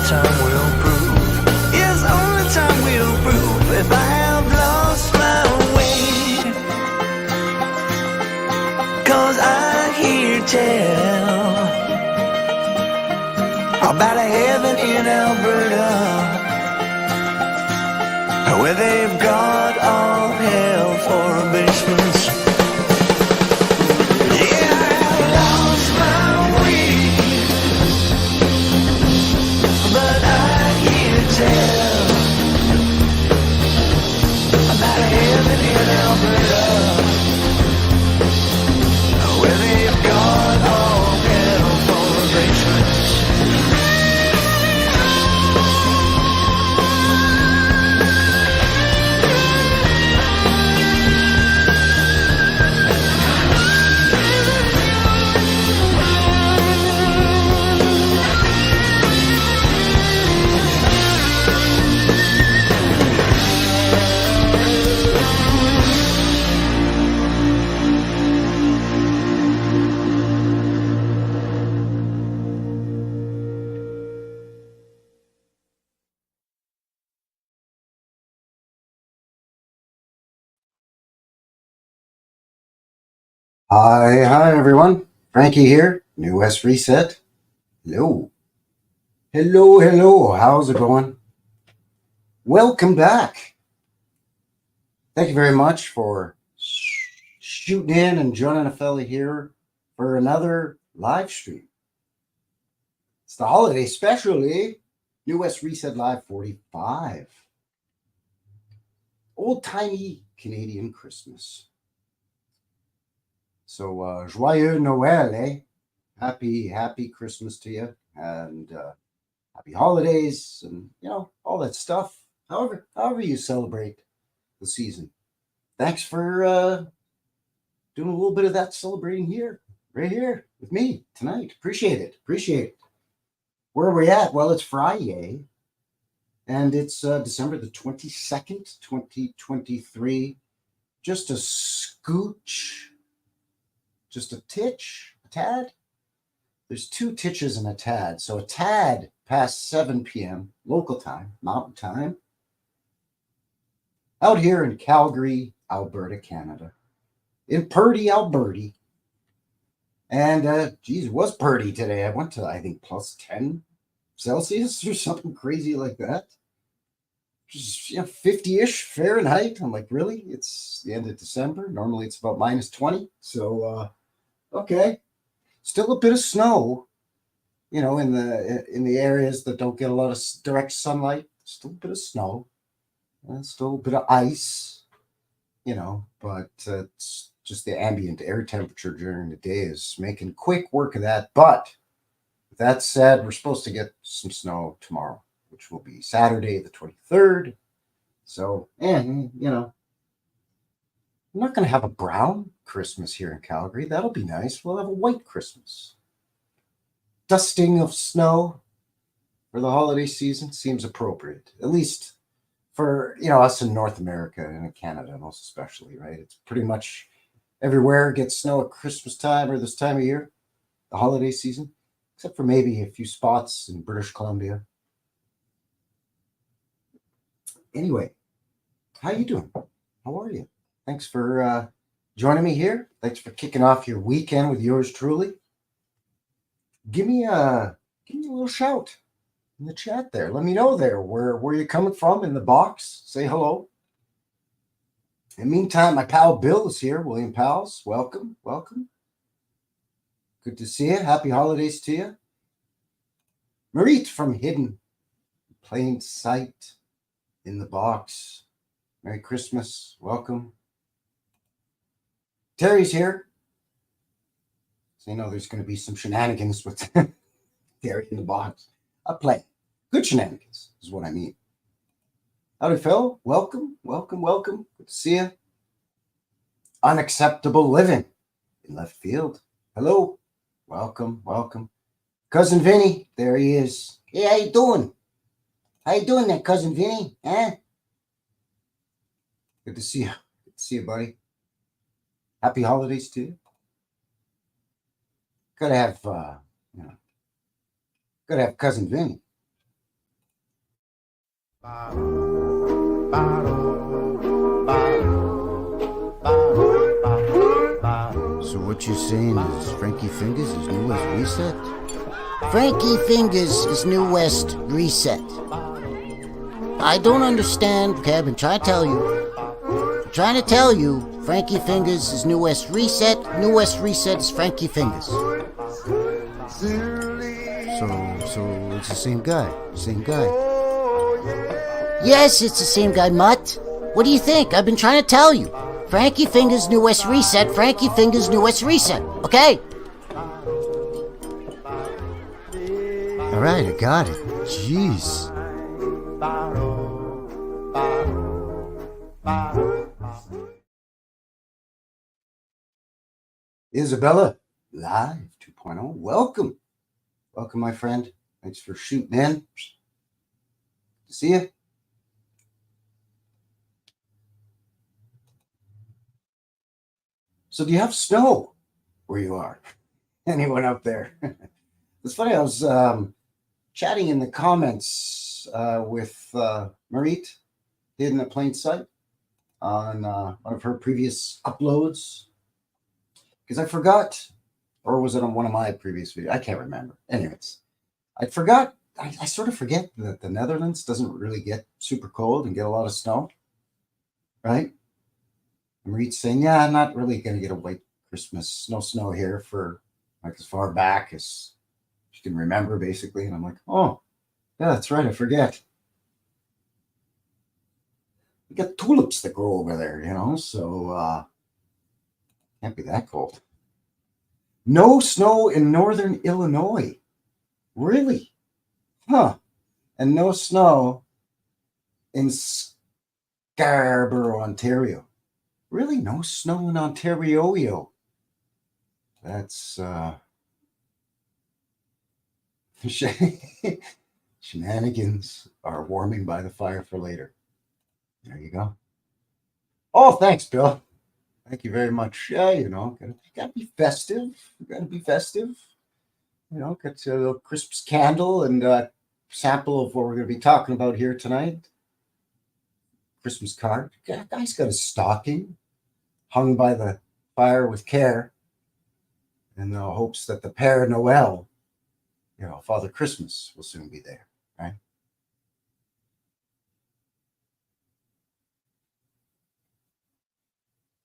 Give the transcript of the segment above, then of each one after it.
time will prove. Yes, only time will prove if I have lost my way. 'Cause I hear tell about a heaven in Alberta, where they've got all hell for basements. Yeah, I've lost my way, but I hear tell about a heaven in Alberta, where they've got all hell for basements. Hi, everyone. Frankie here, New West Reset. Hello. Hello. How's it going? Welcome back. Thank you very much for shooting in and joining a fella here for another live stream. It's the holiday specially, New West Reset Live 45. Old-timey Canadian Christmas. So, joyeux Noël, eh? Happy Christmas to you, and happy holidays, and all that stuff. However you celebrate the season. Thanks for doing a little bit of that celebrating right here with me tonight. Appreciate it. Where are we at? Well, it's Friday, and it's December the 22nd, 2023. Just a scooch, just a titch, a tad. There's 2 titches and a tad. So a tad past 7 p.m. local time, mountain time, out here in Calgary, Alberta, Canada, in Purdy, Alberta. And geez, it was Purdy today. I went to, I think, plus 10 Celsius or something crazy like that. Just 50-ish Fahrenheit. I'm like, really? It's the end of December. Normally it's about minus 20. So okay. Still a bit of snow, in the areas that don't get a lot of direct sunlight. Still a bit of snow, still a bit of ice, but it's just the ambient air temperature during the day is making quick work of that. But with that said, we're supposed to get some snow tomorrow, which will be Saturday the 23rd. So, and I'm not going to have a brown Christmas here in Calgary. That'll be nice. We'll have a white Christmas. Dusting of snow for the holiday season seems appropriate, at least for, us in North America and in Canada, most especially, right? It's pretty much everywhere gets snow at Christmas time or this time of year, the holiday season, except for maybe a few spots in British Columbia. Anyway, how you doing? How are you? Thanks for joining me here. Thanks for kicking off your weekend with yours truly. Give me a little shout in the chat there. Let me know there where you're coming from in the box. Say hello. In the meantime, my pal Bill is here. William Pals, welcome. Good to see you. Happy holidays to you. Marit from Hidden Plain Sight in the box. Merry Christmas. Welcome. Terry's here. So there's going to be some shenanigans with Terry in the box. I'll play. Good shenanigans is what I mean. Howdy, Phil. Welcome. Good to see you. Unacceptable Living in left field. Hello. Welcome. Cousin Vinny, there he is. Hey, how you doing? How you doing there, Cousin Vinny? Good to see you. Good to see you, buddy. Happy holidays to you. Gotta have Cousin Vinny. So what you're saying is Frankie Fingers is New West Reset? Frankie Fingers is New West Reset. I don't understand, okay, I've been trying to tell you. I'm trying to tell you, Frankie Fingers is New West Reset. New West Reset is Frankie Fingers. So it's the same guy. Same guy. Yes, it's the same guy, Mutt. What do you think? I've been trying to tell you. Frankie Fingers, New West Reset. Frankie Fingers, New West Reset. Okay? All right, I got it. Jeez. Isabella, live 2.0. Welcome. Welcome, my friend. Thanks for shooting in. Good to see you. So do you have snow where you are? Anyone up there? It's funny, I was chatting in the comments with Marit, hidden at plain sight, on one of her previous uploads. Because I forgot, or was it on one of my previous videos? I can't remember. Anyways, I forgot, I sort of forget that the Netherlands doesn't really get super cold and get a lot of snow, right? And Marit's saying, yeah, I'm not really going to get a white Christmas, no snow here for like as far back as she can remember, basically. And I'm like, oh, yeah, that's right, I forget. We got tulips that grow over there, you know, so can't be that cold. No snow in northern Illinois. Really? Huh. And no snow in Scarborough, Ontario. Really? No snow in Ontario? That's shenanigans are warming by the fire for later. There you go. Oh, thanks, Bill. Thank you very much. Yeah, you know, gotta be festive. Gotta be festive. You know, got a little Christmas candle and a sample of what we're going to be talking about here tonight. Christmas card. Guy's got a stocking hung by the fire with care in the hopes that the Père Noël, you know, Father Christmas, will soon be there, right?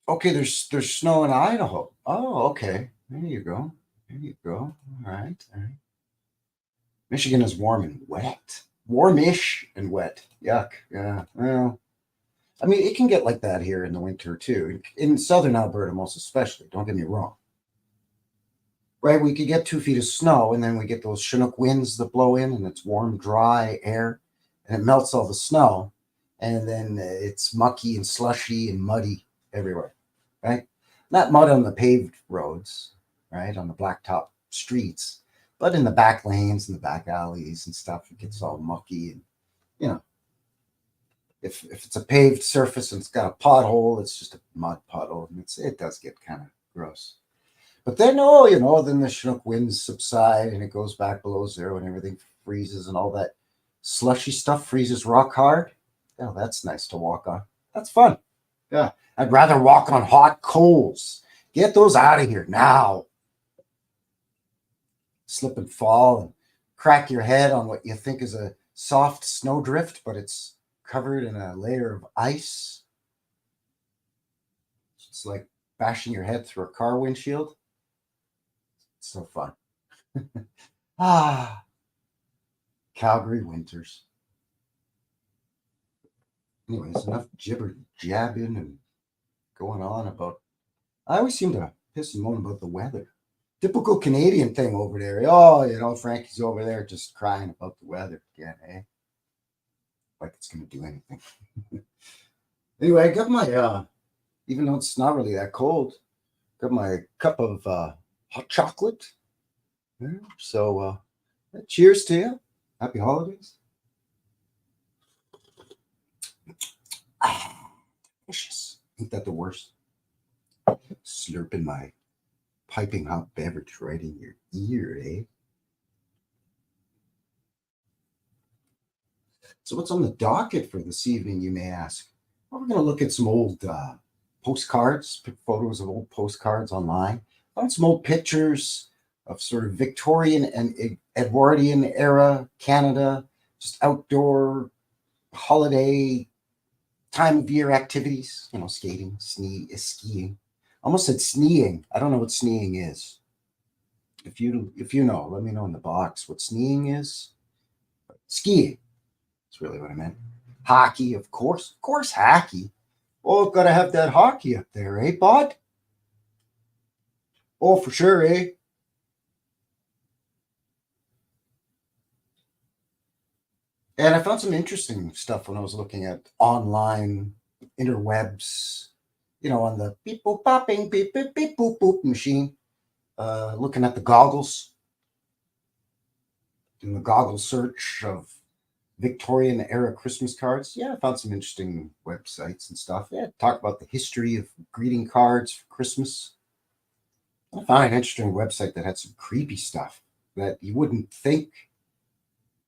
Okay, there's snow in Idaho. Oh, okay. There you go. There you go. All right. All right. Michigan is warm and wet. Warmish and wet. Yuck. Yeah. Well, I mean, it can get like that here in the winter too. In southern Alberta, most especially. Don't get me wrong. Right? We could get 2 feet of snow, and then we get those Chinook winds that blow in, and it's warm, dry air, and it melts all the snow, and then it's mucky and slushy and muddy everywhere. Right? Not mud on the paved roads, right? On the blacktop streets, but in the back lanes and the back alleys and stuff, it gets all mucky. And, you know, if it's a paved surface and it's got a pothole, it's just a mud puddle. And it does get kind of gross. But then, oh, you know, then the Chinook winds subside and it goes back below zero and everything freezes and all that slushy stuff freezes rock hard. Oh, that's nice to walk on. That's fun. Yeah. I'd rather walk on hot coals. Get those out of here now. Slip and fall and crack your head on what you think is a soft snowdrift, but it's covered in a layer of ice. It's like bashing your head through a car windshield. It's so fun. Calgary winters. Anyways, enough jibber jabbing and going on about. I always seem to piss and moan about the weather. Typical Canadian thing over there. Oh, you know, Frankie's over there just crying about the weather again, eh? Like it's going to do anything. Anyway, I got my, even though it's not really that cold, got my cup of hot chocolate. Yeah, so, cheers to you. Happy holidays. Delicious. Ain't that the worst? Slurping my piping hot beverage right in your ear, eh? So, what's on the docket for this evening, you may ask? Well, we're going to look at some old postcards, pick photos of old postcards online, found some old pictures of sort of Victorian and Edwardian era Canada, just outdoor holiday time of year activities, skating, skiing. Almost said sneeing. I don't know what sneeing is. If you know, let me know in the box what sneeing is. Skiing. That's really what I meant. Hockey, of course. Of course, hockey. Oh, gotta have that hockey up there, eh, bud? Oh, for sure, eh? And I found some interesting stuff when I was looking at online interwebs, on the beep boop popping, beep beep beep boop boop machine, looking at the goggles, doing the goggle search of Victorian era Christmas cards. Yeah, I found some interesting websites and stuff. Yeah, talk about the history of greeting cards for Christmas. I found an interesting website that had some creepy stuff that you wouldn't think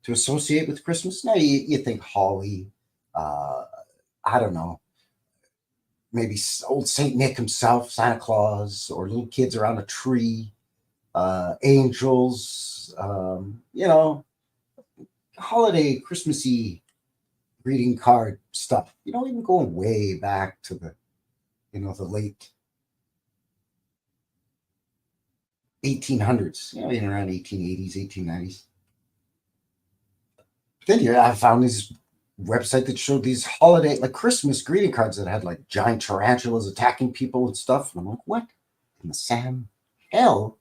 to associate with Christmas. Now you think holly, uh, I don't know, maybe old Saint Nick himself, Santa Claus, or little kids around a tree, angels, holiday Christmassy greeting card stuff. Even going way back to the late 1800s, even around 1880s, 1890s. Then I found this website that showed these holiday, like Christmas greeting cards that had like giant tarantulas attacking people and stuff. And I'm like, what in the Sam hell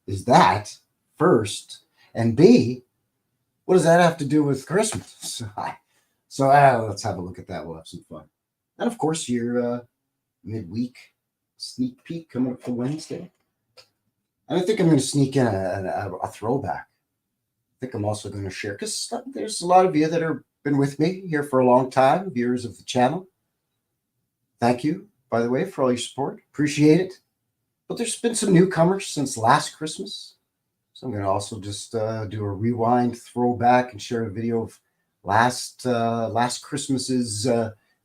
is that? First, and B, what does that have to do with Christmas? So let's have a look at that. We'll have some fun. And of course, your midweek sneak peek coming up for Wednesday. And I think I'm going to sneak in a throwback. I think I'm also going to share, because there's a lot of you that have been with me here for a long time, viewers of the channel. Thank you, by the way, for all your support. Appreciate it. But there's been some newcomers since last Christmas. So I'm going to also just do a rewind, throwback, and share a video of last Christmas's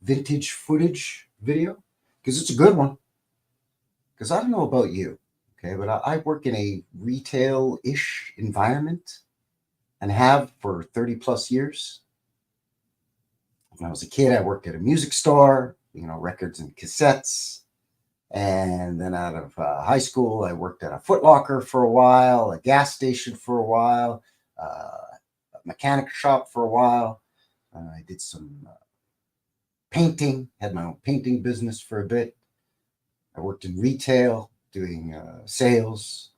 vintage footage video, because it's a good one. Because I don't know about you, okay, but I work in a retail-ish environment and have for 30 plus years. When I was a kid, I worked at a music store, records and cassettes. And then out of high school, I worked at a Foot Locker for a while, a gas station for a while, a mechanic shop for a while. I did some painting, had my own painting business for a bit. I worked in retail, doing sales.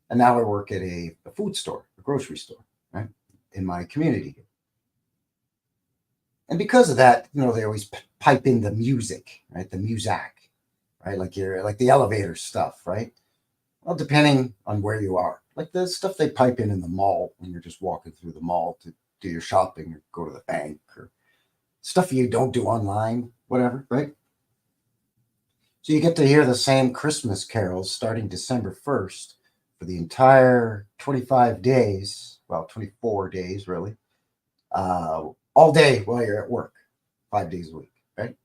And now I work at a food store, a grocery store, right, in my community. And because of that, they always pipe in the music, right, the muzak, right, like the elevator stuff, right? Well, depending on where you are, like the stuff they pipe in the mall when you're just walking through the mall to do your shopping or go to the bank, or stuff you don't do online, whatever, right? So you get to hear the same Christmas carols starting December 1st for the entire 25 days, well, 24 days, really, all day while you're at work, 5 days a week, right?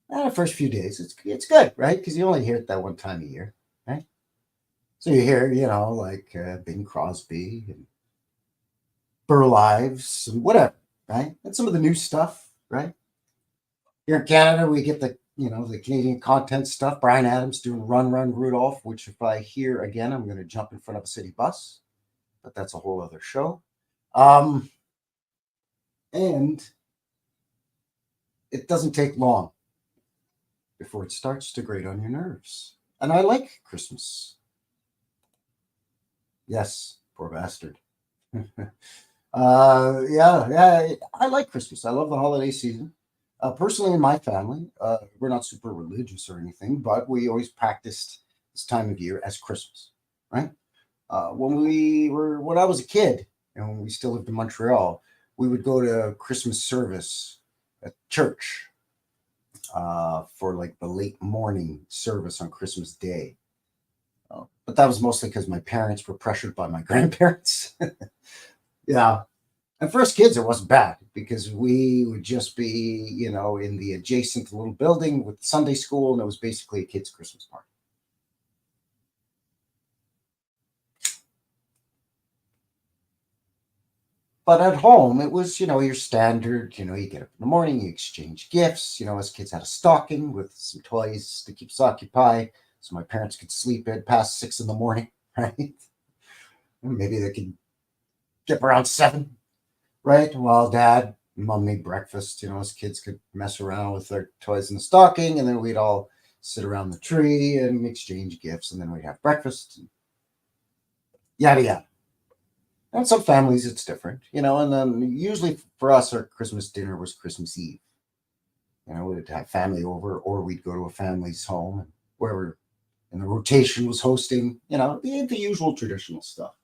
And the first few days, it's good, right? Because you only hear it that one time a year, right? So you hear, like Bing Crosby and Burl Ives and whatever, right? And some of the new stuff, right? Here in Canada, we get the Canadian content stuff. Brian Adams doing Run, Run, Rudolph, which if I hear again, I'm going to jump in front of a city bus. But that's a whole other show. And it doesn't take long before it starts to grate on your nerves. And I like Christmas. Yes, poor bastard. Yeah, I like Christmas. I love the holiday season. Personally, in my family, we're not super religious or anything, but we always practiced this time of year as Christmas, right? When I was a kid, and when we still lived in Montreal, we would go to Christmas service at church for like the late morning service on Christmas Day. But that was mostly because my parents were pressured by my grandparents. Yeah. And for us kids, it wasn't bad because we would just be, you know, in the adjacent little building with Sunday school, and it was basically a kid's Christmas party. But at home, it was, you know, your standard, you know, you get up in the morning, you exchange gifts. You know, us kids had a stocking with some toys to keep us occupied so my parents could sleep in past 6 in the morning, right? And maybe they could get up around 7, right? While dad and mom made breakfast, you know, us kids could mess around with their toys in the stocking, and then we'd all sit around the tree and exchange gifts, and then we'd have breakfast, and yada yada. And some families it's different, you know, and then usually for us, our Christmas dinner was Christmas Eve. You know, we'd have family over, or we'd go to a family's home, wherever, and the rotation was hosting, you know, the usual traditional stuff.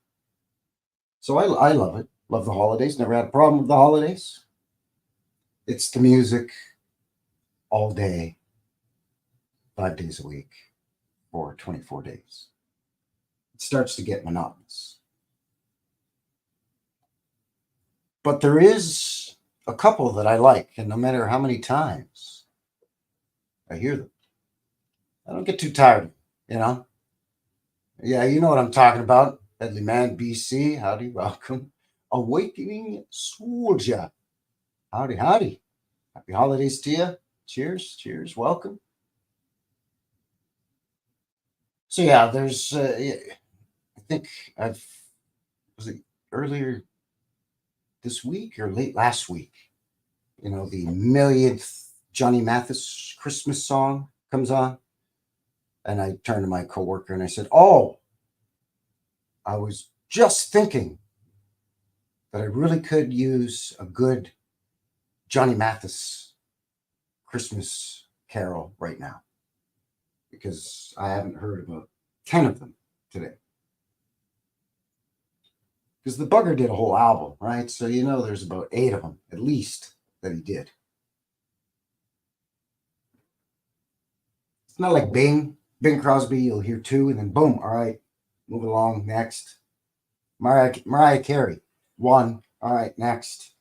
So I love it. Love the holidays. Never had a problem with the holidays. It's the music all day, 5 days a week, for 24 days. It starts to get monotonous. But there is a couple that I like, and no matter how many times I hear them, I don't get too tired of them, you know? Yeah, you know what I'm talking about. Deadly Man, BC, howdy, welcome. Awakening Soldier, howdy, howdy. Happy holidays to you. Cheers, cheers, welcome. So yeah, there's, I think was it earlier this week or late last week, you know, the millionth Johnny Mathis Christmas song comes on. And I turned to my coworker and I said, "Oh, I was just thinking that I really could use a good Johnny Mathis Christmas carol right now, because I haven't heard about 10 of them today." Because the bugger did a whole album, right? So, you know, there's about 8 of them, at least, that he did. It's not like Bing Crosby, you'll hear 2, and then boom, all right, move along, next. Mariah Carey, 1, all right, next.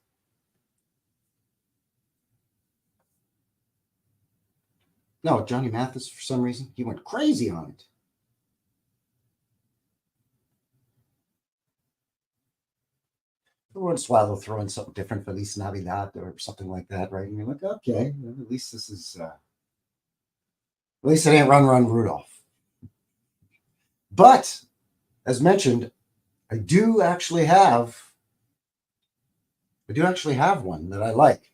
No, Johnny Mathis, for some reason, he went crazy on it. Every once in a while, they'll throw in something different, Feliz Navidad or something like that, right? And you're like, okay, well, at least this is, at least it ain't Run Run Rudolph. But, as mentioned, I do actually have one that I like.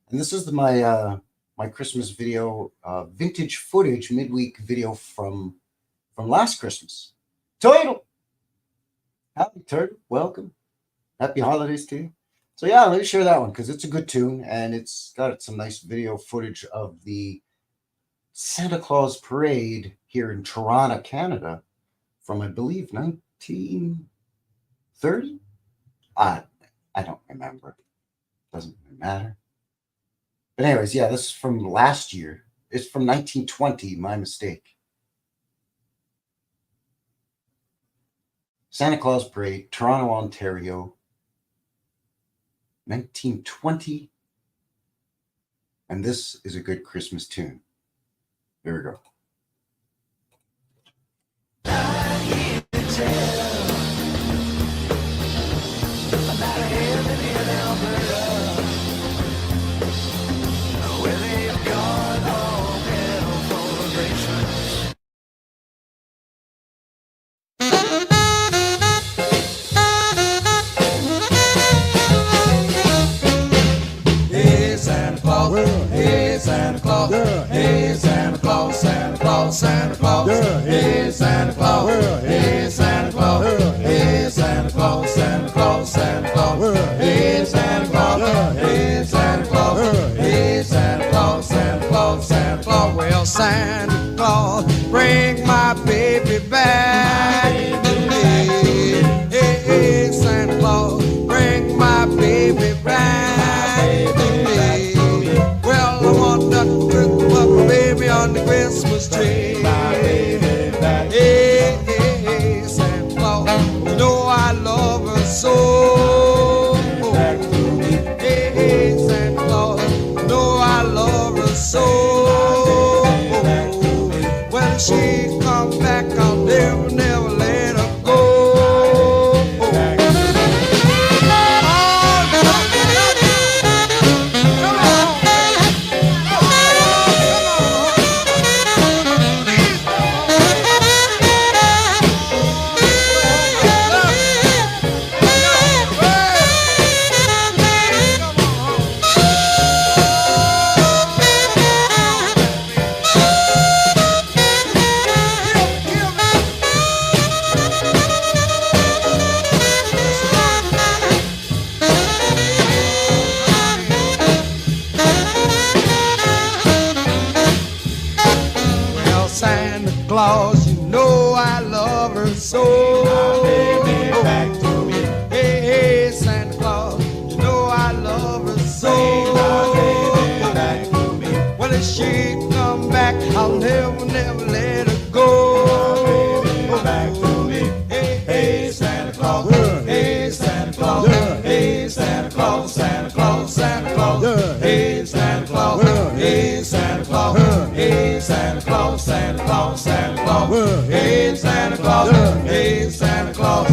And this is my my Christmas video, vintage footage midweek video from last Christmas. Turtle! Happy Turtle, welcome. Happy holidays to you. So yeah, let me share that one because it's a good tune, and it's got some nice video footage of the Santa Claus parade here in Toronto, Canada, from I believe 1930. I don't remember. Doesn't really matter. But anyways, yeah, this is from last year. It's from 1920. My mistake. Santa Claus parade, Toronto, Ontario. 1920, and this is a good Christmas tune. There we go. Santa Claus, hey Santa Claus, hey Santa Claus, hey Santa Claus, Santa Claus, Santa Claus, hey Santa Claus, hey Santa Claus, hey Santa Claus, Santa Claus, Santa Claus. Well, Santa Claus, bring my baby back. Hey, Santa Claus, bring my baby back. Well, I want to put my baby on the Christmas tree. Hey, Santa Claus, you know I love her so. Claus, you know I love her so. My baby back to me. Hey, hey, Santa Claus, you know I love her so. My baby back to me. When she come back, I'll never, never let her go. My baby back to me. Hey, hey, Santa Claus, hey, Santa Claus, hey, Santa Claus, Santa Claus, Santa Claus, hey, Santa Claus, hey, Santa Claus, hey, Santa Claus, Santa Claus, Santa Claus, hey, Santa Claus, hey, Santa Claus.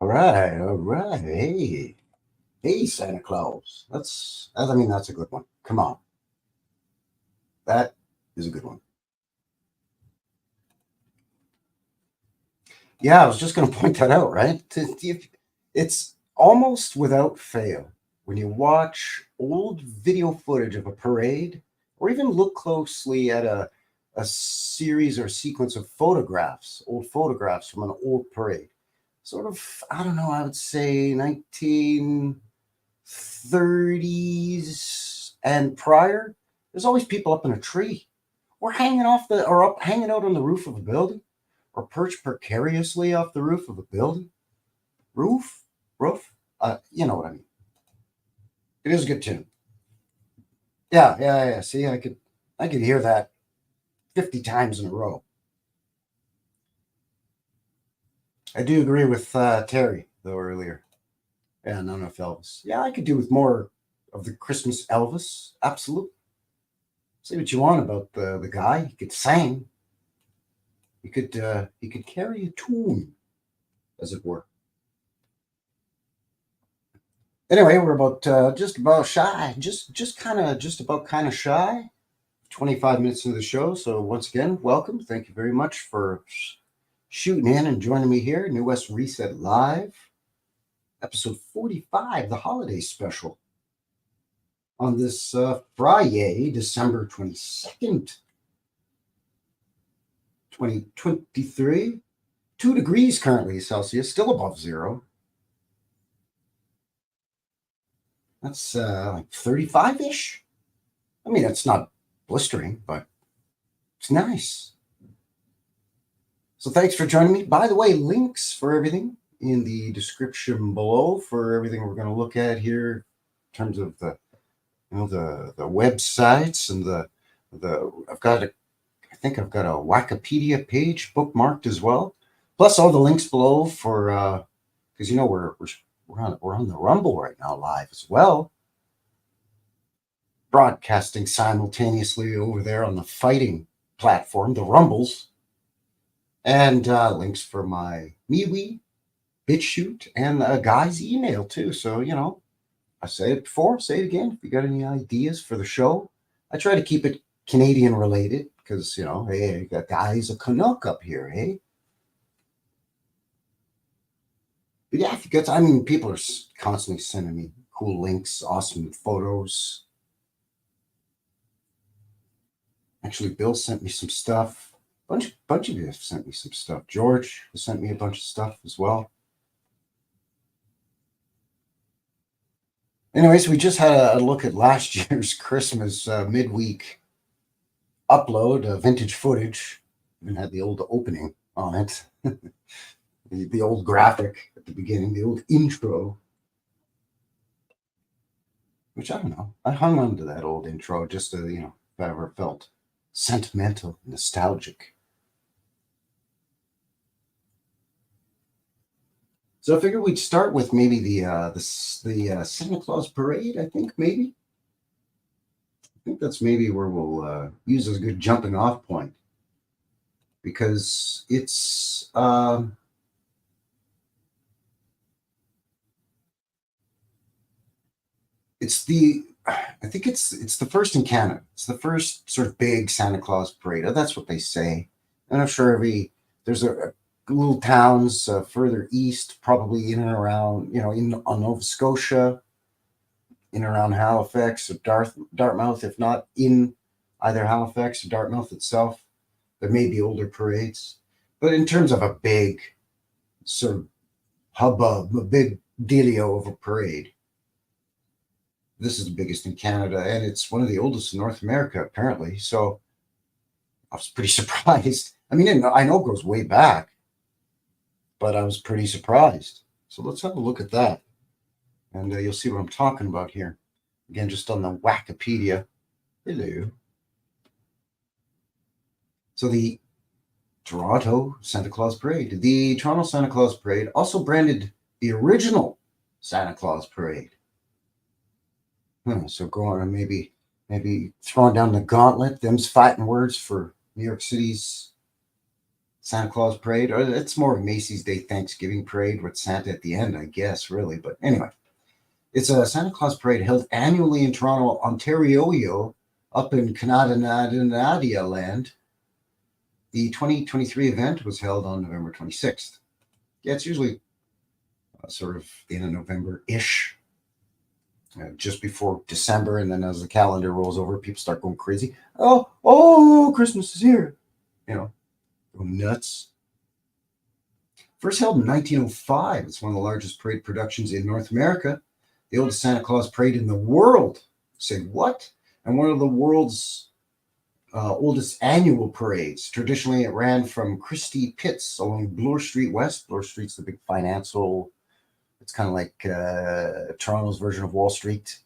All right, all right. Hey, hey, Santa Claus. I mean, that's a good one. Come on. That is a good one. Yeah, I was just going to point that out, right? It's almost without fail when you watch old video footage of a parade or even look closely at a series or sequence of photographs, old photographs from an old parade. Sort of, I don't know, I would say 1930s and prior. There's always people up in a tree or hanging out on the roof of a building or perched precariously off the roof of a building. Roof. You know what I mean. It is a good tune. Yeah. See, I could hear that 50 times in a row. I do agree with Terry though earlier. Yeah, none of Elvis. Yeah, I could do with more of the Christmas Elvis. Absolutely. Say what you want about the guy. He could sing. He could carry a tune, as it were. Anyway, we're about just about shy, just about kind of shy. 25 minutes into the show. So once again, welcome. Thank you very much for shooting in and joining me here. New West Reset Live, episode 45, the holiday special. On this Friday, December 22nd, 2023. 2 degrees currently Celsius, still above zero. That's like 35-ish. I mean, it's not blistering, but it's nice. So thanks for joining me. By the way, links for everything in the description below for everything we're going to look at here in terms of the websites and the I think I've got a Wikipedia page bookmarked as well. Plus all the links below for because you know we're on the Rumble right now live as well. Broadcasting simultaneously over there on the fighting platform, the Rumbles. And links for my MeWe, BitChute, and a guy's email too. So, you know, I said it before, say it again. If you got any ideas for the show, I try to keep it Canadian related because, you know, hey, you got guys a Canuck up here, hey? But yeah, if you got, I mean, people are constantly sending me cool links, awesome photos. Actually, Bill sent me some stuff. Bunch of you have sent me some stuff. George has sent me a bunch of stuff as well. Anyways, we just had a look at last year's Christmas midweek upload of vintage footage. Even had the old opening on it. the old graphic at the beginning, the old intro. Which I don't know. I hung on to that old intro just to, you know, if I ever felt sentimental, nostalgic. So I figured we'd start with maybe the Santa Claus parade. I think that's maybe where we'll use as a good jumping off point because it's I think it's the first in Canada. It's the first sort of big Santa Claus parade. That's what they say. And I'm sure there's a little towns further east, probably in and around, you know, on Nova Scotia, in and around Halifax or Dartmouth, if not in either Halifax or Dartmouth itself. There may be older parades. But in terms of a big sort of hubbub, a big dealio of a parade, this is the biggest in Canada, and it's one of the oldest in North America, apparently. So I was pretty surprised. I mean, I know it goes way back, but I was pretty surprised. So let's have a look at that. And you'll see what I'm talking about here. Again, just on the Wikipedia. Hello. So the Toronto Santa Claus Parade. The Toronto Santa Claus Parade, also branded the original Santa Claus Parade. So go on and maybe throwing down the gauntlet. Them's fighting words for New York City's Santa Claus Parade. Or it's more of Macy's Day Thanksgiving Parade with Santa at the end, I guess, really. But anyway, it's a Santa Claus Parade held annually in Toronto, Ontario, up in Canada land. The 2023 event was held on November 26th. Yeah, it's usually sort of the end of November-ish, just before December. And then as the calendar rolls over, people start going crazy. Oh, Christmas is here. Go nuts. First held in 1905. It's one of the largest parade productions in North America. The oldest Santa Claus parade in the world. Say what? And one of the world's oldest annual parades. Traditionally, it ran from Christie Pitts along Bloor Street West. Bloor Street's the big financial, it's kind of like Toronto's version of Wall Street.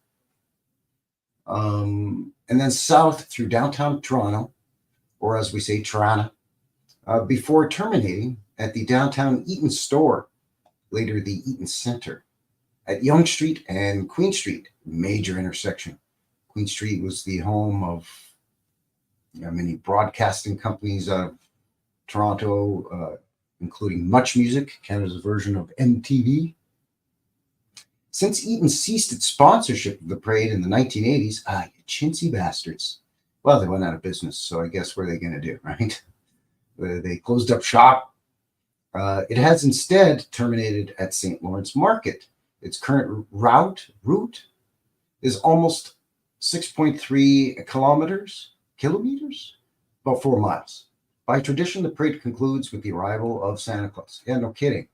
And then south through downtown Toronto, or as we say, Toronto, before terminating at the downtown Eaton store, later the Eaton Center, at Yonge Street and Queen Street, major intersection. Queen Street was the home of many broadcasting companies out of Toronto, including Much Music, Canada's version of MTV. Since Eaton ceased its sponsorship of the parade in the 1980s, you chintzy bastards. Well, they went out of business, so I guess what are they going to do, right? They closed up shop. It has instead terminated at St. Lawrence Market. Its current route is almost 6.3 kilometers, about 4 miles. By tradition, the parade concludes with the arrival of Santa Claus. Yeah, no kidding,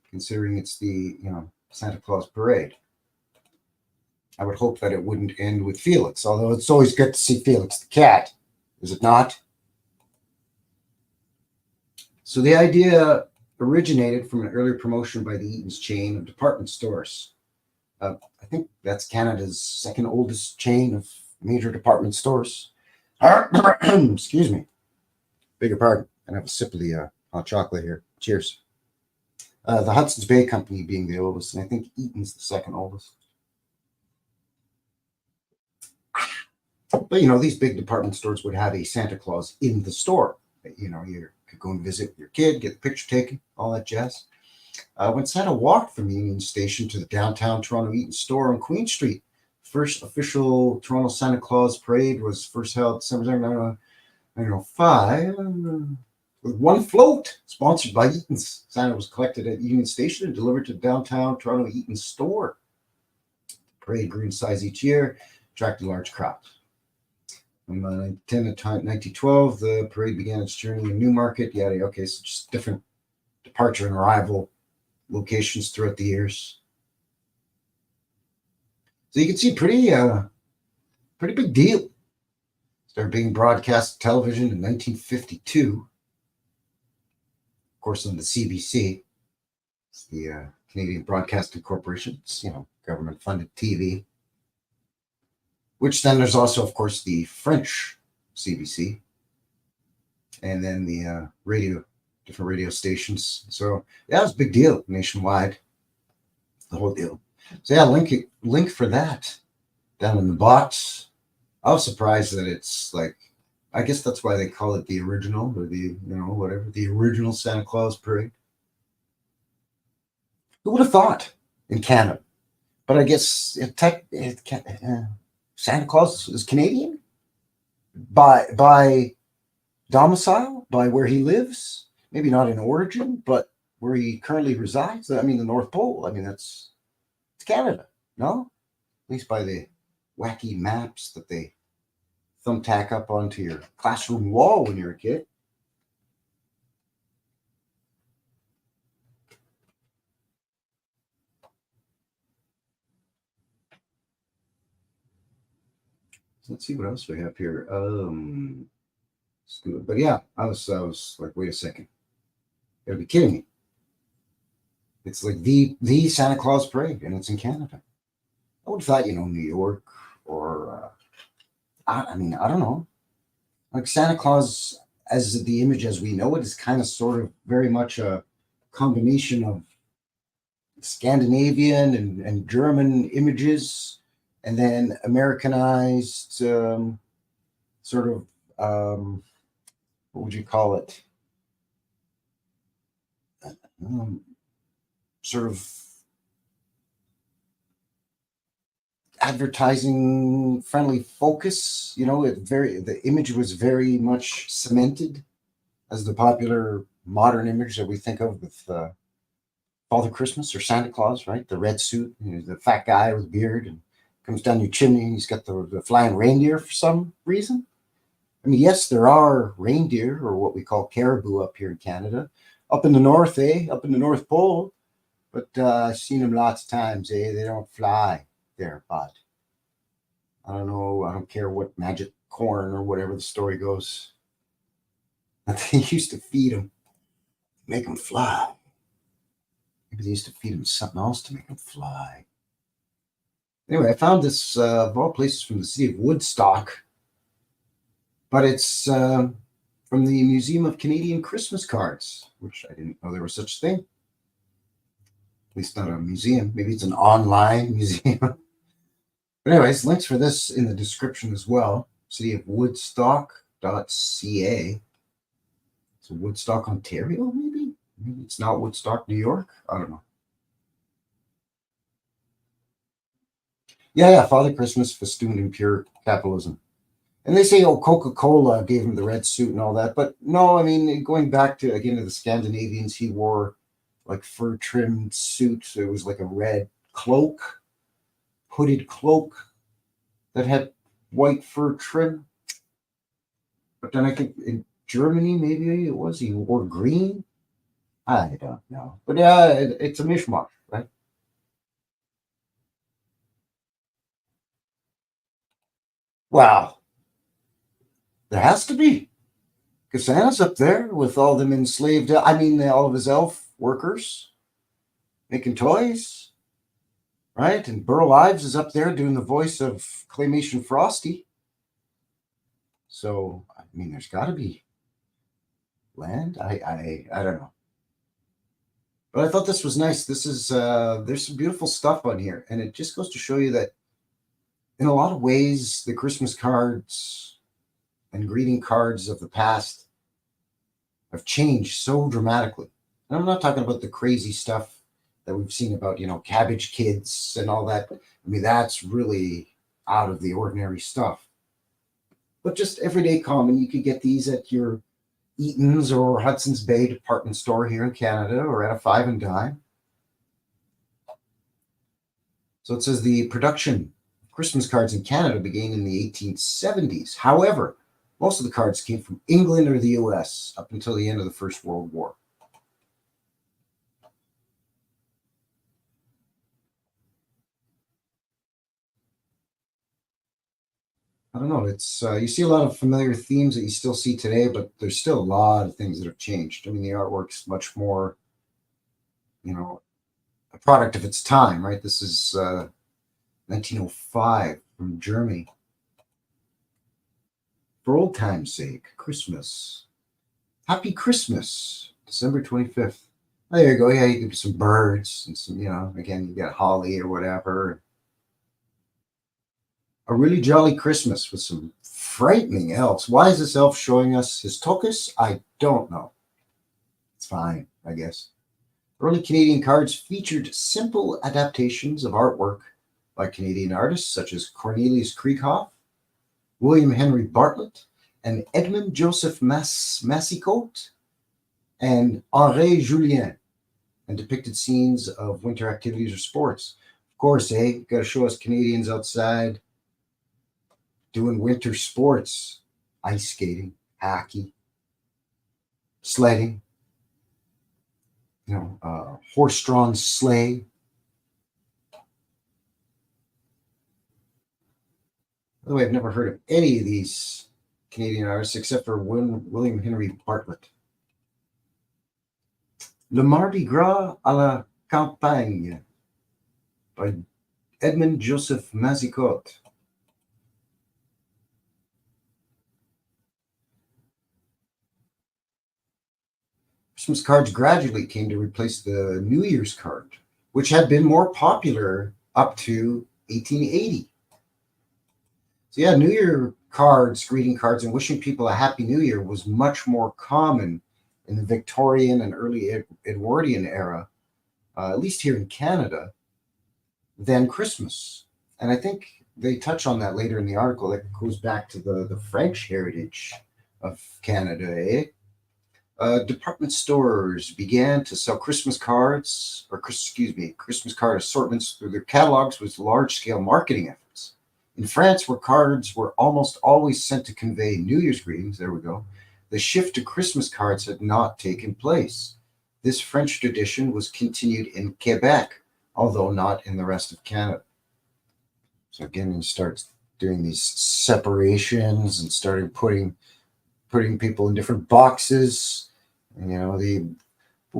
considering it's the Santa Claus Parade. I would hope that it wouldn't end with Felix, although it's always good to see Felix the cat, is it not? So the idea originated from an earlier promotion by the Eaton's chain of department stores. I think that's Canada's second oldest chain of major department stores. Excuse me. Beg your pardon. And have a sip of the hot chocolate here. Cheers. The Hudson's Bay Company being the oldest, and I think Eaton's the second oldest. But, these big department stores would have a Santa Claus in the store. You could go and visit your kid, get the picture taken, all that jazz. When Santa walked from the Union Station to the downtown Toronto Eaton store on Queen Street, first official Toronto Santa Claus parade was first held December 1905 with one float sponsored by Eaton's. Santa was collected at Union Station and delivered to downtown Toronto Eaton store. The parade grew in size each year, attracted large crowds. From 1912, the parade began its journey in Newmarket. Okay, so just different departure and arrival locations throughout the years. So you can see pretty big deal. Started being broadcast on television in 1952. Of course, on the CBC, it's the Canadian Broadcasting Corporation. It's, government-funded TV. Which then there's also, of course, the French CBC, and then the different radio stations. So yeah, it was a big deal nationwide, the whole deal. So yeah, link for that down in the box. I was surprised that it's I guess that's why they call it the original, or the the original Santa Claus parade. Who would have thought in Canada? But I guess Santa Claus is Canadian by domicile, by where he lives. Maybe not in origin, but where he currently resides. I mean, the North Pole. I mean, it's Canada, no? least by the wacky maps that they thumbtack up onto your classroom wall when you're a kid. So let's see what else we have here. Let's do it. But yeah, I was like, wait a second, you gotta be kidding me. It's like the Santa Claus parade, and it's in Canada. I would have thought, New York or I mean, I don't know. Like Santa Claus, as the image as we know it, is kind of sort of very much a combination of Scandinavian and German images, and then Americanized, sort of, what would you call it? Um, Sort of advertising friendly focus. The image was very much cemented as the popular modern image that we think of with Father Christmas or Santa Claus, right? The red suit, the fat guy with beard, and comes down your chimney, and he's got the flying reindeer for some reason. I mean, yes, there are reindeer, or what we call caribou, up here in Canada, up in the north, up in the North Pole. But I've seen them lots of times, They don't fly there, bud. I don't know. I don't care what magic corn or whatever the story goes. They used to feed them, make them fly. Maybe they used to feed them something else to make them fly. Anyway, I found this, of all places, from the city of Woodstock, but it's from the Museum of Canadian Christmas Cards, which I didn't know there was such a thing. At least not a museum. Maybe it's an online museum. But anyways, links for this in the description as well. City of Woodstock.ca. So Woodstock, Ontario, maybe? Maybe it's not Woodstock, New York. I don't know. Yeah, Father Christmas festooned in pure capitalism. And they say, Coca-Cola gave him the red suit and all that. But no, I mean, going back to, again, to the Scandinavians, he wore like fur-trimmed suit. It was like a red cloak, hooded cloak that had white fur trim. But then I think in Germany, maybe it was, he wore green. I don't know. But yeah, it's a mishmash, right? Wow. There has to be. Because Santa's up there with all them enslaved, all of his elf workers making toys, right? And Burl Ives is up there doing the voice of Claymation Frosty. So, there's got to be land. I don't know. But I thought this was nice. This is, there's some beautiful stuff on here. And it just goes to show you that in a lot of ways, the Christmas cards and greeting cards of the past have changed so dramatically. And I'm not talking about the crazy stuff that we've seen about, cabbage kids and all that. That's really out of the ordinary stuff. But just everyday common, you could get these at your Eaton's or Hudson's Bay department store here in Canada, or at a Five and Dime. So it says the production of Christmas cards in Canada began in the 1870s. However, most of the cards came from England or the US up until the end of the First World War. I don't know. It's you see a lot of familiar themes that you still see today, but there's still a lot of things that have changed. The artwork's much more, a product of its time, right? This is 1905 from Germany. For old time's sake, Christmas. Happy Christmas, December 25th. Oh, there you go. Yeah, you can do some birds and some, again, you got holly or whatever. A really jolly Christmas with some frightening elves. Why is this elf showing us his tokus? I don't know. It's fine, I guess. Early Canadian cards featured simple adaptations of artwork by Canadian artists such as Cornelius Krieghoff, William Henry Bartlett, and Edmund Joseph Massicotte, and Henri Julien, and depicted scenes of winter activities or sports. Of course, got to show us Canadians outside doing winter sports, ice skating, hockey, sledding, horse-drawn sleigh. By the way, I've never heard of any of these Canadian artists except for William Henry Bartlett. Le Mardi Gras à la Campagne by Edmund Joseph Mazicotte. Christmas cards gradually came to replace the New Year's card, which had been more popular up to 1880. So yeah, New Year cards, greeting cards, and wishing people a Happy New Year was much more common in the Victorian and early Edwardian era, at least here in Canada, than Christmas. And I think they touch on that later in the article. That goes back to the French heritage of Canada, eh? Department stores began to sell Christmas cards, Christmas card assortments through their catalogs with large-scale marketing efforts. In France, where cards were almost always sent to convey New Year's greetings, there we go, the shift to Christmas cards had not taken place. This French tradition was continued in Quebec, although not in the rest of Canada. So again, you start doing these separations and starting putting people in different boxes. We'll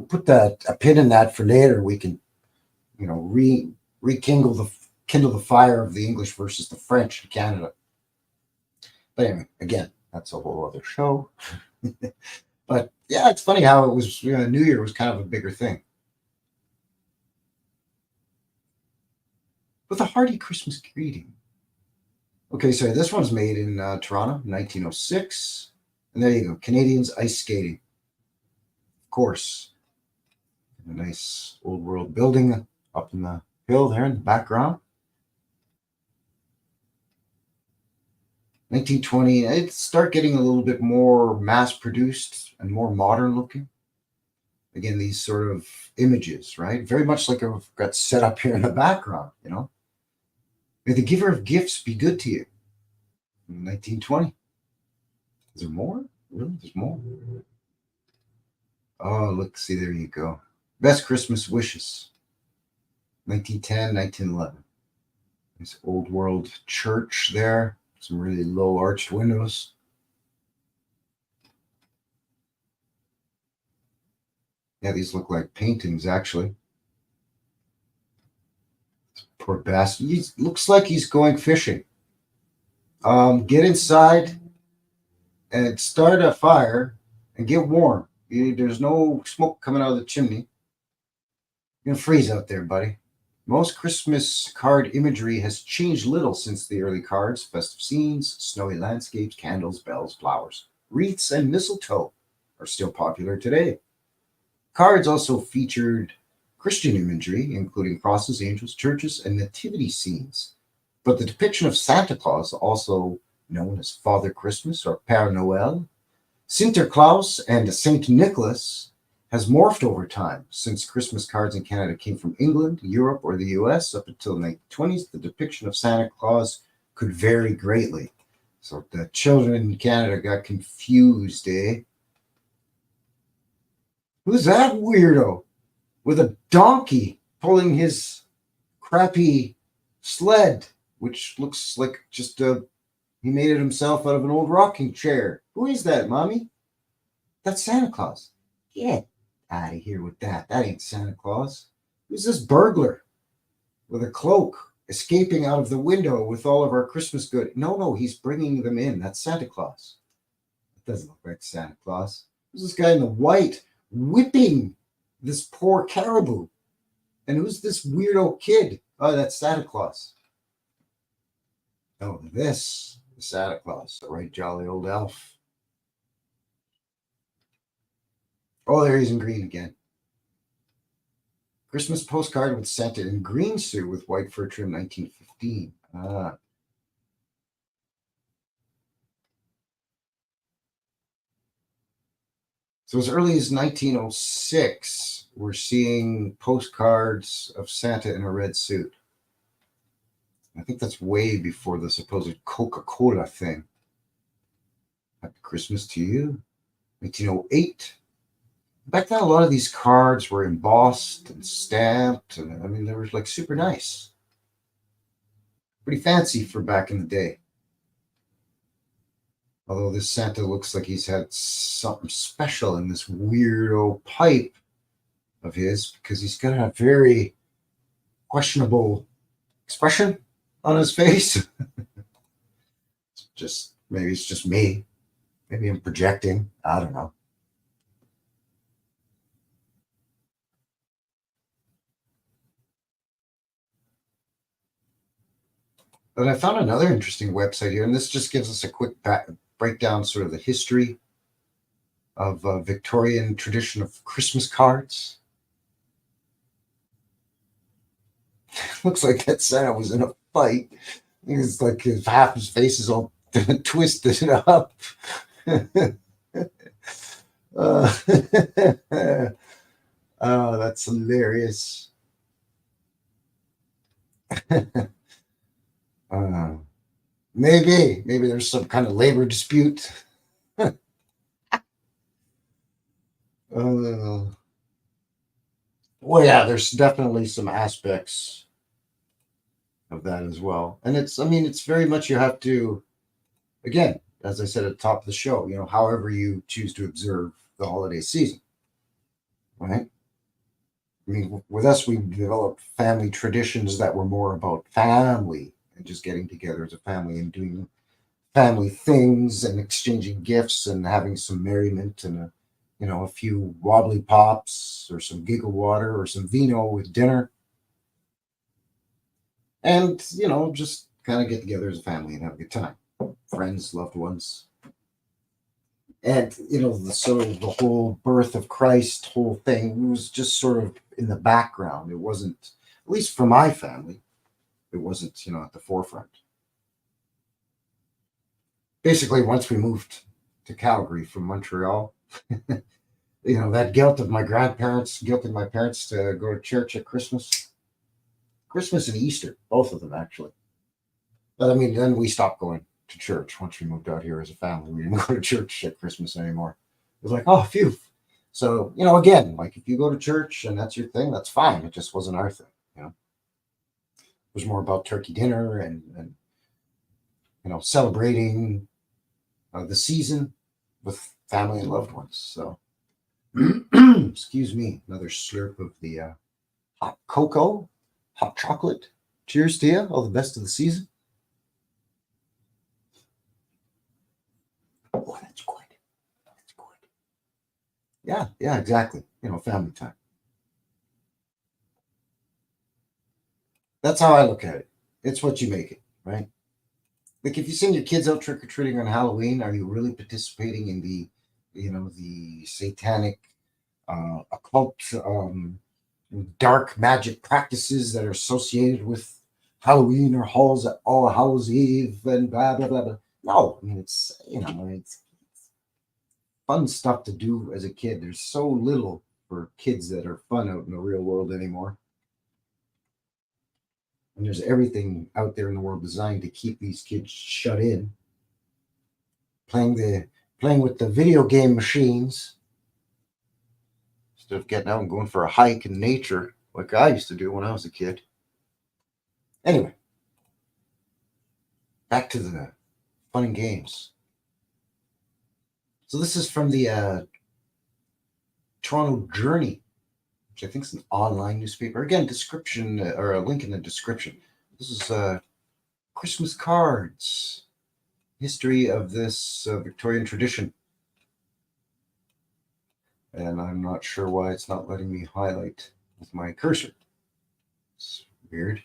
put a pin in that for later. We can, rekindle the fire of the English versus the French in Canada. But anyway, again, that's a whole other show. But yeah, it's funny how it was. New Year was kind of a bigger thing. With a hearty Christmas greeting. Okay, so this one's made in Toronto, 1906. And there you go, Canadians ice skating. Of course, a nice old world building up in the hill there in the background. 1920, it started getting a little bit more mass-produced and more modern looking. Again, these sort of images, right? Very much like I've got set up here in the background, May the giver of gifts be good to you. 1920. Is there more? Really? There's more? Oh, look, see, there you go. Best Christmas wishes. 1910, 1911. This old world church there. Some really low arched windows. Yeah, these look like paintings, actually. This poor bastard. He looks like he's going fishing. Get inside and start a fire and get warm. There's no smoke coming out of the chimney. You're going to freeze out there, buddy. Most Christmas card imagery has changed little since the early cards. Festive scenes, snowy landscapes, candles, bells, flowers, wreaths, and mistletoe are still popular today. Cards also featured Christian imagery, including crosses, angels, churches, and nativity scenes. But the depiction of Santa Claus, also known as Father Christmas or Père Noël, Sinterklaas, and Saint Nicholas, has morphed over time. Since Christmas cards in Canada came from England, Europe, or the US up until the 1920s, the depiction of Santa Claus could vary greatly. So the children in Canada got confused, eh? Who's that weirdo with a donkey pulling his crappy sled, which looks like just he made it himself out of an old rocking chair? Who is that, Mommy? That's Santa Claus. Get out of here with that. That ain't Santa Claus. Who's this burglar with a cloak escaping out of the window with all of our Christmas goods? No, he's bringing them in. That's Santa Claus. It doesn't look like Santa Claus. Who's this guy in the white whipping this poor caribou? And who's this weirdo kid? Oh, that's Santa Claus. Oh, this is Santa Claus, the right jolly old elf. Oh, there he's in green again. Christmas postcard with Santa in green suit with white fur trim, 1915. So as early as 1906, we're seeing postcards of Santa in a red suit. I think that's way before the supposed Coca-Cola thing. Happy Christmas to you. 1908. Back then, a lot of these cards were embossed and stamped, and I mean, they were like super nice. Pretty fancy for back in the day. Although this Santa looks like he's had something special in this weirdo pipe of his, because he's got a very questionable expression on his face. Maybe it's just me. Maybe I'm projecting. I don't know. But I found another interesting website here, and this just gives us a quick breakdown, sort of the history of Victorian tradition of Christmas cards. Looks like that Santa was in a fight. It's like half his face is all twisted up. Oh, that's hilarious. Maybe there's some kind of labor dispute. Well, yeah, there's definitely some aspects of that as well. And it's very much, you have to, again, as I said at the top of the show, however you choose to observe the holiday season, right? I mean, with us, we developed family traditions that were more about family and just getting together as a family and doing family things and exchanging gifts and having some merriment and a few wobbly pops or some giggle water or some vino with dinner. And, just kind of get together as a family and have a good time. Friends, loved ones. And, the whole birth of Christ whole thing was just sort of in the background. It wasn't, at least for my family, it wasn't, at the forefront. Basically, once we moved to Calgary from Montreal, that guilt of my grandparents, guilting my parents to go to church at Christmas and Easter, both of them actually. But I mean, then we stopped going to church once we moved out here as a family. We didn't go to church at Christmas anymore. It was like, oh, phew. So, again, like if you go to church and that's your thing, that's fine. It just wasn't our thing, It was more about turkey dinner and celebrating the season with family and loved ones. So, excuse me, another slurp of the hot cocoa, hot chocolate. Cheers to you. All the best of the season. Oh, that's good. That's good. Yeah, exactly. Family time. That's how I look at it. It's what you make it, right? Like if you send your kids out trick-or-treating on Halloween, are you really participating in the satanic, occult, dark magic practices that are associated with Halloween or All Hallows Eve and blah, blah, blah, blah? No, I mean, it's fun stuff to do as a kid. There's so little for kids that are fun out in the real world anymore. And there's everything out there in the world designed to keep these kids shut in, playing with the video game machines instead of getting out and going for a hike in nature like I used to do when I was a kid. Anyway, back to the fun and games. So this is from the Toronto Journey, which I think is an online newspaper. Again, description or a link in the description. This is Christmas cards, history of this Victorian tradition. And I'm not sure why it's not letting me highlight with my cursor. It's weird.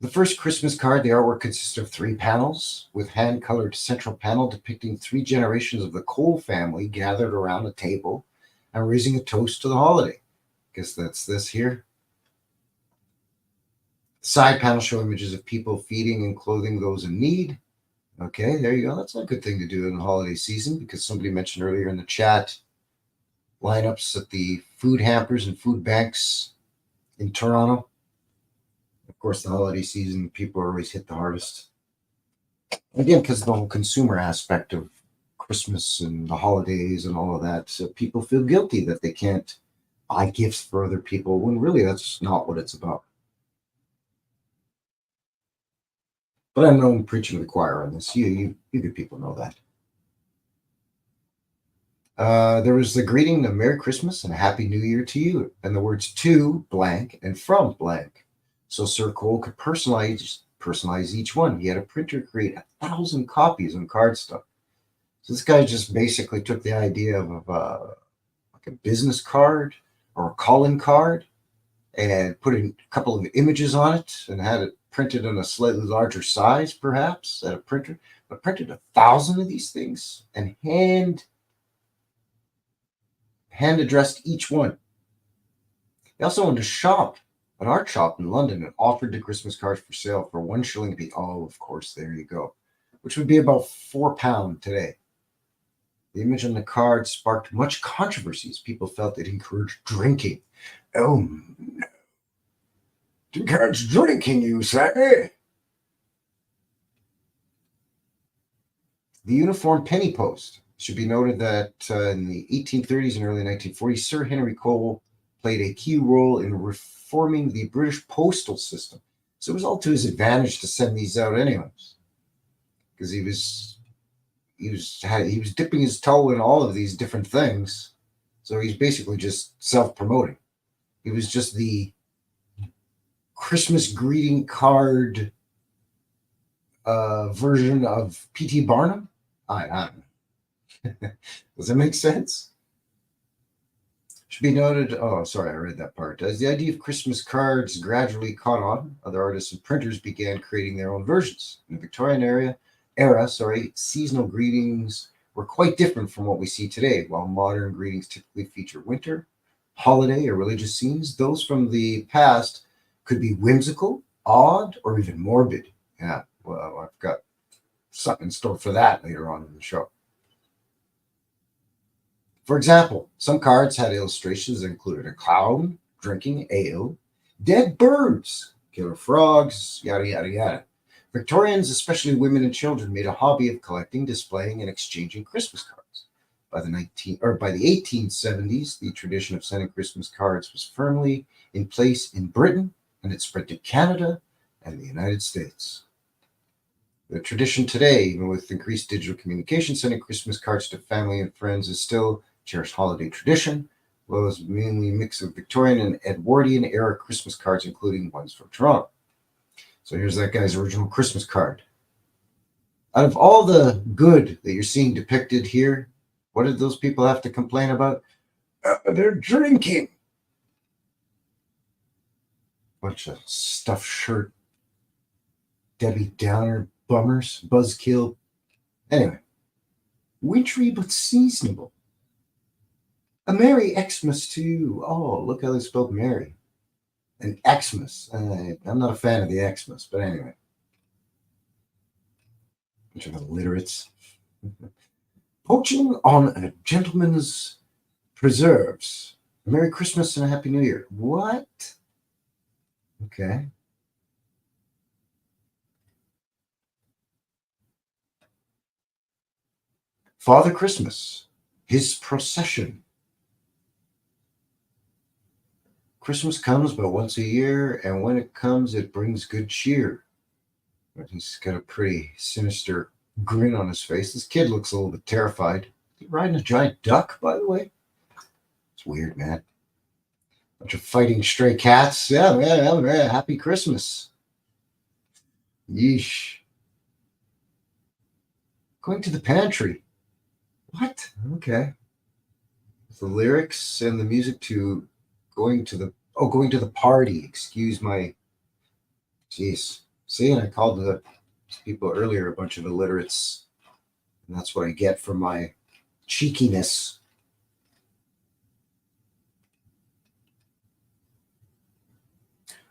The first Christmas card, the artwork consists of 3 panels with hand-colored central panel depicting 3 generations of the Cole family gathered around a table and raising a toast to the holiday. Guess that's this here. Side panels show images of people feeding and clothing those in need. Okay, there you go. That's a good thing to do in the holiday season because somebody mentioned earlier in the chat lineups at the food hampers and food banks in Toronto. Of course, the holiday season, people are always hit the hardest. Again, because of the whole consumer aspect of Christmas and the holidays and all of that. So people feel guilty that they can't buy gifts for other people when really that's not what it's about. But I know I'm preaching to the choir on this. You good people know that. There was the greeting of Merry Christmas and a Happy New Year to you, and the words to blank and from blank. So Sir Cole could personalize each one. He had a printer create 1,000 copies on cardstock. So this guy just basically took the idea of like a business card or a calling card and put a couple of images on it and had it printed in a slightly larger size, perhaps, at a printer, but printed 1,000 of these things and hand addressed each one. He also owned an art shop in London, and offered the Christmas cards for sale for 1 shilling a piece. Oh, of course, there you go, which would be about £4 today. The image on the card sparked much controversy as people felt it encouraged drinking. Oh, no. To encourage drinking, you say? The uniform penny post. Should be noted that in the 1830s and early 1940s, Sir Henry Cole played a key role in reforming the British postal system. So it was all to his advantage to send these out anyways, because he was dipping his toe in all of these different things. So he's basically just self-promoting. He was just the Christmas greeting card version of P.T. Barnum. I don't know. Does that make sense? Should be noted. Oh, sorry, I read that part. As the idea of Christmas cards gradually caught on, other artists and printers began creating their own versions. In the Victorian era, seasonal greetings were quite different from what we see today. While modern greetings typically feature winter, holiday, or religious scenes, those from the past could be whimsical, odd, or even morbid. Yeah, well, I've got something in store for that later on in the show. For example, some cards had illustrations that included a clown drinking ale, dead birds, killer frogs, yada, yada, yada. Victorians, especially women and children, made a hobby of collecting, displaying, and exchanging Christmas cards. By the 1870s, the tradition of sending Christmas cards was firmly in place in Britain, and it spread to Canada and the United States. The tradition today, even with increased digital communication, sending Christmas cards to family and friends is still a cherished holiday tradition, as well as mainly a mix of Victorian and Edwardian era Christmas cards, including ones from Toronto. So here's that guy's original Christmas card. Out of all the good that you're seeing depicted here, what did those people have to complain about? They're drinking. Bunch of stuffed shirt, Debbie Downer bummers, buzzkill. Anyway, wintry but seasonable. A Merry Xmas to you. Oh, look how they spelled Merry. An Xmas. I'm not a fan of the Xmas, but anyway. Bunch of illiterates. Poaching on a gentleman's preserves. Merry Christmas and a Happy New Year. What? Okay. Father Christmas, his procession. Christmas comes but once a year, and when it comes, it brings good cheer. But he's got a pretty sinister grin on his face. This kid looks a little bit terrified. He's riding a giant duck, by the way. It's weird, man. Bunch of fighting stray cats. Yeah, happy Christmas. Yeesh. Going to the pantry. What? Okay. The lyrics and the music to going to the party. Excuse my. Jeez. See, and I called the people earlier a bunch of illiterates. And that's what I get for my cheekiness.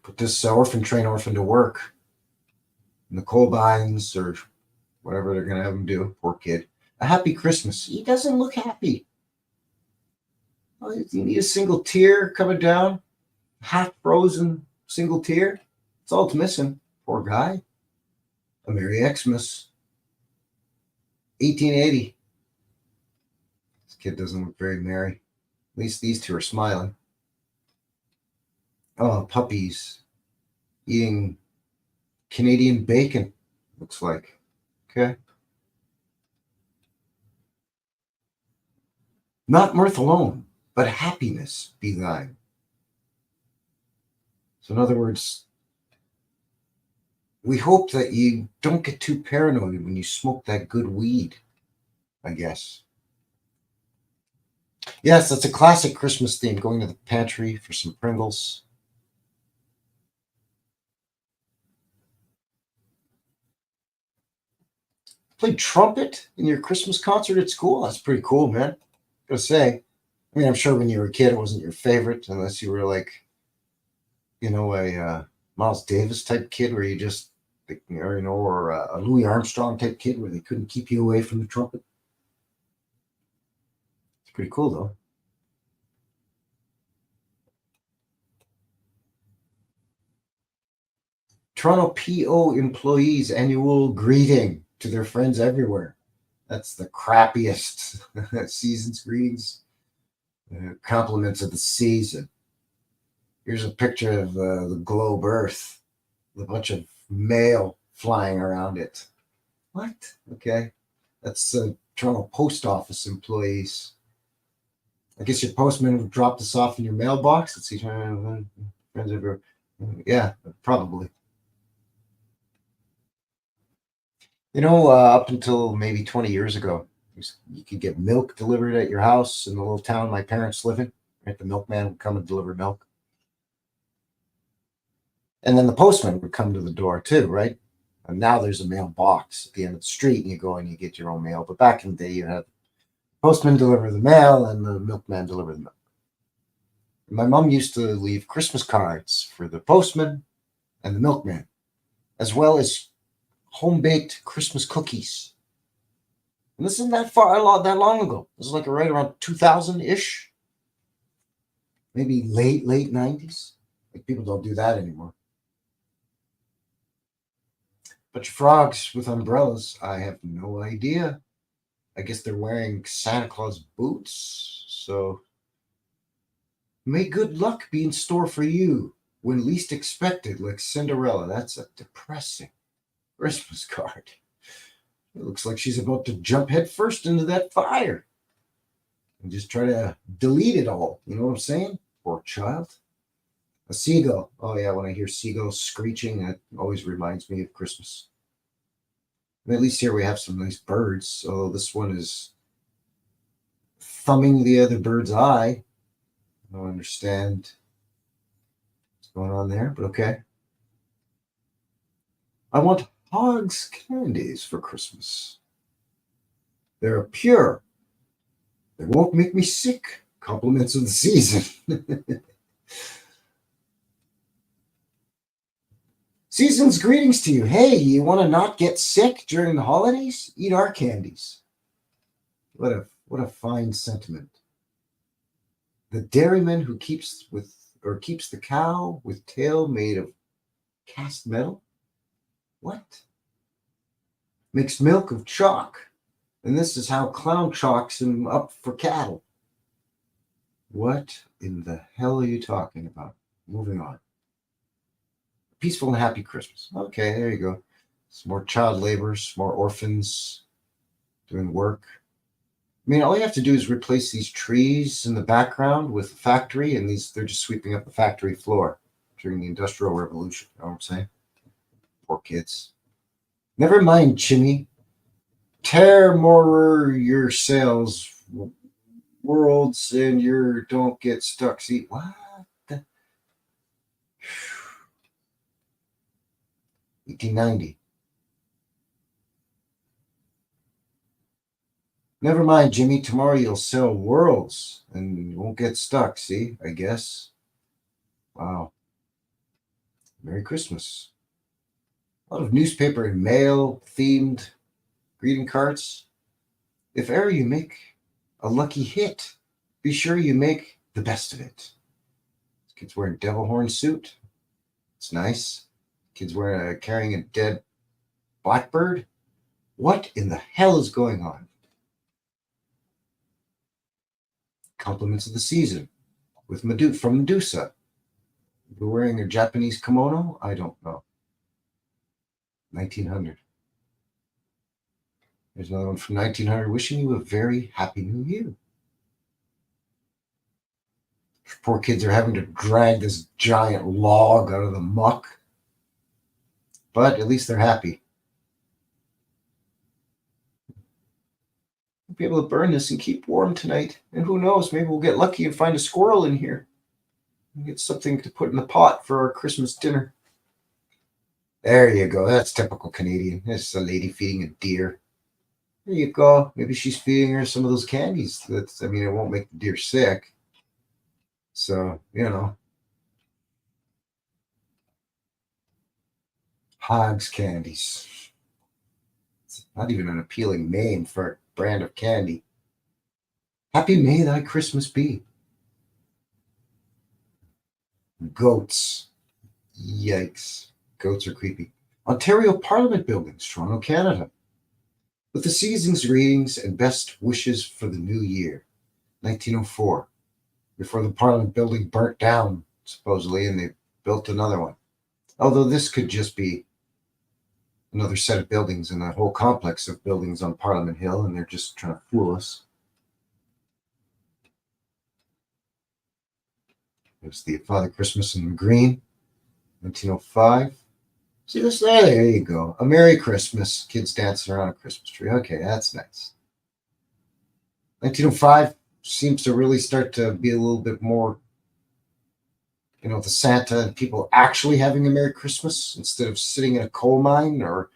Put this orphan to work in the coal mines or whatever they're going to have him do. Poor kid. A happy Christmas. He doesn't look happy. Oh, you need a single tear coming down? Half frozen single tear? It's all it's missing. Poor guy. A Merry Xmas. 1880. This kid doesn't look very merry. At least these two are smiling. Oh, puppies eating Canadian bacon, looks like. Okay. Not mirth alone, but happiness be thine. So in other words, we hope that you don't get too paranoid when you smoke that good weed, I guess. Yes, that's a classic Christmas theme, going to the pantry for some Pringles. Played trumpet in your Christmas concert at school? That's pretty cool, man. Gotta say. I mean, I'm sure when you were a kid, it wasn't your favorite, unless you were like, a Miles Davis type kid where you just, or a Louis Armstrong type kid where they couldn't keep you away from the trumpet. It's pretty cool, though. Toronto PO employees annual greeting to their friends everywhere. That's the crappiest season's greetings. Compliments of the season. Here's a picture of the globe Earth with a bunch of mail flying around it. What? Okay. That's Toronto Post Office employees. I guess your postman would drop this off in your mailbox. Let's see. Friends everywhere. Yeah, probably. Up until maybe 20 years ago, you could get milk delivered at your house in the little town my parents live in. Right? The milkman would come and deliver milk. And then the postman would come to the door too, right? And now there's a mailbox at the end of the street, and you go and you get your own mail. But back in the day, you had the postman deliver the mail and the milkman deliver the milk. My mom used to leave Christmas cards for the postman and the milkman, as well as home-baked Christmas cookies. And this isn't that long ago. This is like right around 2000-ish. Maybe late 90s. Like, people don't do that anymore. But your frogs with umbrellas, I have no idea. I guess they're wearing Santa Claus boots. So may good luck be in store for you when least expected, like Cinderella. That's a depressing Christmas card. It looks like she's about to jump headfirst into that fire and just try to delete it all. You know what I'm saying? Poor child. A seagull. Oh, yeah, when I hear seagulls screeching, that always reminds me of Christmas. And at least here we have some nice birds, although this one is thumbing the other bird's eye. I don't understand what's going on there, but okay. I want Hogs candies for Christmas. They're pure. They won't make me sick. Compliments of the season. Season's greetings to you. Hey, you want to not get sick during the holidays? Eat our candies. What a fine sentiment. The dairyman who keeps the cow with tail made of cast metal. What? Makes milk of chalk. And this is how clown chalks him up for cattle. What in the hell are you talking about? Moving on. Peaceful and happy Christmas. Okay, there you go. Some more child laborers, more orphans doing work. I mean, all you have to do is replace these trees in the background with a factory, and they're just sweeping up the factory floor during the Industrial Revolution. You know what I'm saying? Poor kids. Never mind, Timey. Tear more your sails, worlds, and your don't get stuck. See, what? 1890. Never mind, Jimmy. Tomorrow you'll sell worlds and you won't get stuck. See, I guess. Wow. Merry Christmas. A lot of newspaper and mail themed greeting cards. If ever you make a lucky hit, be sure you make the best of it. This kid's wearing devil horn suit. It's nice. Kids wearing carrying a dead blackbird. What in the hell is going on? Compliments of the season with from Medusa. We're wearing a Japanese kimono? I don't know. 1900. There's another one from 1900. Wishing you a very happy new year. Poor kids are having to drag this giant log out of the muck. But at least they're happy. We'll be able to burn this and keep warm tonight. And who knows, maybe we'll get lucky and find a squirrel in here. And get something to put in the pot for our Christmas dinner. There you go. That's typical Canadian. It's a lady feeding a deer. There you go. Maybe she's feeding her some of those candies. I mean, it won't make the deer sick. So, you know. Hogs candies. It's not even an appealing name for a brand of candy. Happy may thy Christmas be. Goats. Yikes. Goats are creepy. Ontario Parliament Buildings, Toronto, Canada. With the season's greetings and best wishes for the new year. 1904. Before the Parliament building burnt down, supposedly, and they built another one. Although this could just be another set of buildings in a whole complex of buildings on Parliament Hill, and they're just trying to fool us. There's the Father Christmas in green, 1905. See this there you go. A Merry Christmas. Kids dancing around a Christmas tree. Okay, that's nice. 1905 seems to really start to be a little bit more, you know, the Santa and people actually having a Merry Christmas instead of sitting in a coal mine or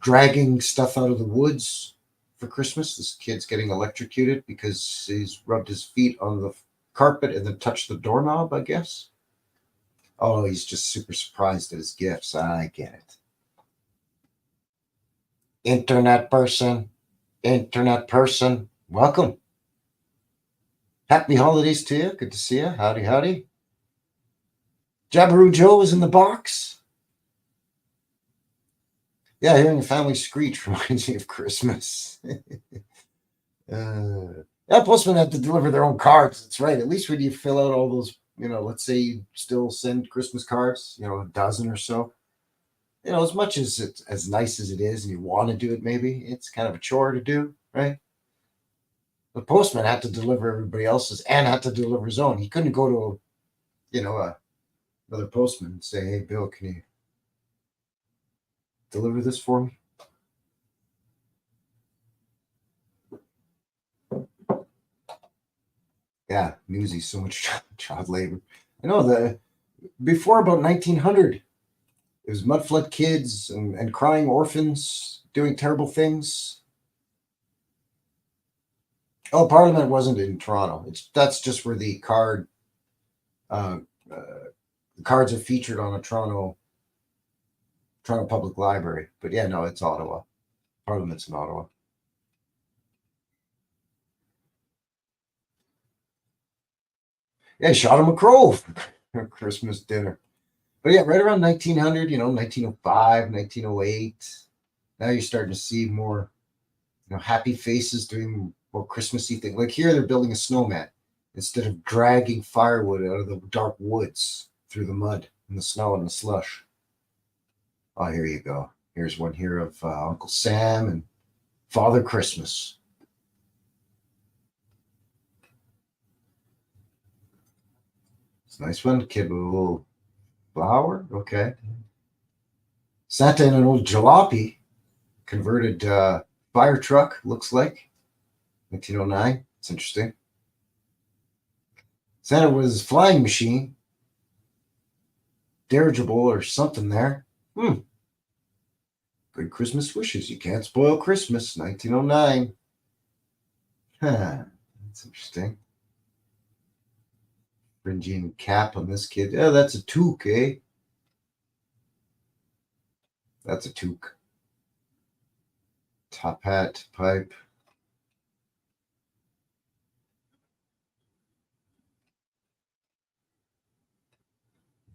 dragging stuff out of the woods for Christmas. This kid's getting electrocuted because he's rubbed his feet on the carpet and then touched the doorknob, I guess. Oh, he's just super surprised at his gifts. I get it. Internet person, welcome. Happy holidays to you. Good to see you. Howdy, howdy. Jabberoo Joe is in the box. Yeah, hearing a family screech reminds me of Christmas. Yeah, postmen have to deliver their own cards. That's right. At least when you fill out all those, you know, let's say you still send Christmas cards, you know, a dozen or so. You know, as much as it's as nice as it is and you want to do it, maybe it's kind of a chore to do, right? The postman had to deliver everybody else's and had to deliver his own. He couldn't go to, you know, another postman and say, hey, Bill, can you deliver this for me? Yeah, newsy, so much child labor. I know before about 1900, it was mudflood kids and crying orphans doing terrible things. Oh, Parliament wasn't in Toronto. That's just where the cards are featured on a Toronto Public Library. But yeah, no, it's Ottawa. Parliament's in Ottawa. Yeah, shot him a crow for Christmas dinner. But yeah, right around 1900, you know, 1905, 1908. Now you're starting to see more, you know, happy faces doing more Christmassy things. Like here, they're building a snowman instead of dragging firewood out of the dark woods through the mud and the snow and the slush. Oh, here you go. Here's one here of Uncle Sam and Father Christmas. It's a nice one. Kid with a little flower. Okay. Santa in an old jalopy. Converted fire truck, looks like. 1909. It's interesting. Santa was flying machine. Dirigible or something there. Good Christmas wishes. You can't spoil Christmas. 1909. Huh. That's interesting. Phrygian cap on this kid. Oh, that's a toque, eh? That's a toque. Top hat, pipe.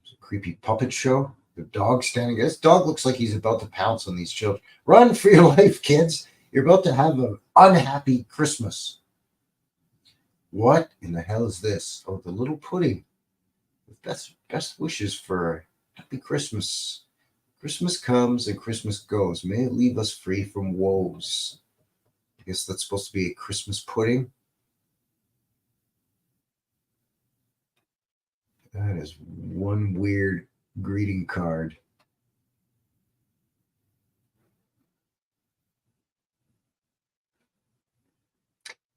It's a creepy puppet show. The dog standing. This dog looks like he's about to pounce on these children. Run for your life, kids. You're about to have an unhappy Christmas. What in the hell is this? Oh, the little pudding. Best wishes for a happy Christmas. Christmas comes and Christmas goes. May it leave us free from woes. I guess that's supposed to be a Christmas pudding. That is one weird greeting card.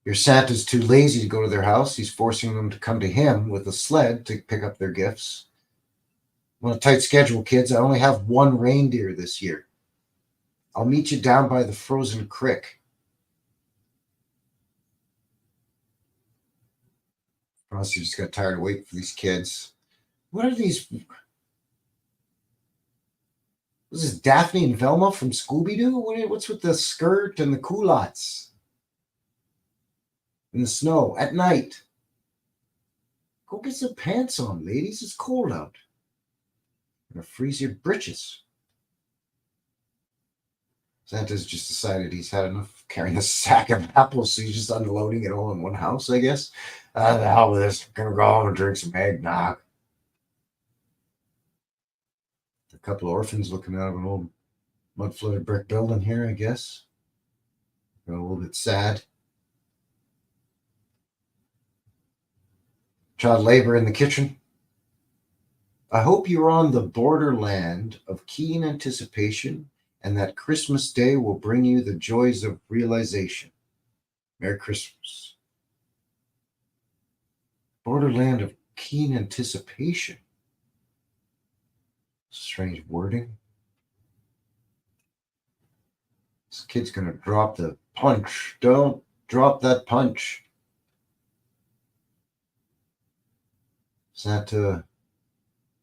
Your Santa's too lazy to go to their house. He's forcing them to come to him with a sled to pick up their gifts. I'm on a tight schedule, kids. I only have one reindeer this year. I'll meet you down by the frozen creek. Honestly, just got tired of waiting for these kids. What are these? This is Daphne and Velma from Scooby-Doo? What's with the skirt and the culottes? In the snow at night. Go get some pants on, ladies. It's cold out. You're gonna freeze your britches. Santa's just decided he's had enough carrying a sack of apples, so he's just unloading it all in one house, I guess. The hell with this. I'm gonna go home and drink some eggnog. A couple of orphans looking out of an old mud-flooded brick building here, I guess. A little bit sad. Child labor in the kitchen. I hope you're on the borderland of keen anticipation and that Christmas Day will bring you the joys of realization. Merry Christmas. Borderland of keen anticipation. Strange wording. This kid's going to drop the punch. Don't drop that punch. Santa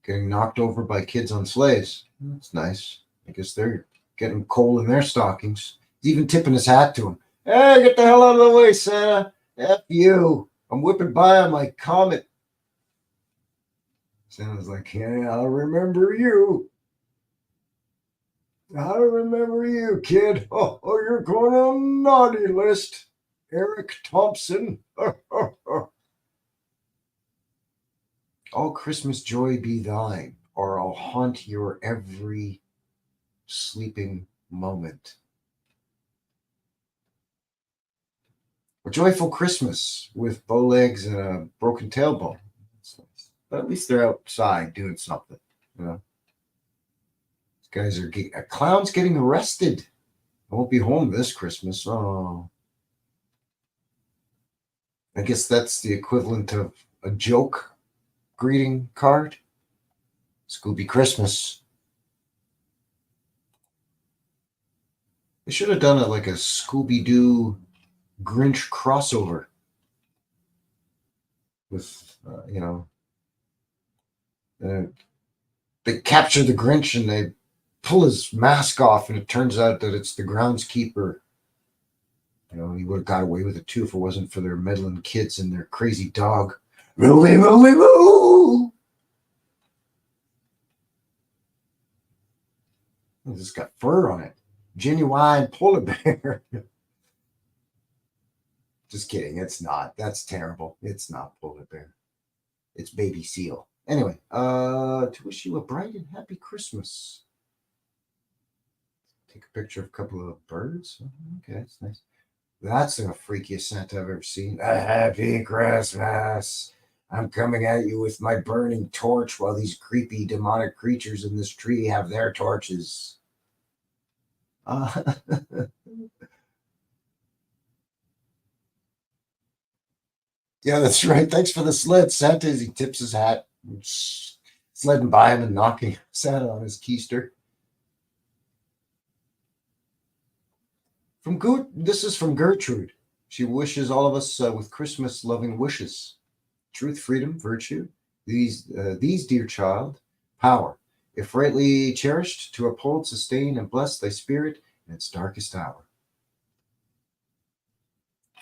getting knocked over by kids on sleighs. That's nice. I guess they're getting coal in their stockings. He's even tipping his hat to him. Hey, get the hell out of the way, Santa. F you. I'm whipping by on my comet. Santa's like, yeah, I'll remember you. I remember you, kid. Oh, you're going on the naughty list. Eric Thompson. All Christmas joy be thine, or I'll haunt your every sleeping moment. A joyful Christmas with bow legs and a broken tailbone. That's nice. But at least they're outside doing something, you know. These guys are a clown's getting arrested. I won't be home this Christmas. Oh. I guess that's the equivalent of a joke greeting card. Scooby Christmas. They should have done it like a Scooby-Doo Grinch crossover with, they capture the Grinch and they pull his mask off, and it turns out that it's the groundskeeper. You know, he would have got away with it too if it wasn't for their meddling kids and their crazy dog. Rolly, rolly, moo! It's got fur on it. Genuine polar bear. Just kidding. It's not. That's terrible. It's not polar bear. It's baby seal. Anyway, to wish you a bright and happy Christmas. Take a picture of a couple of birds. Okay, that's nice. That's the freakiest Santa I've ever seen. A happy Christmas. I'm coming at you with my burning torch while these creepy demonic creatures in this tree have their torches. Yeah, that's right. Thanks for the sled, Santa, as he tips his hat, sledding by him and knocking Santa on his keister. This is from Gertrude. She wishes all of us with Christmas loving wishes. Truth, freedom, virtue. These, dear child, power, if rightly cherished, to uphold, sustain, and bless thy spirit in its darkest hour.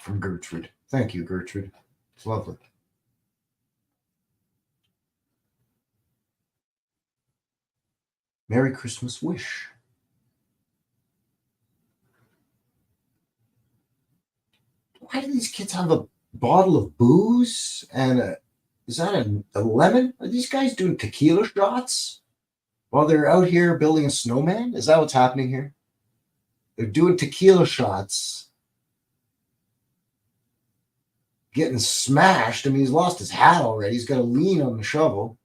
From Gertrude. Thank you, Gertrude. It's lovely. Merry Christmas wish. Why do these kids have a bottle of booze and is that a lemon? Are these guys doing tequila shots while they're out here building a snowman? Is that what's happening here? They're doing tequila shots, getting smashed. I mean, he's lost his hat already. He's got to lean on the shovel.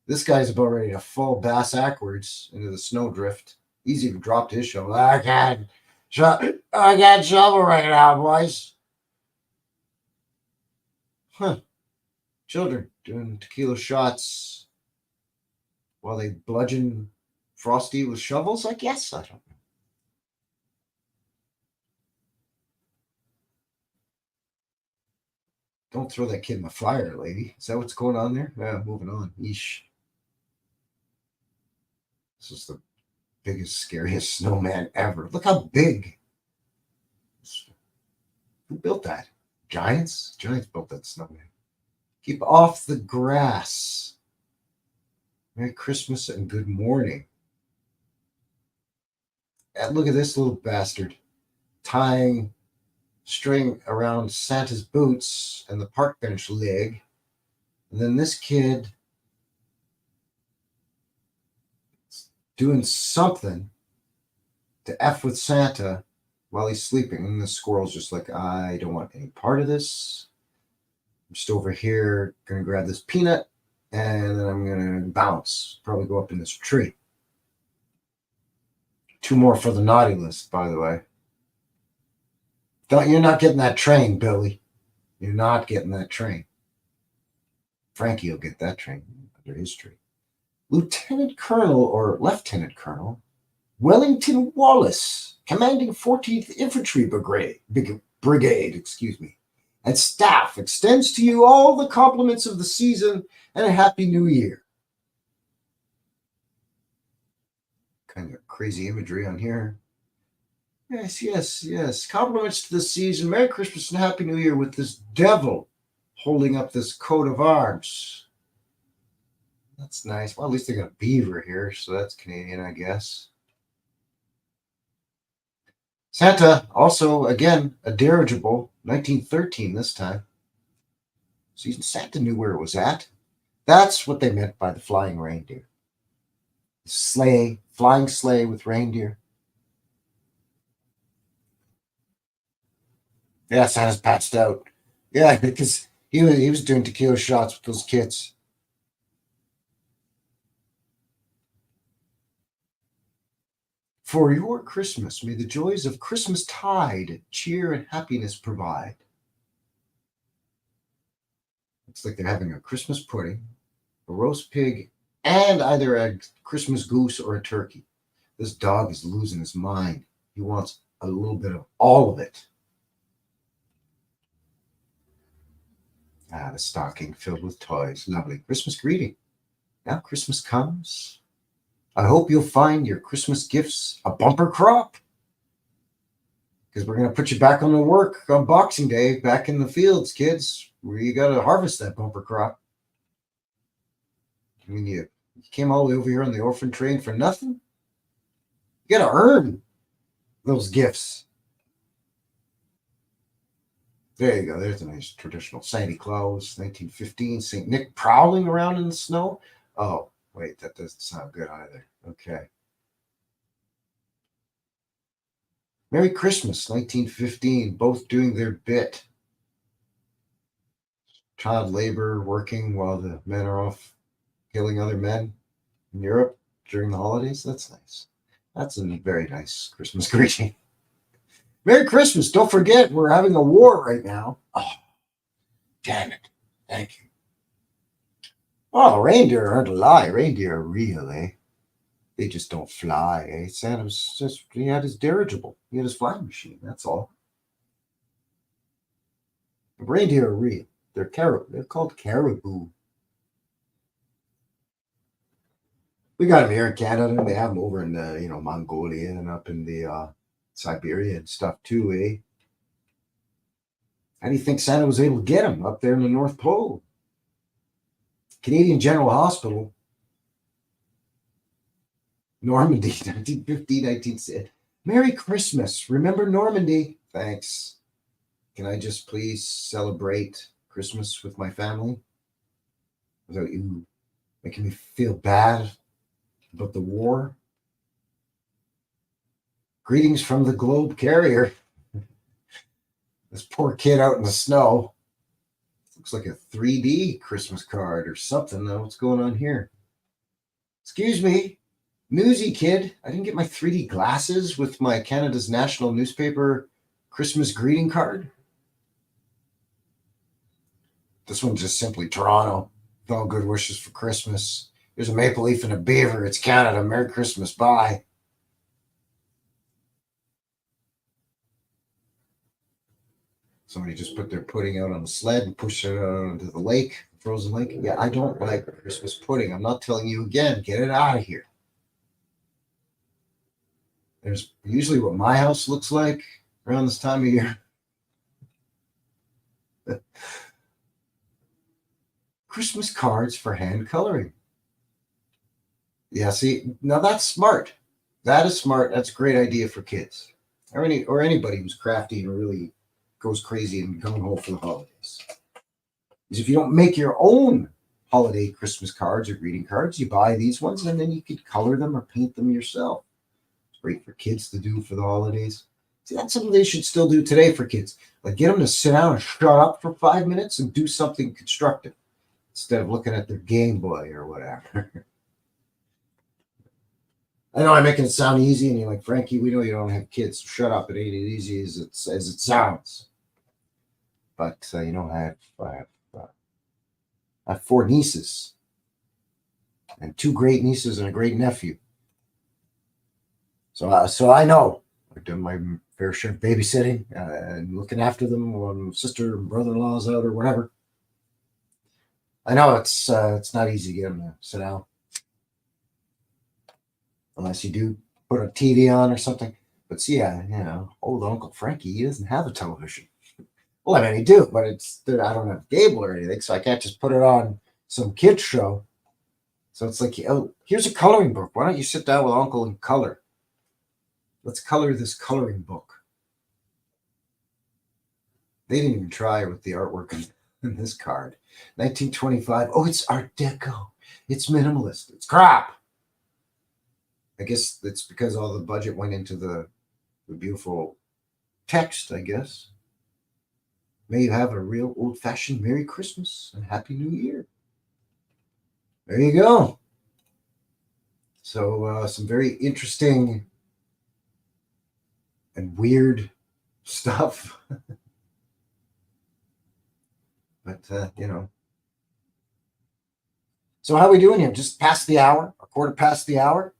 This guy's about ready to fall bass backwards into the snowdrift. He's even dropped his shovel. I can't shovel right now, boys. Huh. Children doing tequila shots while they bludgeon Frosty with shovels, I guess. I don't know. Don't throw that kid in the fire, lady. Is that what's going on there? Yeah, moving on. Yeesh. This is the biggest, scariest snowman ever. Look how big. Who built that? Giants? Giants built that snowman. Keep off the grass. Merry Christmas and good morning. And look at this little bastard tying string around Santa's boots and the park bench leg. And then this kid doing something to F with Santa while he's sleeping. And the squirrel's just like, I don't want any part of this. I'm just over here, going to grab this peanut, and then I'm going to bounce. Probably go up in this tree. 2 more for the naughty list, by the way. You're not getting that train, Billy. You're not getting that train. Frankie will get that train under his tree. Lieutenant Colonel or Lieutenant Colonel Wellington Wallace, commanding 14th Infantry Brigade, and staff extends to you all the compliments of the season and a Happy New Year. Kind of crazy imagery on here. Yes. Compliments to the season. Merry Christmas and Happy New Year with this devil holding up this coat of arms. That's nice. Well, at least they got a beaver here, so that's Canadian, I guess. Santa, also, again, a dirigible, 1913 this time. See, Santa knew where it was at. That's what they meant by the flying reindeer. Sleigh, flying sleigh with reindeer. Yeah, Santa's patched out. Yeah, because he was doing tequila shots with those kids. For your Christmas, may the joys of Christmas tide cheer and happiness provide. Looks like they're having a Christmas pudding, a roast pig, and either a Christmas goose or a turkey. This dog is losing his mind. He wants a little bit of all of it. The stocking filled with toys. Lovely. Christmas greeting. Now Christmas comes. I hope you'll find your Christmas gifts a bumper crop. Because we're going to put you back on the work on Boxing Day, back in the fields, kids, where you got to harvest that bumper crop. I mean, you came all the way over here on the orphan train for nothing. You got to earn those gifts. There you go. There's a nice traditional Santa Claus, 1915. St. Nick prowling around in the snow. Oh, wait, that doesn't sound good either. Okay. Merry Christmas, 1915. Both doing their bit. Child labor working while the men are off killing other men in Europe during the holidays. That's nice. That's a very nice Christmas greeting. Merry Christmas. Don't forget, we're having a war right now. Oh, damn it. Thank you. Oh, reindeer aren't a lie. Reindeer are real, eh? They just don't fly, eh? Santa was just, he had his dirigible. He had his flying machine. That's all. The reindeer are real. They're called caribou. We got them here in Canada, and they have them over in the, Mongolia and up in the Siberia and stuff too, eh? How do you think Santa was able to get them up there in the North Pole? Canadian General Hospital Normandy, 1950, 1960. Merry Christmas. Remember Normandy? Thanks. Can I just please celebrate Christmas with my family without you making me feel bad about the war? Greetings from the Globe Carrier. This poor kid out in the snow. Looks like a 3D Christmas card or something. What's going on here? Excuse me, newsy kid. I didn't get my 3D glasses with my Canada's national newspaper Christmas greeting card. This one's just simply Toronto. All good wishes for Christmas. Here's a maple leaf and a beaver. It's Canada. Merry Christmas. Bye. Somebody just put their pudding out on the sled and pushed it out into the lake, frozen lake. Yeah, I don't like Christmas pudding. I'm not telling you again. Get it out of here. There's usually what my house looks like around this time of year. Christmas cards for hand coloring. Yeah, see, now that's smart. That is smart. That's a great idea for kids or anybody who's crafty and really goes crazy and coming home for the holidays. Is if you don't make your own holiday Christmas cards or greeting cards, you buy these ones and then you could color them or paint them yourself. It's great for kids to do for the holidays. See, that's something they should still do today for kids. Like get them to sit down and shut up for 5 minutes and do something constructive instead of looking at their Game Boy or whatever. I know I'm making it sound easy, and you're like, Frankie, we know you don't have kids, so shut up. It ain't as easy as it sounds. But I have 4 nieces and 2 great nieces and a great nephew. So I know I've done my fair share of babysitting and looking after them when sister and brother-in-law's out or whatever. I know it's not easy to get them to sit down. Unless you do put a TV on or something. But see, old Uncle Frankie, he doesn't have a television. Well, I mean, he do, but I don't have cable or anything, so I can't just put it on some kid's show. So it's like, oh, here's a coloring book. Why don't you sit down with Uncle and color? Let's color this coloring book. They didn't even try with the artwork in this card. 1925. Oh, it's Art Deco. It's minimalist. It's crap. I guess that's because all the budget went into the beautiful text, I guess. May you have a real old-fashioned Merry Christmas and Happy New Year. There you go. So some very interesting and weird stuff. But, So how are we doing here? Just past the hour, a quarter past the hour.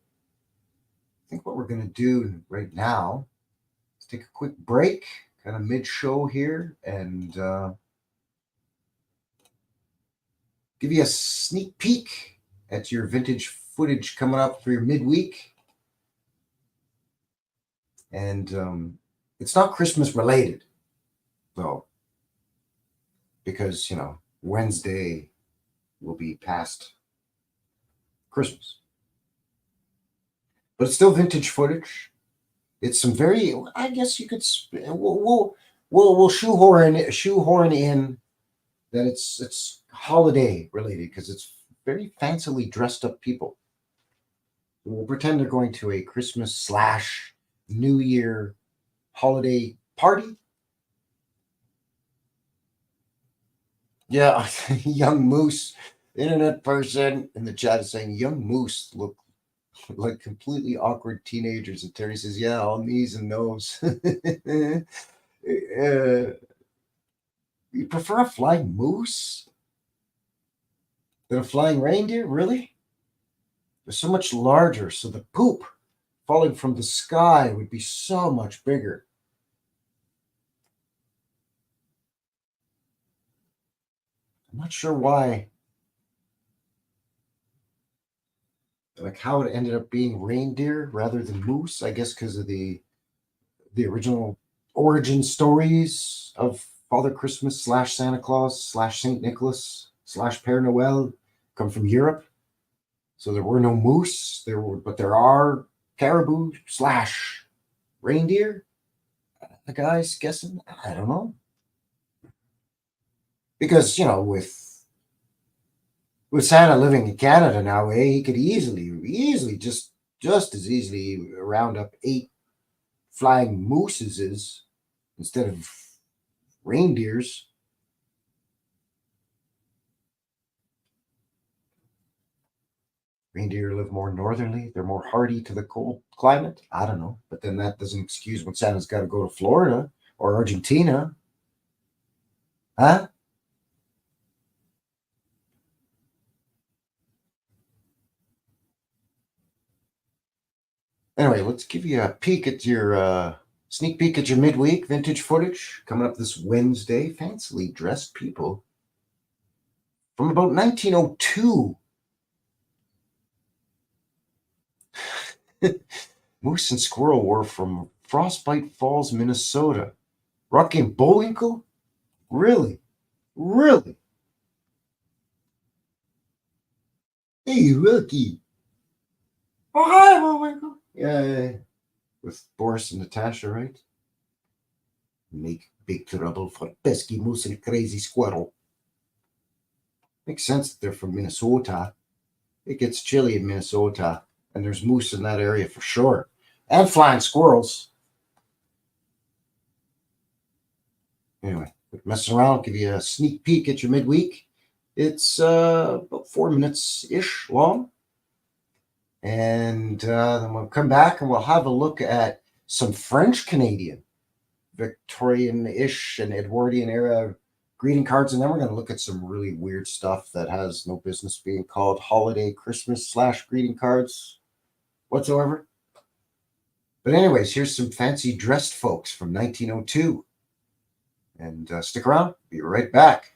I think what we're going to do right now is take a quick break, kind of mid-show here, and give you a sneak peek at your vintage footage coming up for your midweek. And it's not Christmas related, though, because, Wednesday will be past Christmas. But it's still vintage footage. It's some very, I guess you could, we'll shoehorn in that it's holiday related because it's very fancily dressed up people. We'll pretend they're going to a Christmas / New Year holiday party. Yeah, Young Moose, internet person in the chat is saying Young Moose look like completely awkward teenagers. And Terry says, yeah, all knees and nose. You prefer a flying moose than a flying reindeer? Really? They're so much larger, so the poop falling from the sky would be so much bigger. I'm not sure why. Like how it ended up being reindeer rather than moose. I guess because of the original origin stories of Father Christmas / Santa Claus / Saint Nicholas / Père Noël come from Europe. So there were no moose. But there are caribou / reindeer. The guy's guessing. I don't know. Because with Santa living in Canada now, he could easily just as easily round up 8 flying mooses instead of reindeers. Reindeer live more northerly. They're more hardy to the cold climate. I don't know. But then that doesn't excuse when Santa's got to go to Florida or Argentina. Huh? Anyway, let's give you a peek at your sneak peek at your midweek vintage footage coming up this Wednesday. Fancily dressed people from about 1902. Moose and Squirrel War from Frostbite Falls, Minnesota. Rocky and Bullwinkle? Really? Really? Hey, Rocky. Oh, hi, Bullwinkle. Yeah, with Boris and Natasha, right? Make big trouble for pesky moose and crazy squirrel. Makes sense that they're from Minnesota. It gets chilly in Minnesota, and there's moose in that area for sure. And flying squirrels. Anyway, quit messing around. I'll give you a sneak peek at your midweek. It's about 4 minutes-ish long. And then we'll come back and we'll have a look at some French-Canadian, Victorian-ish and Edwardian era greeting cards. And then we're going to look at some really weird stuff that has no business being called holiday, Christmas / greeting cards whatsoever. But anyways, here's some fancy dressed folks from 1902. And stick around. Be right back.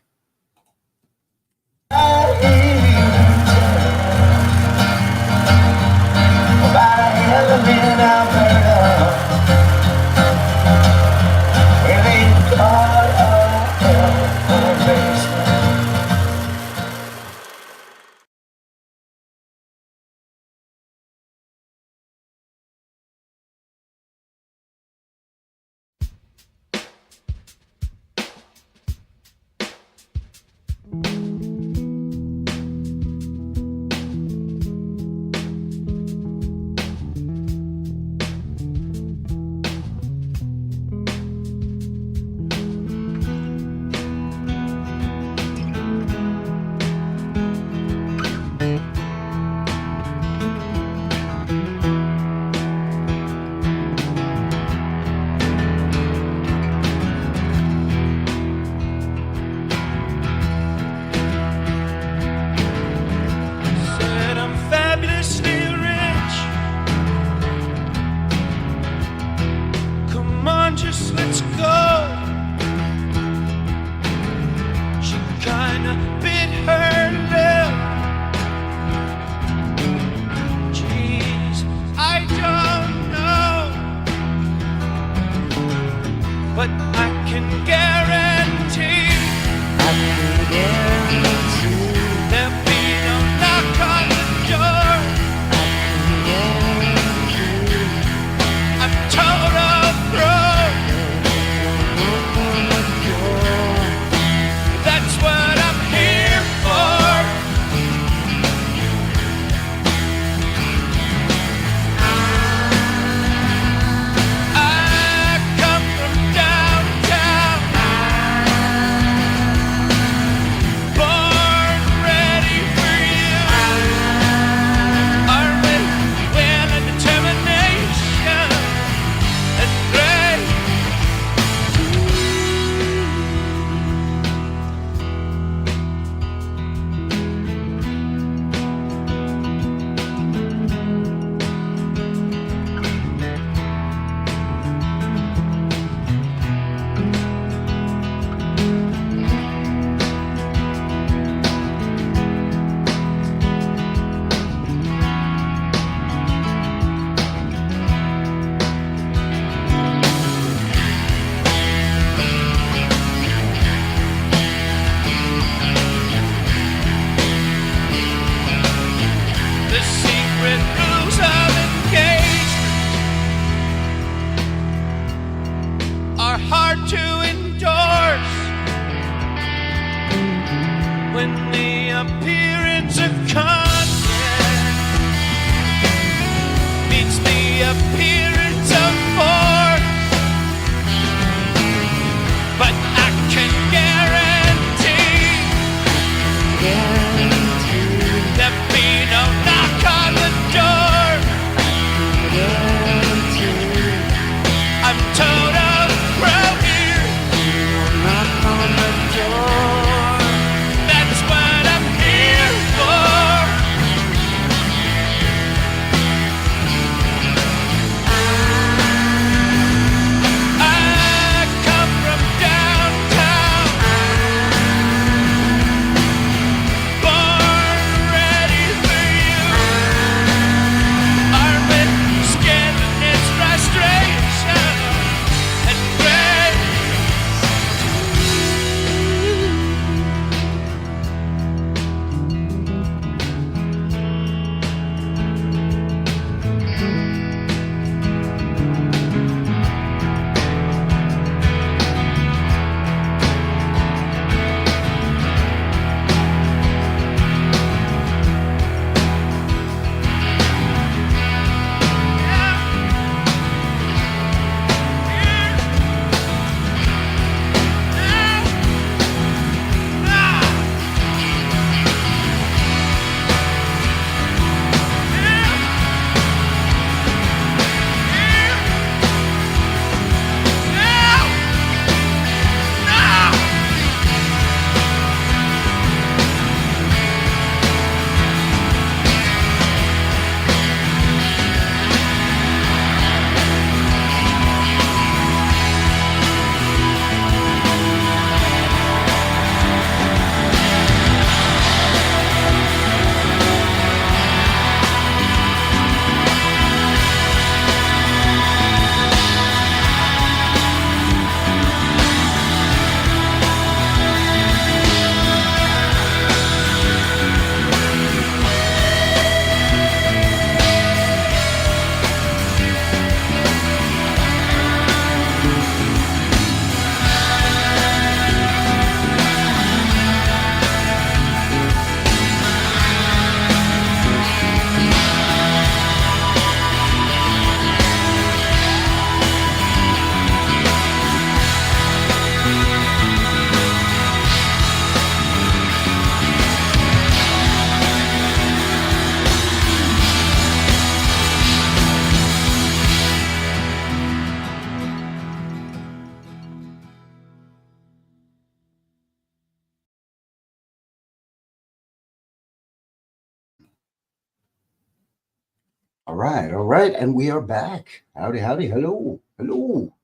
All right. And we are back. Howdy, howdy. Hello. Hello.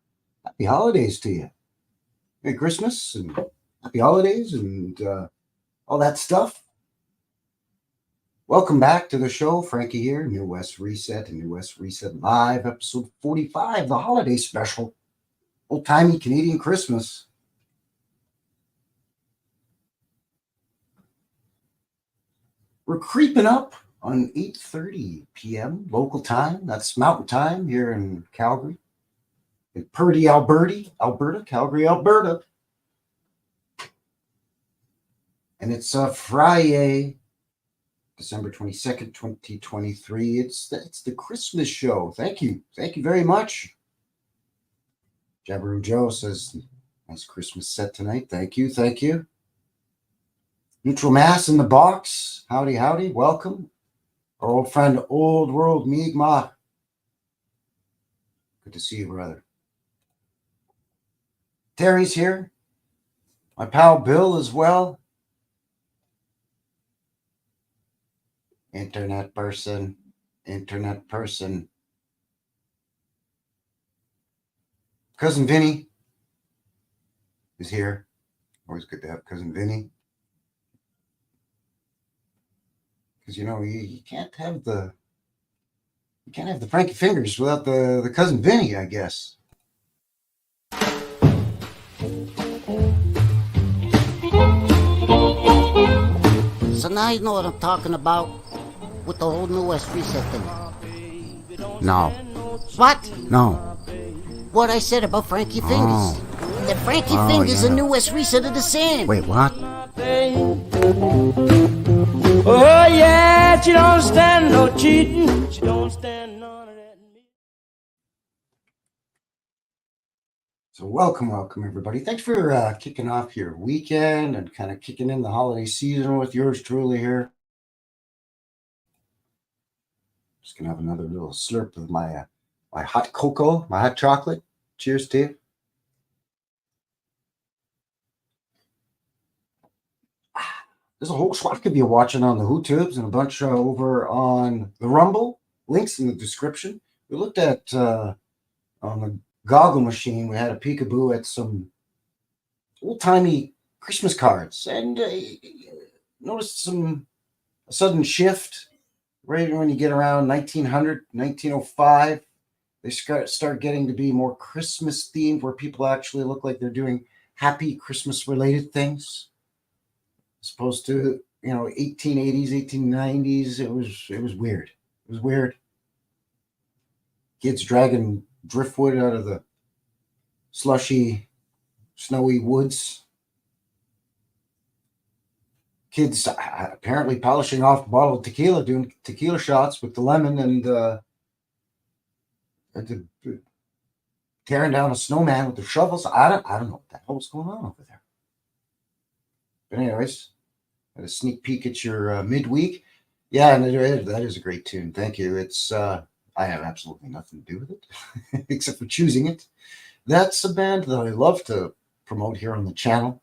Happy holidays to you. Merry Christmas and happy holidays and all that stuff. Welcome back to the show. Frankie here, New West Reset and New West Reset Live, episode 45, the holiday special. Old timey Canadian Christmas. We're creeping up on 8:30 p.m. local time. That's mountain time here in Calgary. In Purdy, Alberta, Calgary, Alberta. And it's Friday, December 22nd, 2023. It's the Christmas show. Thank you. Thank you very much. Jabberoo Joe says, nice Christmas set tonight. Thank you. Thank you. Neutral Mass in the box. Howdy, howdy. Welcome. Our old friend, Old World Mi'kmaq. Good to see you, brother. Terry's here. My pal Bill as well. Internet person. Cousin Vinny is here. Always good to have Cousin Vinny. Because you can't have the Frankie Fingers without the Cousin Vinny, I guess. So now you know what I'm talking about with the whole New West Reset thing. No. What? No. What I said about Frankie Fingers. The Frankie Fingers yeah. and New West Reset are the same. Wait, what? Oh yeah, she don't stand no cheating. She don't stand none of that. So welcome everybody. Thanks for kicking off your weekend and kind of kicking in the holiday season with yours truly here. Just gonna have another little slurp of my hot cocoa, my hot chocolate. Cheers, Steve. There's a whole schlock of you watching on the YouTubes and a bunch over on the Rumble. Links in the description. We looked at on the goggle machine. We had a peekaboo at some old-timey Christmas cards and noticed a sudden shift right when you get around 1900, 1905. They start getting to be more Christmas themed, where people actually look like they're doing happy Christmas related things. As opposed to 1880s, 1890s, it was weird. It was weird. Kids dragging driftwood out of the slushy, snowy woods. Kids apparently polishing off a bottle of tequila, doing tequila shots with the lemon, and tearing down a snowman with their shovels. I don't know what the hell's going on over there. But anyways, had a sneak peek at your midweek. Yeah, and that is a great tune. Thank you. It's I have absolutely nothing to do with it except for choosing it. That's a band that I love to promote here on the channel.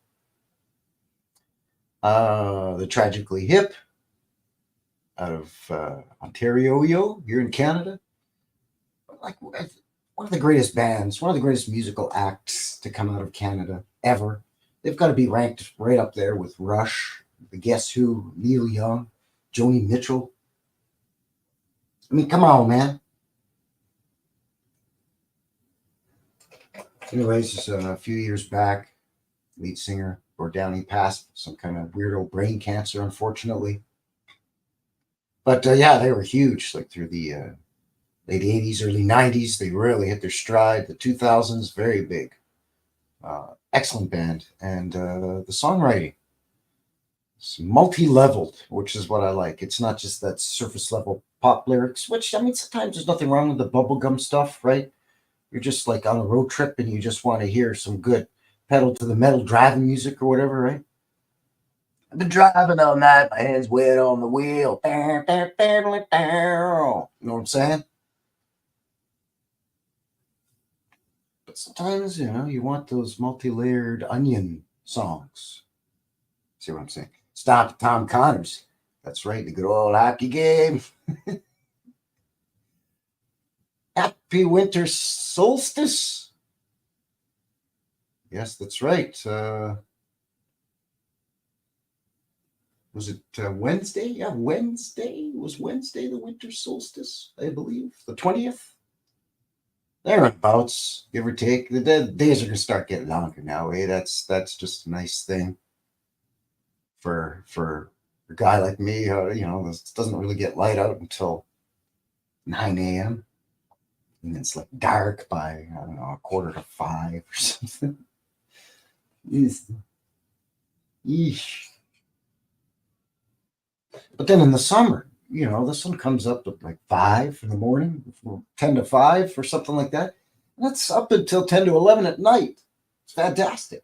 The Tragically Hip out of Ontario here in Canada. Like one of the greatest bands, one of the greatest musical acts to come out of Canada ever. They've got to be ranked right up there with Rush, the Guess Who, Neil Young, Joni Mitchell. I mean, come on, man. Anyways, just a few years back, lead singer Gord Downie passed some kind of weirdo brain cancer, unfortunately. But yeah, they were huge, like through the late 80s, early 90s. They really hit their stride. The 2000s, very big. Excellent band. And the songwriting, it's multi-leveled, which is what I like. It's not just that surface level pop lyrics, which, I mean, sometimes there's nothing wrong with the bubblegum stuff, right? You're just like on a road trip and you just want to hear some good pedal to the metal driving music or whatever, right? I've been driving all night, my hands wet on the wheel. You know what I'm saying? But sometimes, you want those multi-layered onion songs. See what I'm saying? Stop Tom Connors. That's right, the good old hockey game. Happy winter solstice. Yes, that's right. Was it Wednesday? Yeah, Wednesday. Was Wednesday the winter solstice, I believe. The 20th? Thereabouts, give or take. The days are going to start getting longer now, eh? That's just a nice thing for a guy like me. This doesn't really get light out until 9 a.m. And it's like dark by, I don't know, 4:45 or something. Yeesh. But then in the summer, the sun comes up at like 5 in the morning, 10 to 5 or something like that. And that's up until 10 to 11 at night. It's fantastic.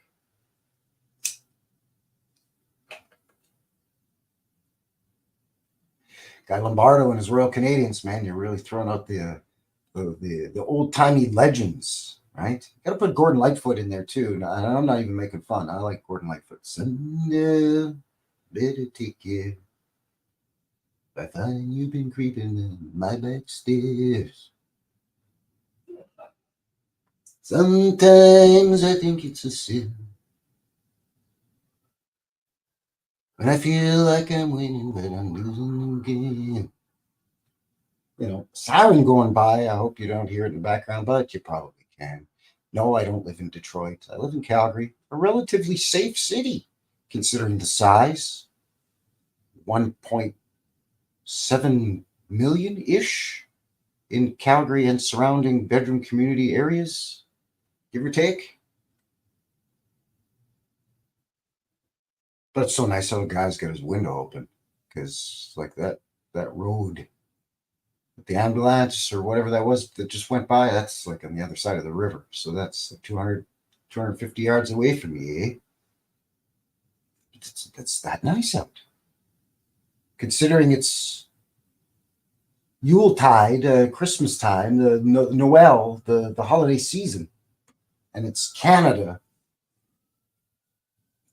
Guy Lombardo and his Royal Canadians, man, you're really throwing out the old timey legends, right? Got to put Gordon Lightfoot in there too. And I'm not even making fun. I like Gordon Lightfoot. Sunday, better take care. I find you've been creeping in my back stairs. Sometimes I think it's a sin. When I feel like I'm winning, but I'm losing again. Siren going by. I hope you don't hear it in the background, but you probably can. No, I don't live in Detroit. I live in Calgary, a relatively safe city, considering the size. 1.7 million-ish in Calgary and surrounding bedroom community areas, give or take. But it's so nice how the guy's got his window open, because like that road, the ambulance or whatever that was that just went by, that's like on the other side of the river. So that's 250 yards away from me, eh? It's that nice out. Considering it's Yuletide, Christmas time, the Noel, the holiday season, and it's Canada,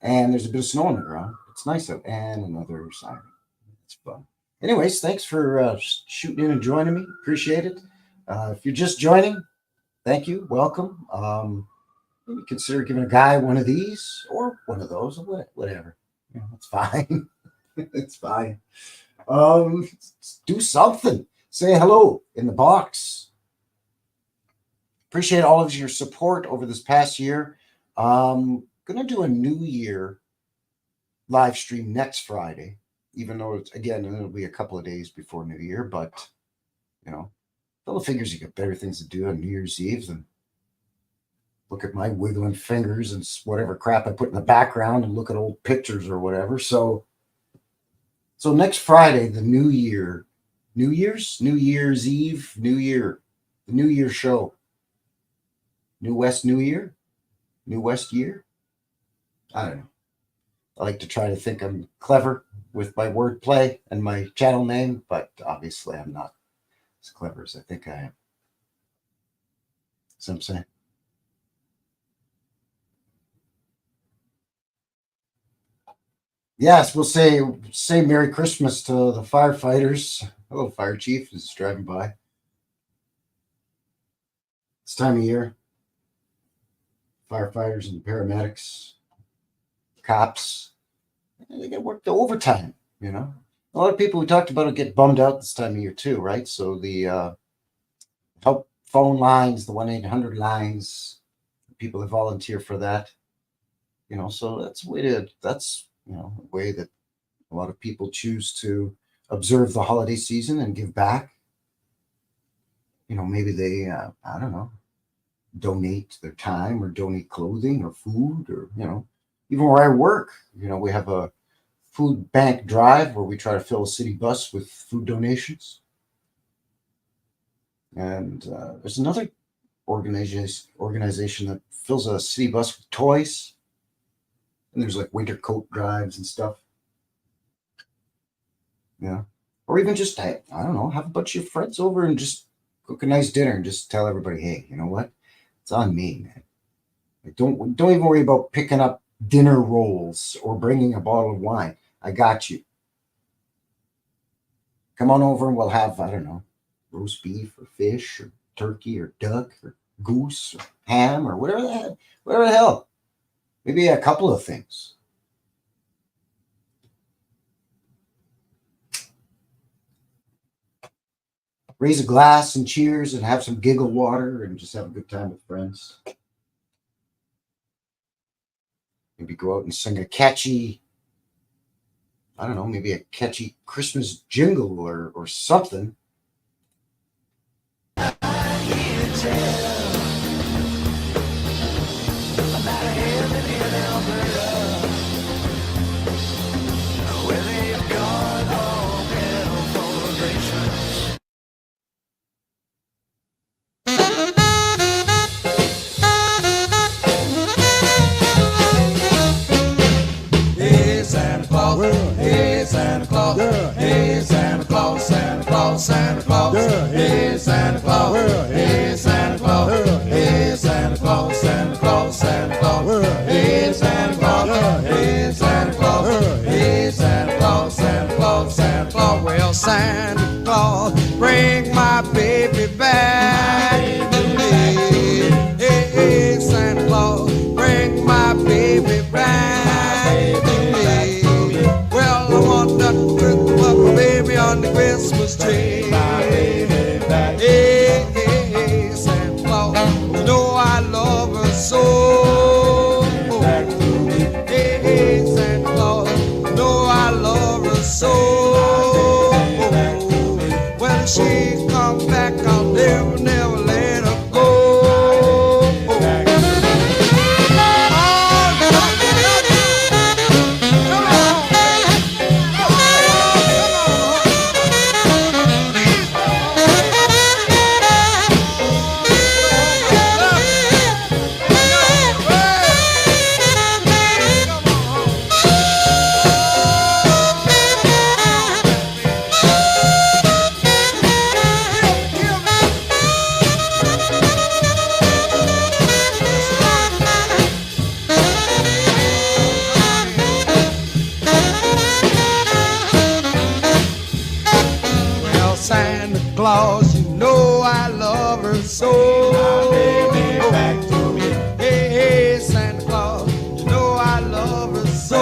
and there's a bit of snow on the ground. It's nice out, and another siren. It's fun. Anyways, thanks for shooting in and joining me. Appreciate it. If you're just joining, thank you. Welcome. Maybe consider giving a guy one of these or one of those, or whatever. It's fine. It's fine. Do something. Say hello in the box. Appreciate all of your support over this past year. Gonna do a New Year live stream next Friday, even though it'll be a couple of days before New Year, but fellow figures, you got better things to do on New Year's Eve than look at my wiggling fingers and whatever crap I put in the background and look at old pictures or whatever. So next Friday, the New Year's Eve, New Year, the New Year show. New West New Year? New West Year? I don't know. I like to try to think I'm clever with my wordplay and my channel name, but obviously I'm not as clever as I think I am. That's what I'm saying. Yes, we'll say Merry Christmas to the firefighters. Hello, fire chief is driving by. This time of year, firefighters and paramedics, cops, they get work the overtime. A lot of people we talked about will get bummed out this time of year too, right? So the help phone lines, the 1-800 lines, people that volunteer for that. So that's a way that a lot of people choose to observe the holiday season and give back. Maybe they, I don't know, donate their time or donate clothing or food or, even where I work, we have a food bank drive where we try to fill a city bus with food donations. And there's another organization that fills a city bus with toys. And there's like winter coat drives and stuff. Yeah. Or even just, I don't know, have a bunch of your friends over and just cook a nice dinner and just tell everybody, hey, you know what? It's on me, man. Like, don't even worry about picking up dinner rolls or bringing a bottle of wine. I got you. Come on over and we'll have, I don't know, roast beef or fish or turkey or duck or goose or ham or whatever the hell. Maybe a couple of things. Raise a glass and cheers and have some giggle water and just have a good time with friends. Maybe go out and sing a catchy, I don't know, maybe a catchy Christmas jingle or something. Hey Santa Claus, hey Santa Claus, hey Santa Claus, Santa Claus, Santa Claus, hey Santa Claus, hey Santa Claus, hey Santa Claus, Santa Claus, Santa Claus, hey Santa Claus, hey Santa Claus, hey Santa Claus, Santa Claus, Santa Claus. Well, Santa Claus, bring my baby back to me. Hey Santa Claus, bring my baby back. Well, I want that little baby on the Christmas tree. Hey, hey, hey, Santa Claus, you know I love her so. Hey, hey, Santa Claus, you know I love her so. When she comes back, I'll never, never let her go. Well, Santa Claus, you know I love her so. Baby, back to me. Hey, hey, Santa Claus, you know I love her so.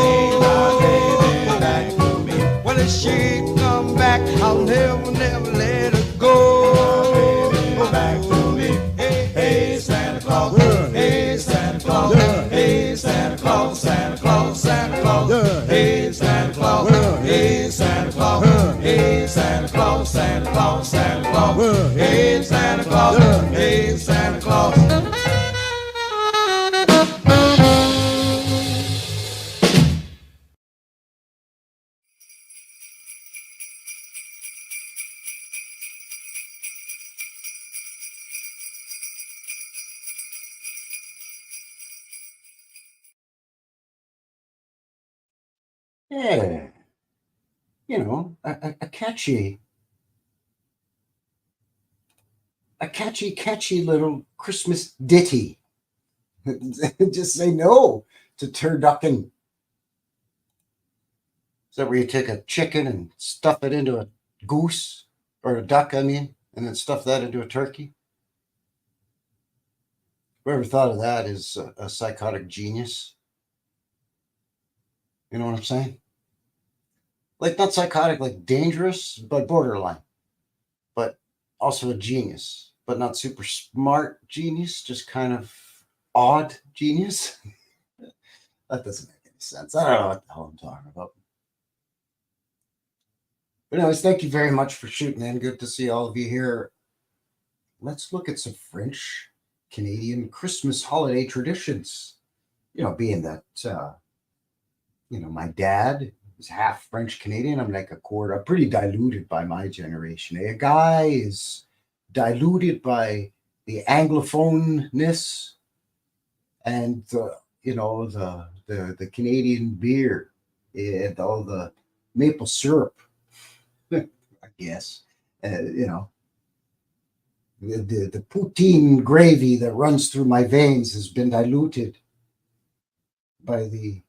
Baby, back to me. When she come back, I'll never, never let her go. Baby, back to me. Hey, hey, Santa Claus, hey, Santa Claus, hey, Santa Claus, Santa Claus, Santa Claus, hey, Santa Claus, hey, Santa Claus, hey, Santa Claus, Santa Claus, Santa Claus, hey, Santa Claus, hey, Santa Claus. Yeah, you know, a catchy little Christmas ditty. Just say no to turducken. Is that where you take a chicken and stuff it into a goose or a duck, I mean, and then stuff that into a turkey? Whoever thought of that is a psychotic genius. You know what I'm saying? Like, not psychotic, like dangerous, but borderline. But also a genius, but not super smart genius, just kind of odd genius. That doesn't make any sense. I don't know what the hell I'm talking about. But anyways, thank you very much for shooting in. Good to see all of you here. Let's look at some French Canadian Christmas holiday traditions. You know, being that my dad is half French Canadian. I'm like a quarter. I'm pretty diluted by my generation. A guy is diluted by the Anglophone-ness and the Canadian beer and all the maple syrup. I guess the poutine gravy that runs through my veins has been diluted by the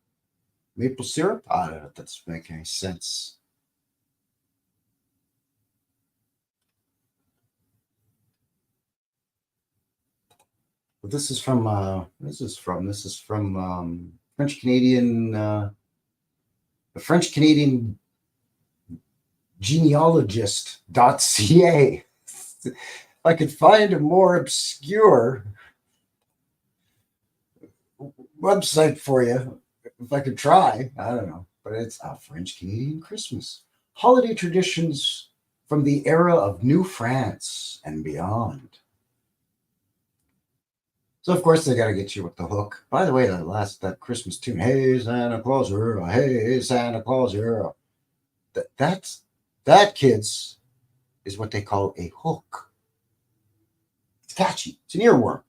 maple syrup. I don't know if that's making any sense. But this is from French Canadian, the French Canadian genealogist.ca. If I could find a more obscure website for you, if I could try, I don't know, but it's a French Canadian Christmas. Holiday traditions from the era of New France and beyond. So, of course, they got to get you with the hook. By the way, that Christmas tune, Hey, Santa Claus, hey, Santa Claus, that, kids, is what they call a hook. It's catchy. It's an earworm.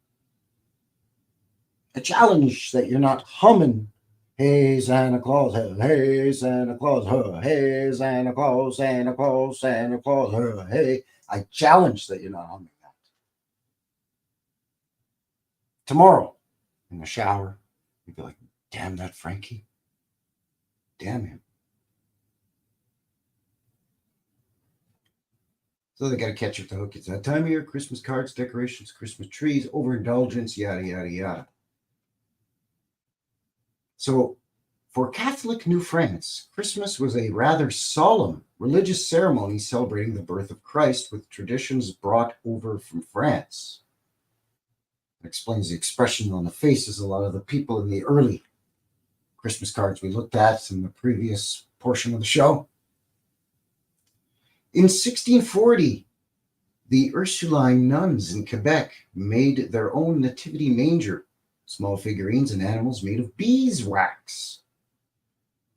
A challenge that you're not humming, Hey, Santa Claus, hey, Santa Claus, hey, Santa Claus, Santa Claus, Santa Claus, hey. I challenge that you're not humming that. Tomorrow, in the shower, you'd be like, damn that Frankie. Damn him. So they got to catch you with the hook. It's that time of year, Christmas cards, decorations, Christmas trees, overindulgence, yada, yada, yada. So for Catholic New France, Christmas was a rather solemn religious ceremony celebrating the birth of Christ with traditions brought over from France. It explains the expression on the faces of a lot of the people in the early Christmas cards we looked at in the previous portion of the show. In 1640, the Ursuline nuns in Quebec made their own nativity manger, small figurines and animals made of beeswax.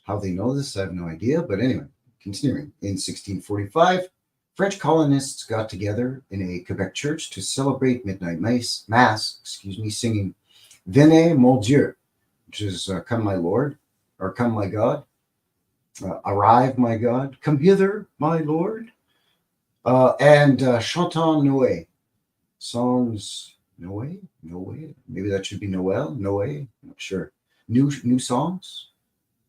How they know this, I have no idea, but anyway, continuing. In 1645, French colonists got together in a Quebec church to celebrate midnight mass, singing Venez mon Dieu, which is come my Lord, or come my God, arrive my God, come hither my Lord, and Chantant Noé, songs, Noé, maybe that should be Noel, Noé, I'm not sure. New songs,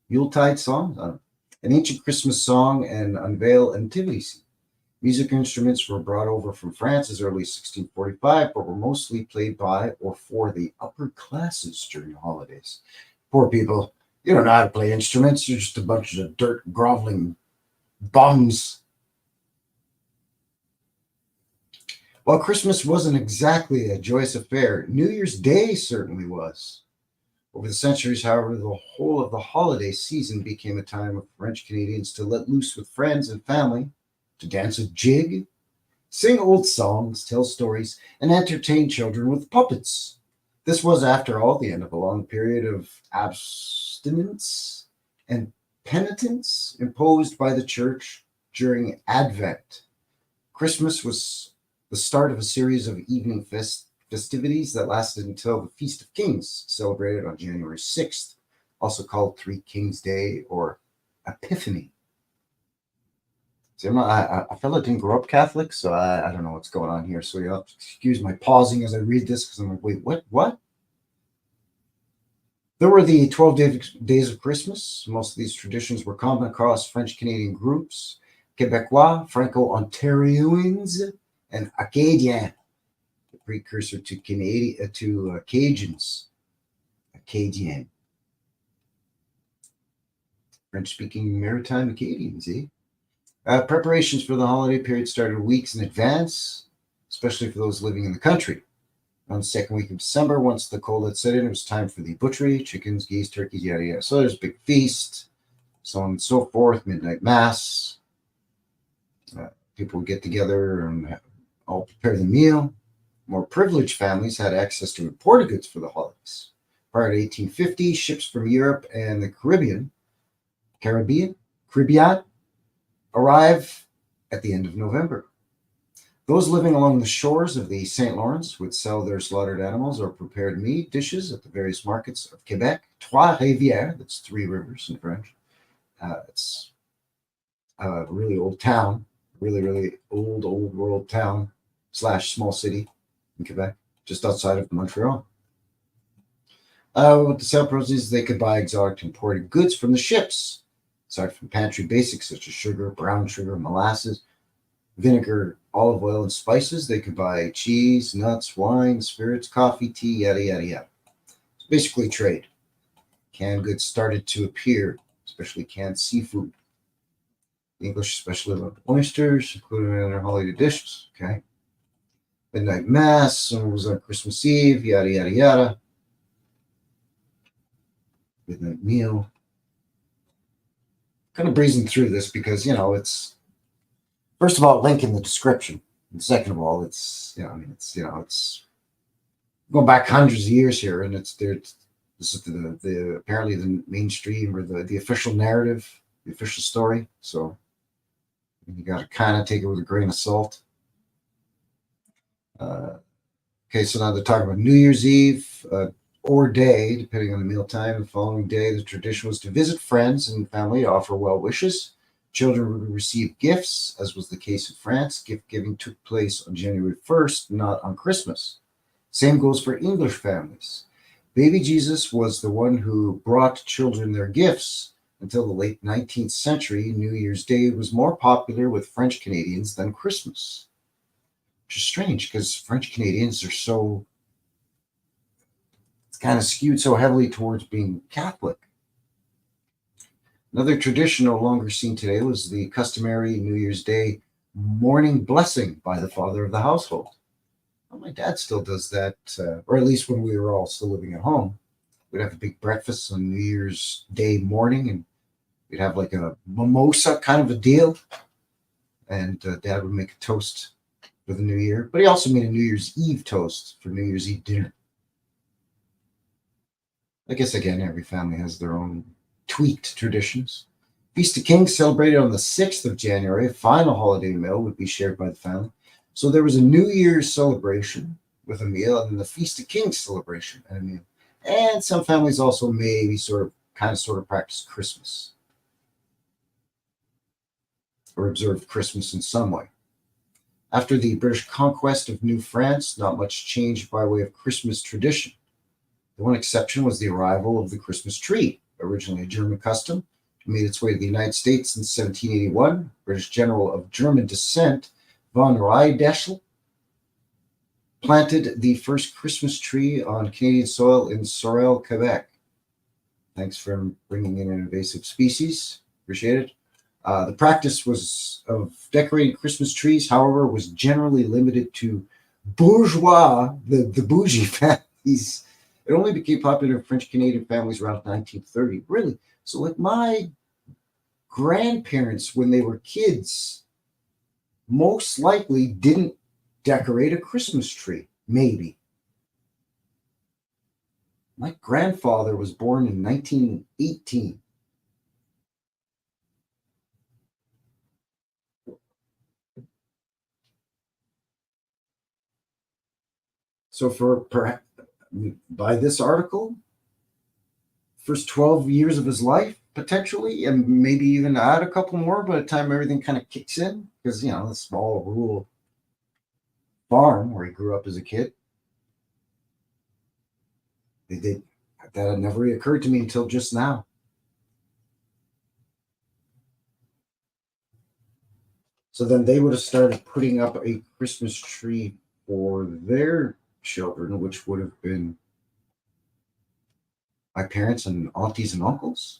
Yuletide songs, I don't know. An ancient Christmas song and unveil a nativity scene. Music instruments were brought over from France as early as 1645, but were mostly played by or for the upper classes during the holidays. Poor people, you don't know how to play instruments. You're just a bunch of dirt groveling bums. While Christmas wasn't exactly a joyous affair, New Year's Day certainly was. Over the centuries, however, the whole of the holiday season became a time of French Canadians to let loose with friends and family, to dance a jig, sing old songs, tell stories, and entertain children with puppets. This was, after all, the end of a long period of abstinence and penitence imposed by the church during Advent. Christmas was the start of a series of evening festivities that lasted until the Feast of Kings, celebrated on January 6th, also called Three Kings Day or Epiphany. See, I feel I didn't grow up Catholic, so I don't know what's going on here. So you'll excuse my pausing as I read this because I'm like, wait, what? There were the 12 days of Christmas. Most of these traditions were common across French-Canadian groups, Quebecois, Franco-Ontarians, and Acadiens, the precursor to Cajuns. Acadian. French-speaking maritime Acadians, eh? Preparations for the holiday period started weeks in advance, especially for those living in the country. On the second week of December, once the cold had set in, it was time for the butchery, chickens, geese, turkeys, yada, yada. So there's a big feast, so on and so forth, midnight mass. People would get together and all prepare the meal. More privileged families had access to imported goods for the holidays. Prior to 1850, ships from Europe and the Caribbean arrive at the end of November. Those living along the shores of the St. Lawrence would sell their slaughtered animals or prepared meat dishes at the various markets of Quebec. Trois-Rivières, that's three rivers in French. It's a really old town, really old world town / small city in Quebec, just outside of Montreal. With the sale proceeds, they could buy exotic imported goods from the ships. Aside from pantry basics such as sugar, brown sugar, molasses, vinegar, olive oil, and spices. They could buy cheese, nuts, wine, spirits, coffee, tea, yada, yada, yada. It's basically trade. Canned goods started to appear, especially canned seafood. The English especially loved oysters, including in their holiday dishes. Okay. Midnight Mass was on Christmas Eve, yada, yada, yada. Midnight meal. Kind of breezing through this because, it's, first of all, link in the description. And second of all, it's going back hundreds of years here, and this is the apparently the mainstream or the official narrative, the official story. So you got to kind of take it with a grain of salt. Okay, so now they're talking about New Year's Eve or day, depending on the meal time. The following day, the tradition was to visit friends and family, offer well wishes. Children would receive gifts, as was the case in France. Gift giving took place on January 1st, not on Christmas. Same goes for English families. Baby Jesus was the one who brought children their gifts. Until the late 19th century, New Year's Day was more popular with French Canadians than Christmas. Which is strange because French Canadians are so, it's kind of skewed so heavily towards being Catholic. Another tradition no longer seen today was the customary New Year's Day morning blessing by the father of the household. Well, my dad still does that, or at least when we were all still living at home. We'd have a big breakfast on New Year's Day morning, and we'd have like a mimosa kind of a deal. And Dad would make a toast for the new year, but he also made a New Year's Eve toast for New Year's Eve dinner. I guess, again, every family has their own tweaked traditions. Feast of Kings celebrated on the 6th of January. A final holiday meal would be shared by the family. So there was a New Year's celebration with a meal, and then the Feast of Kings celebration and a meal. And some families also maybe sort of practice Christmas or observe Christmas in some way. After the British conquest of New France, not much changed by way of Christmas tradition. The one exception was the arrival of the Christmas tree, originally a German custom. It made its way to the United States in 1781. British general of German descent, von Riedeschel, planted the first Christmas tree on Canadian soil in Sorel, Quebec. Thanks for bringing in an invasive species. Appreciate it. The practice of decorating Christmas trees, however, was generally limited to bourgeois, the bougie families. It only became popular in French Canadian families around 1930. Really? So like my grandparents, when they were kids, most likely didn't decorate a Christmas tree. Maybe. My grandfather was born in 1918. So by this article, first 12 years of his life, potentially, and maybe even add a couple more by the time everything kind of kicks in, because, a small rural farm where he grew up as a kid. That had never occurred to me until just now. So then they would have started putting up a Christmas tree for their children, which would have been my parents and aunties and uncles.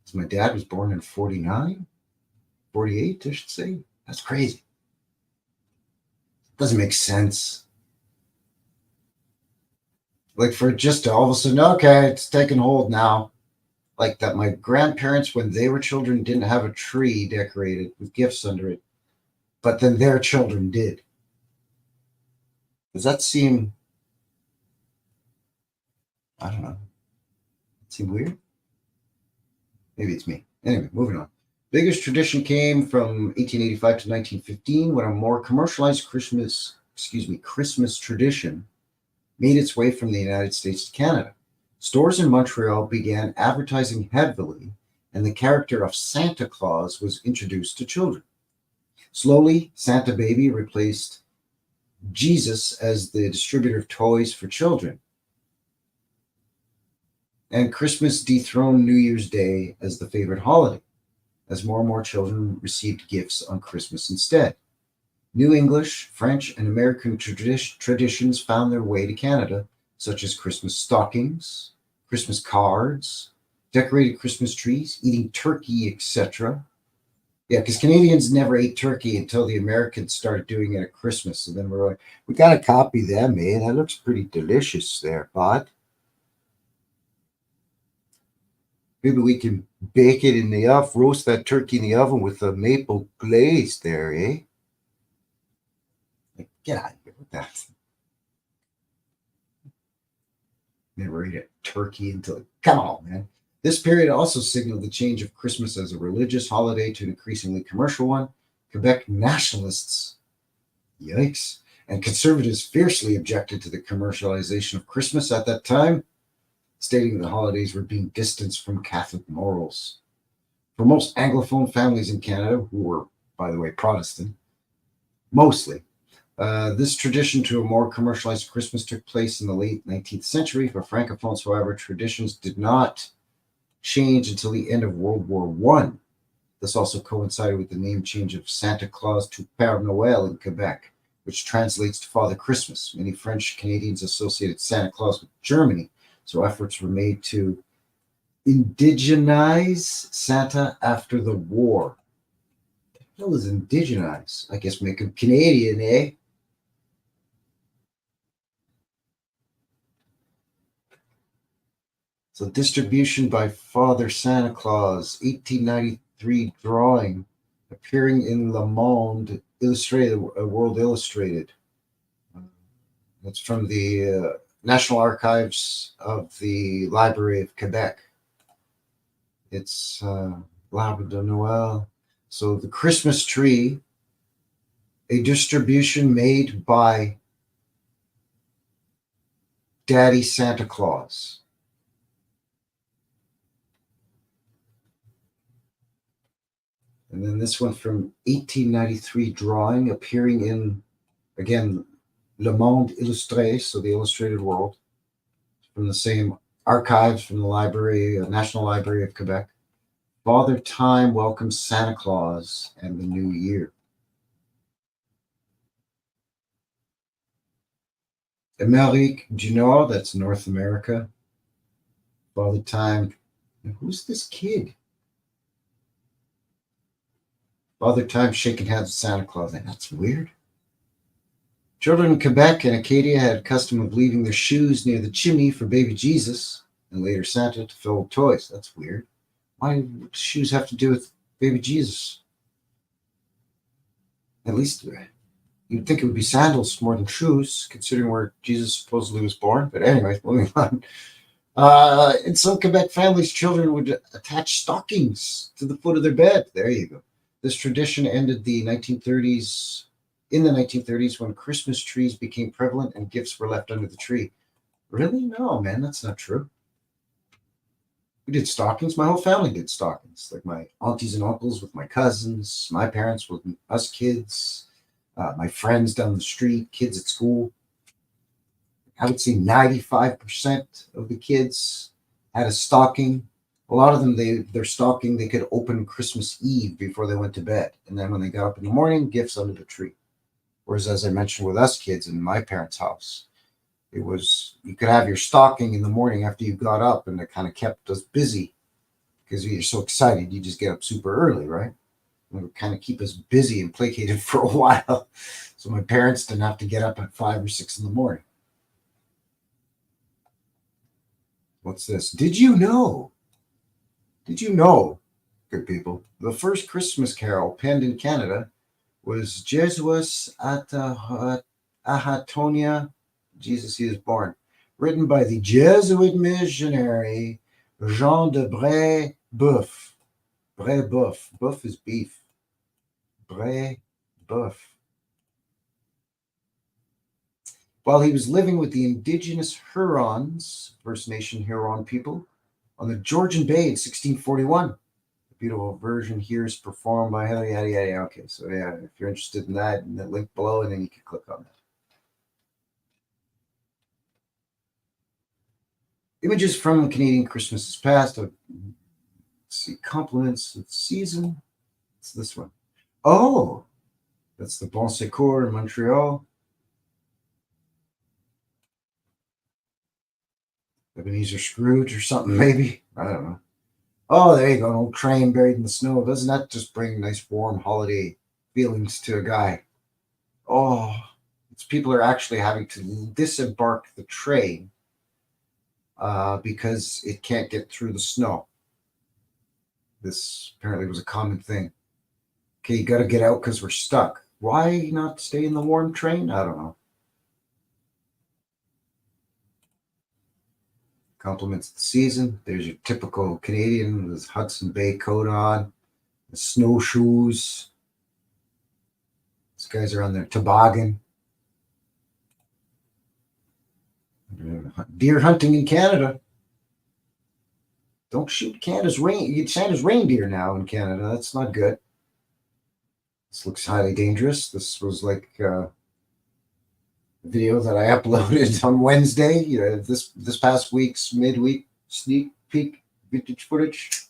So my dad was born in 49, 48, I should say. That's crazy. Doesn't make sense. Like for just to all of a sudden, okay, it's taking hold now. Like that my grandparents, when they were children, didn't have a tree decorated with gifts under it, but then their children did. Does that seem, I don't know, seem weird? Maybe it's me. Anyway, moving on. Biggest tradition came from 1885 to 1915 when a more commercialized Christmas tradition made its way from the United States to Canada. Stores in Montreal began advertising heavily, and the character of Santa Claus was introduced to children. Slowly, Santa Baby replaced Jesus as the distributor of toys for children. And Christmas dethroned New Year's Day as the favorite holiday. as more and more children received gifts on Christmas instead. New English, French, and American traditions found their way to Canada, such as Christmas stockings, Christmas cards, decorated Christmas trees, eating turkey, etc. Yeah, because Canadians never ate turkey until the Americans started doing it at Christmas. And then we're like, we got to copy them, eh? That looks pretty delicious there, bud. Maybe we can bake it in the oven, roast that turkey in the oven with a maple glaze there, eh? Like, get out of here with that. Never ate a turkey until, come on, man. This period also signaled the change of Christmas as a religious holiday to an increasingly commercial one. Quebec nationalists, yikes, and conservatives fiercely objected to the commercialization of Christmas at that time, stating the holidays were being distanced from Catholic morals. For most Anglophone families in Canada, who were, by the way, Protestant, mostly, this tradition to a more commercialized Christmas took place in the late 19th century. For Francophones, however, traditions did not change until the end of World War I. This also coincided with the name change of Santa Claus to Père Noël in Quebec, which translates to Father Christmas. Many French Canadians associated Santa Claus with Germany, so efforts were made to indigenize Santa after the war. What the hell is indigenize? I guess make him Canadian, eh? So distribution by Father Santa Claus, 1893 drawing, appearing in Le Monde Illustrated, World Illustrated. That's from the National Archives of the Library of Quebec. It's L'arbre de Noël. So the Christmas tree, a distribution made by Daddy Santa Claus. And then this one from 1893 drawing, appearing in, again, Le Monde Illustré, so the Illustrated World, from the same archives from the Library, National Library of Quebec. Father Time welcomes Santa Claus and the New Year. Amérique du Nord, that's North America. Father Time, who's this kid? Father Time shaking hands with Santa Claus. That's weird. Children in Quebec and Acadia had a custom of leaving their shoes near the chimney for baby Jesus and later Santa to fill with toys. That's weird. Why do shoes have to do with baby Jesus? At least you'd think it would be sandals more than shoes, considering where Jesus supposedly was born. But anyway, moving on. In some Quebec families, children would attach stockings to the foot of their bed. There you go. This tradition ended in the 1930s when Christmas trees became prevalent and gifts were left under the tree. Really? No, man, that's not true. We did stockings. My whole family did stockings. Like my aunties and uncles with my cousins, my parents with us kids, my friends down the street, kids at school. I would say 95% of the kids had a stocking. A lot of them, their stocking, they could open Christmas Eve before they went to bed. And then when they got up in the morning, gifts under the tree. Whereas, as I mentioned with us kids in my parents' house, it was, you could have your stocking in the morning after you got up, and it kind of kept us busy because you're so excited. You just get up super early, right? And it would kind of keep us busy and placated for a while. So my parents didn't have to get up at 5 or 6 in the morning. What's this? Did you know, good people, the first Christmas carol penned in Canada was Jesus at Ahatonia, Jesus He is Born, written by the Jesuit missionary Jean de Brébeuf. Brébeuf. Boeuf is beef. Brébeuf. While he was living with the indigenous Hurons, First Nation Huron people, on the Georgian Bay in 1641. The beautiful version here is performed by yada, yada, yada. Okay, so yeah, if you're interested in that, and that link below, and then you can click on that. Images from Canadian Christmases past. see, compliments of the season. It's this one. Oh, that's the Bon Secours in Montreal. Ebenezer Scrooge or something, maybe. I don't know. Oh, there you go. An old train buried in the snow. Doesn't that just bring nice, warm holiday feelings to a guy? Oh, it's people are actually having to disembark the train because it can't get through the snow. This apparently was a common thing. Okay, you got to get out because we're stuck. Why not stay in the warm train? I don't know. Compliments of the season. There's your typical Canadian with his Hudson Bay coat on, the snowshoes. These guys are on their toboggan. Deer hunting in Canada. Don't shoot Santa's reindeer now in Canada. That's not good. This looks highly dangerous. This was like a video that I uploaded on Wednesday. This past week's midweek sneak peek vintage footage.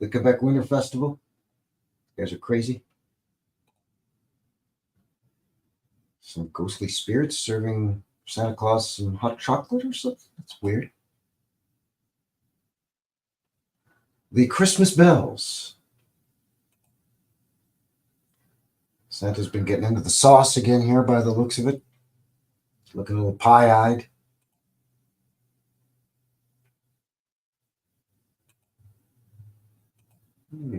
The Quebec Winter Festival. You guys are crazy. Some ghostly spirits serving Santa Claus some hot chocolate or something. That's weird. The Christmas bells. Santa's been getting into the sauce again here by the looks of it. Looking a little pie-eyed.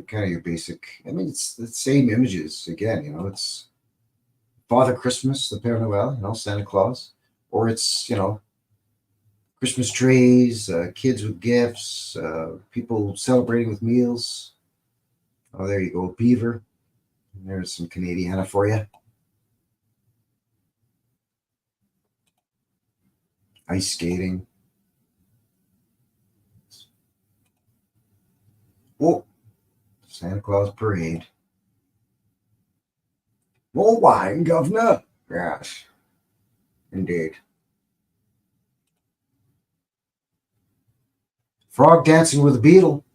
Kind of your basic, I mean, it's the same images again, it's Father Christmas, the Père Noël, Santa Claus, or it's, Christmas trees, kids with gifts, people celebrating with meals. Oh, there you go, beaver. And there's some Canadiana for you. Ice skating. Whoa, Santa Claus parade. More wine, governor. Yes, indeed. Frog dancing with a beetle,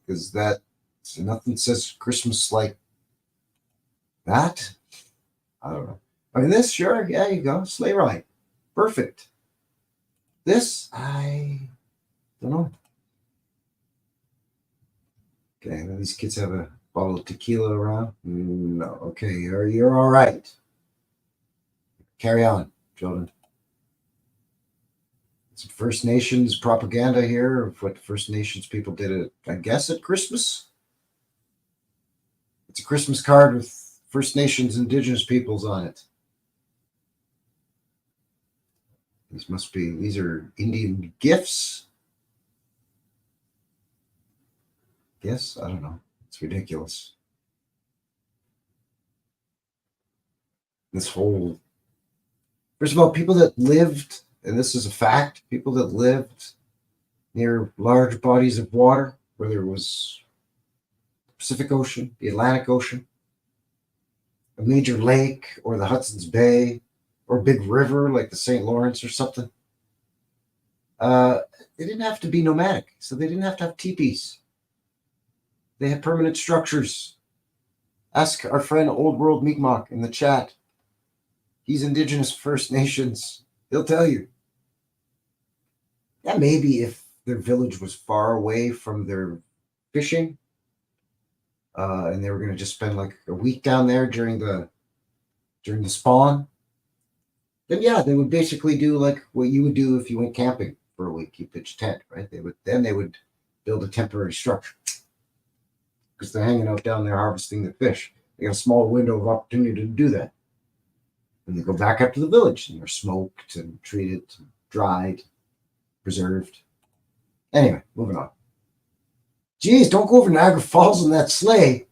because nothing says Christmas like that. I don't know. I mean, this, sure, yeah, you go. Sleigh ride. Perfect. This, I don't know. Okay, these kids have a bottle of tequila around. No, okay, you're all right. Carry on, children. Some First Nations propaganda here of what First Nations people did, I guess, at Christmas. It's a Christmas card with First Nations Indigenous peoples on it. These are Indian gifts. Yes, I don't know. It's ridiculous. First of all, people that lived, and this is a fact, people that lived near large bodies of water, whether it was the Pacific Ocean, the Atlantic Ocean, a major lake, or the Hudson's Bay, or a big river like the St. Lawrence or something, they didn't have to be nomadic, so they didn't have to have teepees. They had permanent structures. Ask our friend Old World Mi'kmaq in the chat. He's Indigenous First Nations. He'll tell you. Yeah, maybe if their village was far away from their fishing, and they were going to just spend like a week down there during the spawn, then yeah, they would basically do like what you would do if you went camping for a week. You pitch a tent, right? They would build a temporary structure because they're hanging out down there harvesting the fish. They got a small window of opportunity to do that. And they go back up to the village, and they're smoked and treated, and dried, preserved. Anyway, moving on. Geez, don't go over Niagara Falls in that sleigh.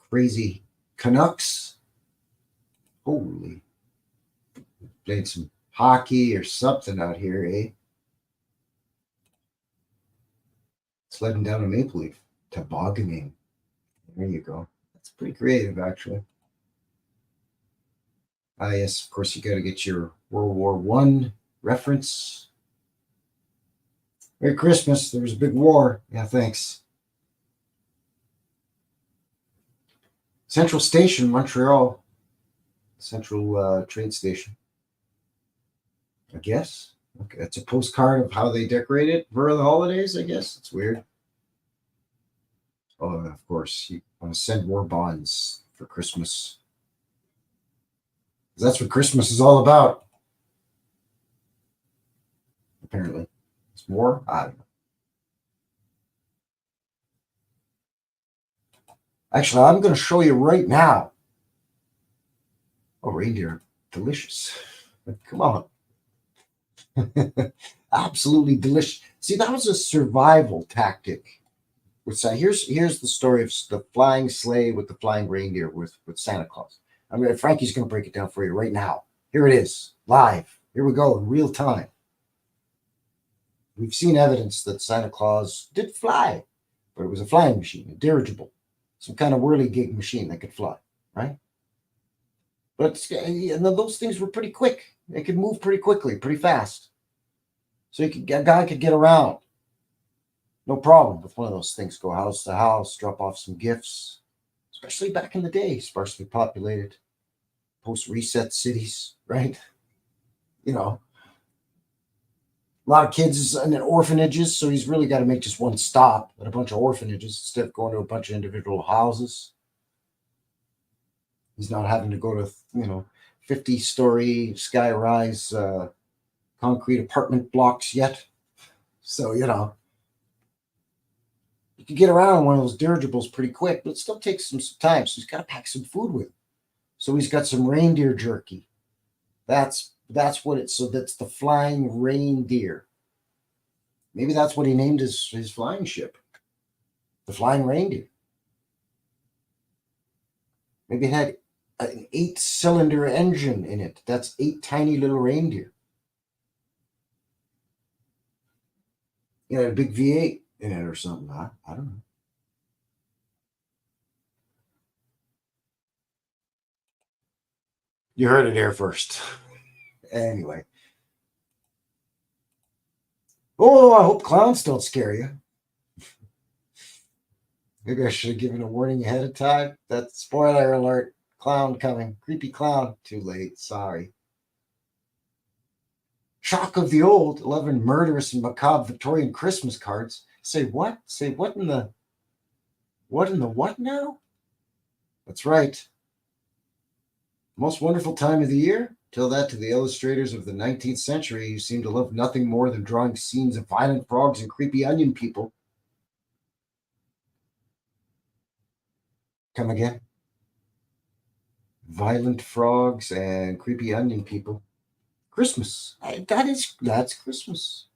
Crazy Canucks. Holy. Played some hockey or something out here, eh? Sledding down a maple leaf. Tobogganing. There you go. That's pretty creative, actually. Yes, of course, you got to get your World War I reference. Merry Christmas. There was a big war. Yeah, thanks. Central Station, Montreal. Central Trade Station. I guess. Okay, it's a postcard of how they decorate it for the holidays, I guess. It's weird. Oh, and of course, you want to send more bonds for Christmas. That's what Christmas is all about. Apparently. It's more? I don't know. Actually, I'm going to show you right now. Oh, reindeer. Delicious. Come on. Absolutely delicious. See, that was a survival tactic. Here's the story of the flying sleigh with the flying reindeer with Santa Claus. I mean, Frankie's going to break it down for you right now. Here it is, live. Here we go, in real time. We've seen evidence that Santa Claus did fly, but it was a flying machine, a dirigible, some kind of whirligig machine that could fly, right? But and those things were pretty quick. They could move pretty quickly, pretty fast. So a guy could get around. No problem with one of those things. Go house to house, drop off some gifts, especially back in the day, sparsely populated, post-reset cities, right? You know, a lot of kids in orphanages, so he's really got to make just one stop at a bunch of orphanages instead of going to a bunch of individual houses. He's not having to go to, 50-story sky-rise concrete apartment blocks yet. So, you can get around one of those dirigibles pretty quick, but it still takes some time. So he's got to pack some food with him. So he's got some reindeer jerky. That's what it's. So that's the flying reindeer. Maybe that's what he named his flying ship, the flying reindeer. Maybe it had an 8-cylinder engine in it. That's 8 tiny little reindeer. You know, a big V8 in it or something. I don't know. You heard it here first. Anyway. Oh, I hope clowns don't scare you. Maybe I should have given a warning ahead of time. That's spoiler alert. Clown coming. Creepy clown. Too late. Sorry. Shock of the old. 11 murderous and macabre Victorian Christmas cards. Say what? Say what in the what now? That's right. Most wonderful time of the year? Tell that to the illustrators of the 19th century who seem to love nothing more than drawing scenes of violent frogs and creepy onion people. Come again? Violent frogs and creepy onion people. Christmas. That's Christmas.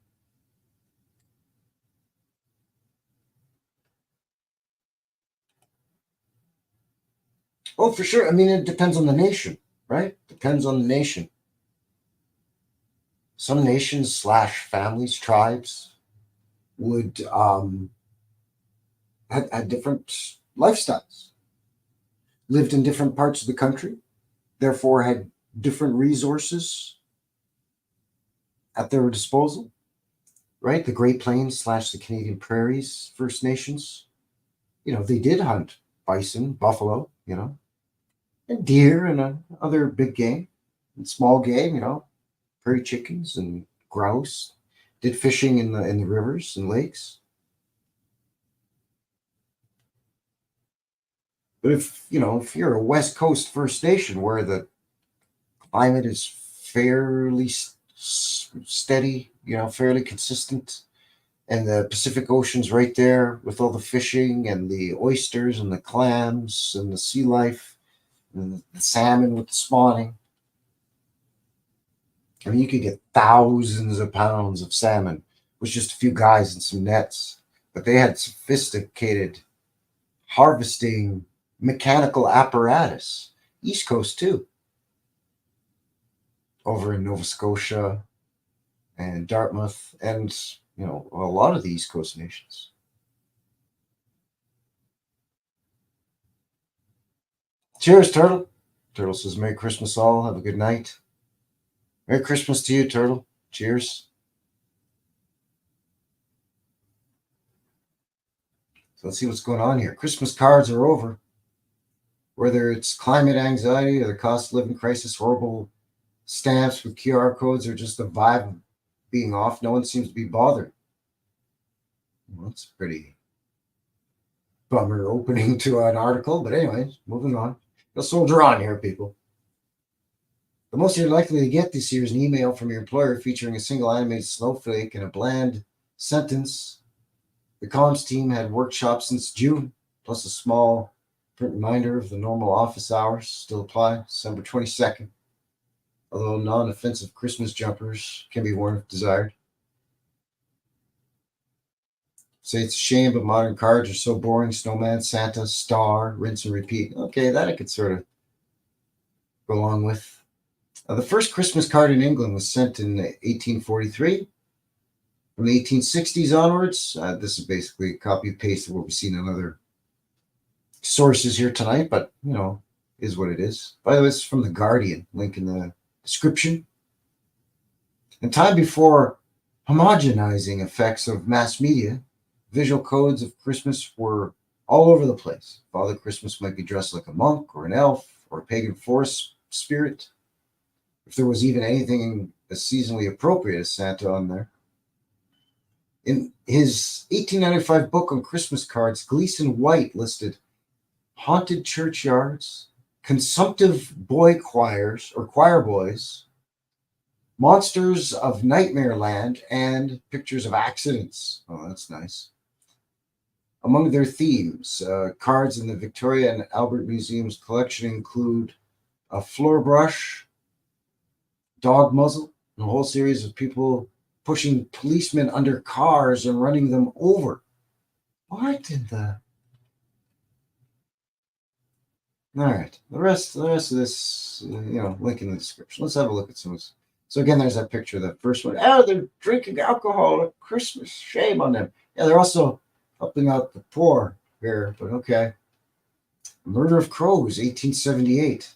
Oh, for sure. I mean, it depends on the nation, right? Depends on the nation. Some nations / families, tribes would had different lifestyles, lived in different parts of the country, therefore had different resources at their disposal, right? The Great Plains / the Canadian Prairies First Nations, they did hunt bison, buffalo, and deer and other big game and small game, prairie chickens and grouse. Did fishing in the rivers and lakes. But if you're a West Coast First Nation where the climate is fairly steady, fairly consistent, and the Pacific Ocean's right there with all the fishing and the oysters and the clams and the sea life and the salmon with the spawning. I mean, you could get thousands of pounds of salmon with just a few guys and some nets, but they had sophisticated harvesting mechanical apparatus. East Coast too. Over in Nova Scotia and Dartmouth and, a lot of the East Coast nations. Cheers, Turtle. Turtle says, Merry Christmas all. Have a good night. Merry Christmas to you, Turtle. Cheers. So let's see what's going on here. Christmas cards are over. Whether it's climate anxiety or the cost of living crisis, horrible stamps with QR codes, or just the vibe of being off, no one seems to be bothered. Well, that's a pretty bummer opening to an article, but anyways, moving on. You'll soldier on here, people. The most you're likely to get this year is an email from your employer featuring a single animated snowflake and a bland sentence. The comms team had workshops since June, plus a small print reminder of the normal office hours still apply, December 22nd, although non-offensive Christmas jumpers can be worn if desired. Say it's a shame, but modern cards are so boring. Snowman, Santa, star, rinse and repeat. Okay, that I could sort of go along with. The first Christmas card in England was sent in 1843. From the 1860s onwards, this is basically a copy paste of what we've seen in other sources here tonight, but is what it is. By the way, it's from The Guardian, link in the description. In time before homogenizing effects of mass media, visual codes of Christmas were all over the place. Father Christmas might be dressed like a monk or an elf or a pagan forest spirit. If there was even anything as seasonally appropriate as Santa on there. In his 1895 book on Christmas cards, Gleason White listed haunted churchyards, consumptive boy choirs or choir boys, monsters of nightmare land, and pictures of accidents. Oh, that's nice. Among their themes, cards in the Victoria and Albert Museum's collection include a floor brush, dog muzzle, and a whole series of people pushing policemen under cars and running them over. What in the... All right, the rest of this, link in the description. Let's have a look at some of this. So again, there's that picture, that first one. Oh, they're drinking alcohol at Christmas. Shame on them. Yeah, they're also helping out the poor here, but okay. Murder of Crows, 1878.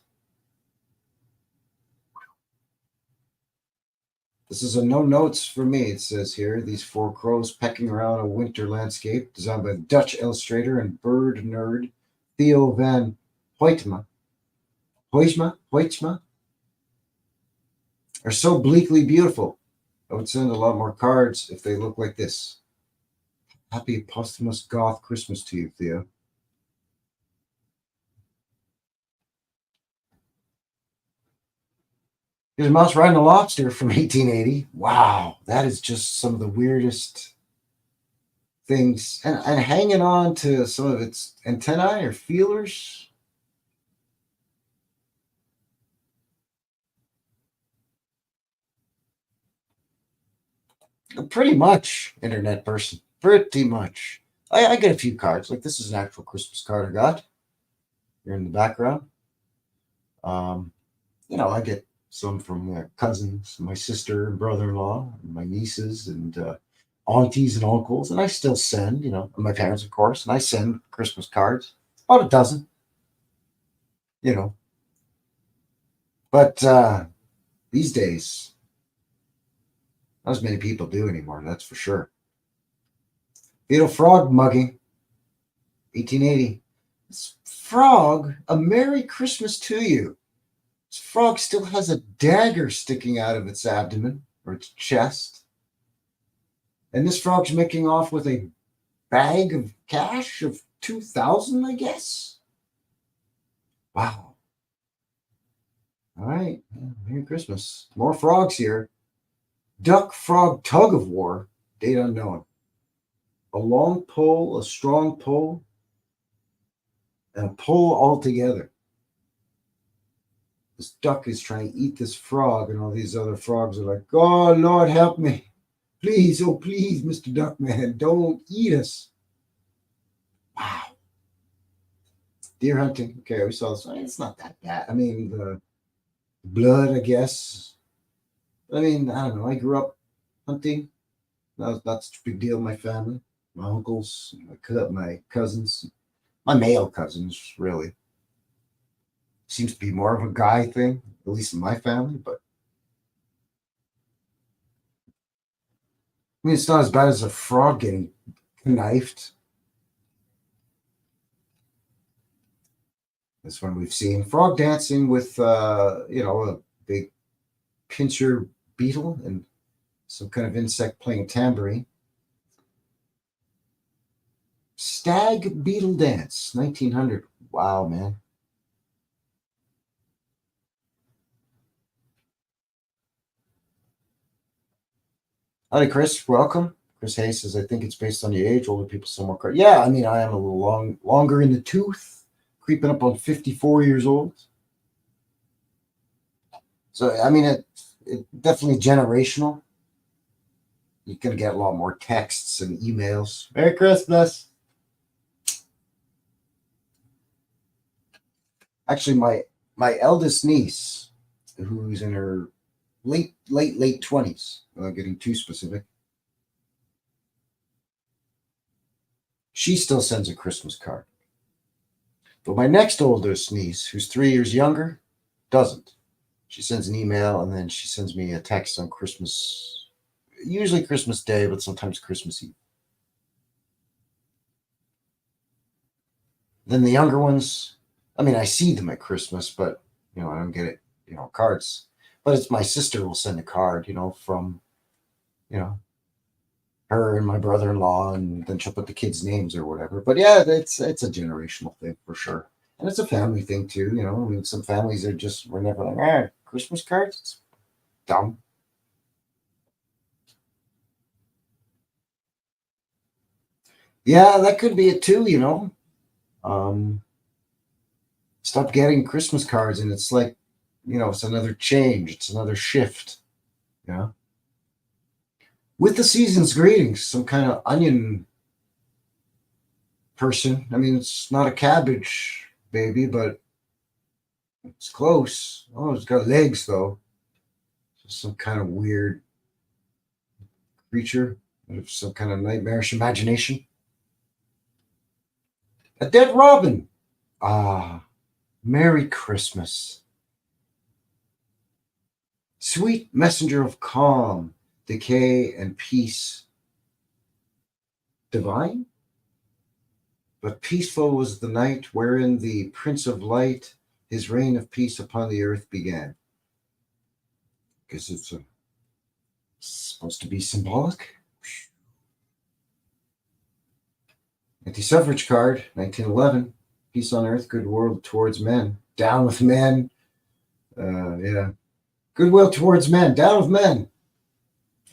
This is a no notes for me, it says here. These four crows pecking around a winter landscape designed by the Dutch illustrator and bird nerd Theo van Hoytema. Hoytema are so bleakly beautiful. I would send a lot more cards if they look like this. Happy posthumous goth Christmas to you, Theo. Here's a mouse riding a lobster from 1880. Wow, that is just some of the weirdest things. And hanging on to some of its antennae or feelers. Pretty much, internet person. Pretty much. I get a few cards. Like this is an actual Christmas card I got. Here in the background. I get some from cousins, my sister and brother-in-law, and my nieces and aunties and uncles. And I still send, and my parents, of course. And I send Christmas cards. About a dozen. But these days, not as many people do anymore, that's for sure. Fatal frog mugging, 1880. This frog, a Merry Christmas to you. This frog still has a dagger sticking out of its abdomen or its chest. And this frog's making off with a bag of cash of 2,000, I guess. Wow. All right. Merry Christmas. More frogs here. Duck frog tug of war, date unknown. A long pole, a strong pole, and a pole all together. This duck is trying to eat this frog, and all these other frogs are like, "Oh, Lord, help me. Please, oh, please, Mr. Duckman, don't eat us." Wow. Deer hunting. Okay, we saw this. It's not that bad. I mean, the blood, I guess. I mean, I don't know. I grew up hunting. That was not such a big deal in my family. My uncles, my cousins, my male cousins, really. Seems to be more of a guy thing, at least in my family. But I mean, it's not as bad as a frog getting knifed. This one we've seen frog dancing with, a big pincher beetle and some kind of insect playing a tambourine. Stag beetle dance, 1900. Wow, man. Howdy, Chris. Welcome. Chris Hayes says, I think it's based on the age. Older people somewhat. Yeah, I mean, I am a little longer in the tooth, creeping up on 54 years old. So, I mean, it definitely generational. You're going to get a lot more texts and emails. Merry Christmas. Actually, my eldest niece, who's in her late 20s, without getting too specific, she still sends a Christmas card. But my next oldest niece, who's 3 years younger, doesn't. She sends an email and then she sends me a text on Christmas, usually Christmas Day, but sometimes Christmas Eve. Then the younger ones, I mean, I see them at Christmas, but, I don't get it, cards. But it's my sister will send a card, from, her and my brother-in-law, and then she'll put the kids' names or whatever. But yeah, it's a generational thing for sure. And it's a family thing too, I mean, some families we're never like, Christmas cards? It's dumb. Yeah, that could be it too, Stop getting Christmas cards, and it's like, it's another change, it's another shift, with the season's greetings, some kind of onion person. I mean, it's not a cabbage baby, but it's close. Oh, it's got legs though. Some kind of weird creature of some kind of nightmarish imagination. A dead robin. Ah, Merry Christmas. Sweet messenger of calm, decay, and peace. Divine? But peaceful was the night wherein the Prince of Light, his reign of peace upon the earth began. Guess it's supposed to be symbolic. Anti-suffrage card, 1911. Peace on earth, good world towards men. Down with men. Yeah. Goodwill towards men. Down with men.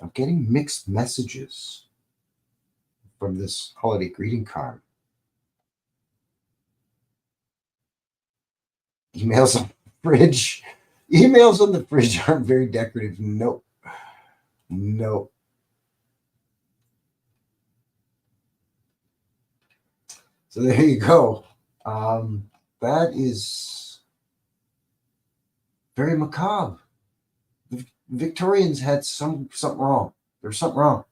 I'm getting mixed messages from this holiday greeting card. Emails on the fridge. Emails on the fridge aren't very decorative. Nope. Nope. So there you go. That is very macabre. The Victorians had something wrong. There's something wrong.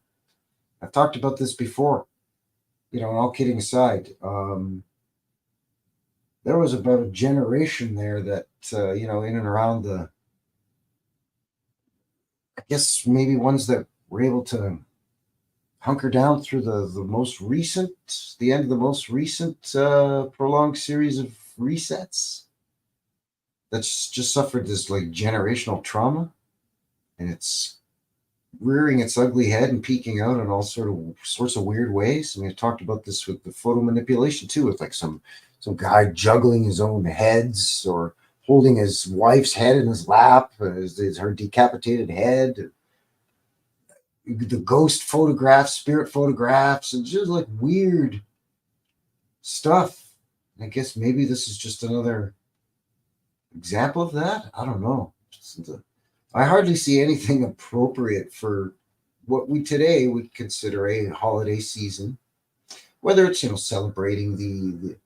I've talked about this before. All kidding aside, there was about a generation there that, in and around I guess maybe ones that were able to hunker down through the end of the most recent prolonged series of resets that's just suffered this like generational trauma, and it's rearing its ugly head and peeking out in all sorts of weird ways. I mean, I talked about this with the photo manipulation too, with like some guy juggling his own heads or holding his wife's head in his lap as her decapitated head. The ghost photographs, spirit photographs, and just like weird stuff. I guess maybe this is just another example of that. I don't know. I hardly see anything appropriate for what we today would consider a holiday season, whether it's celebrating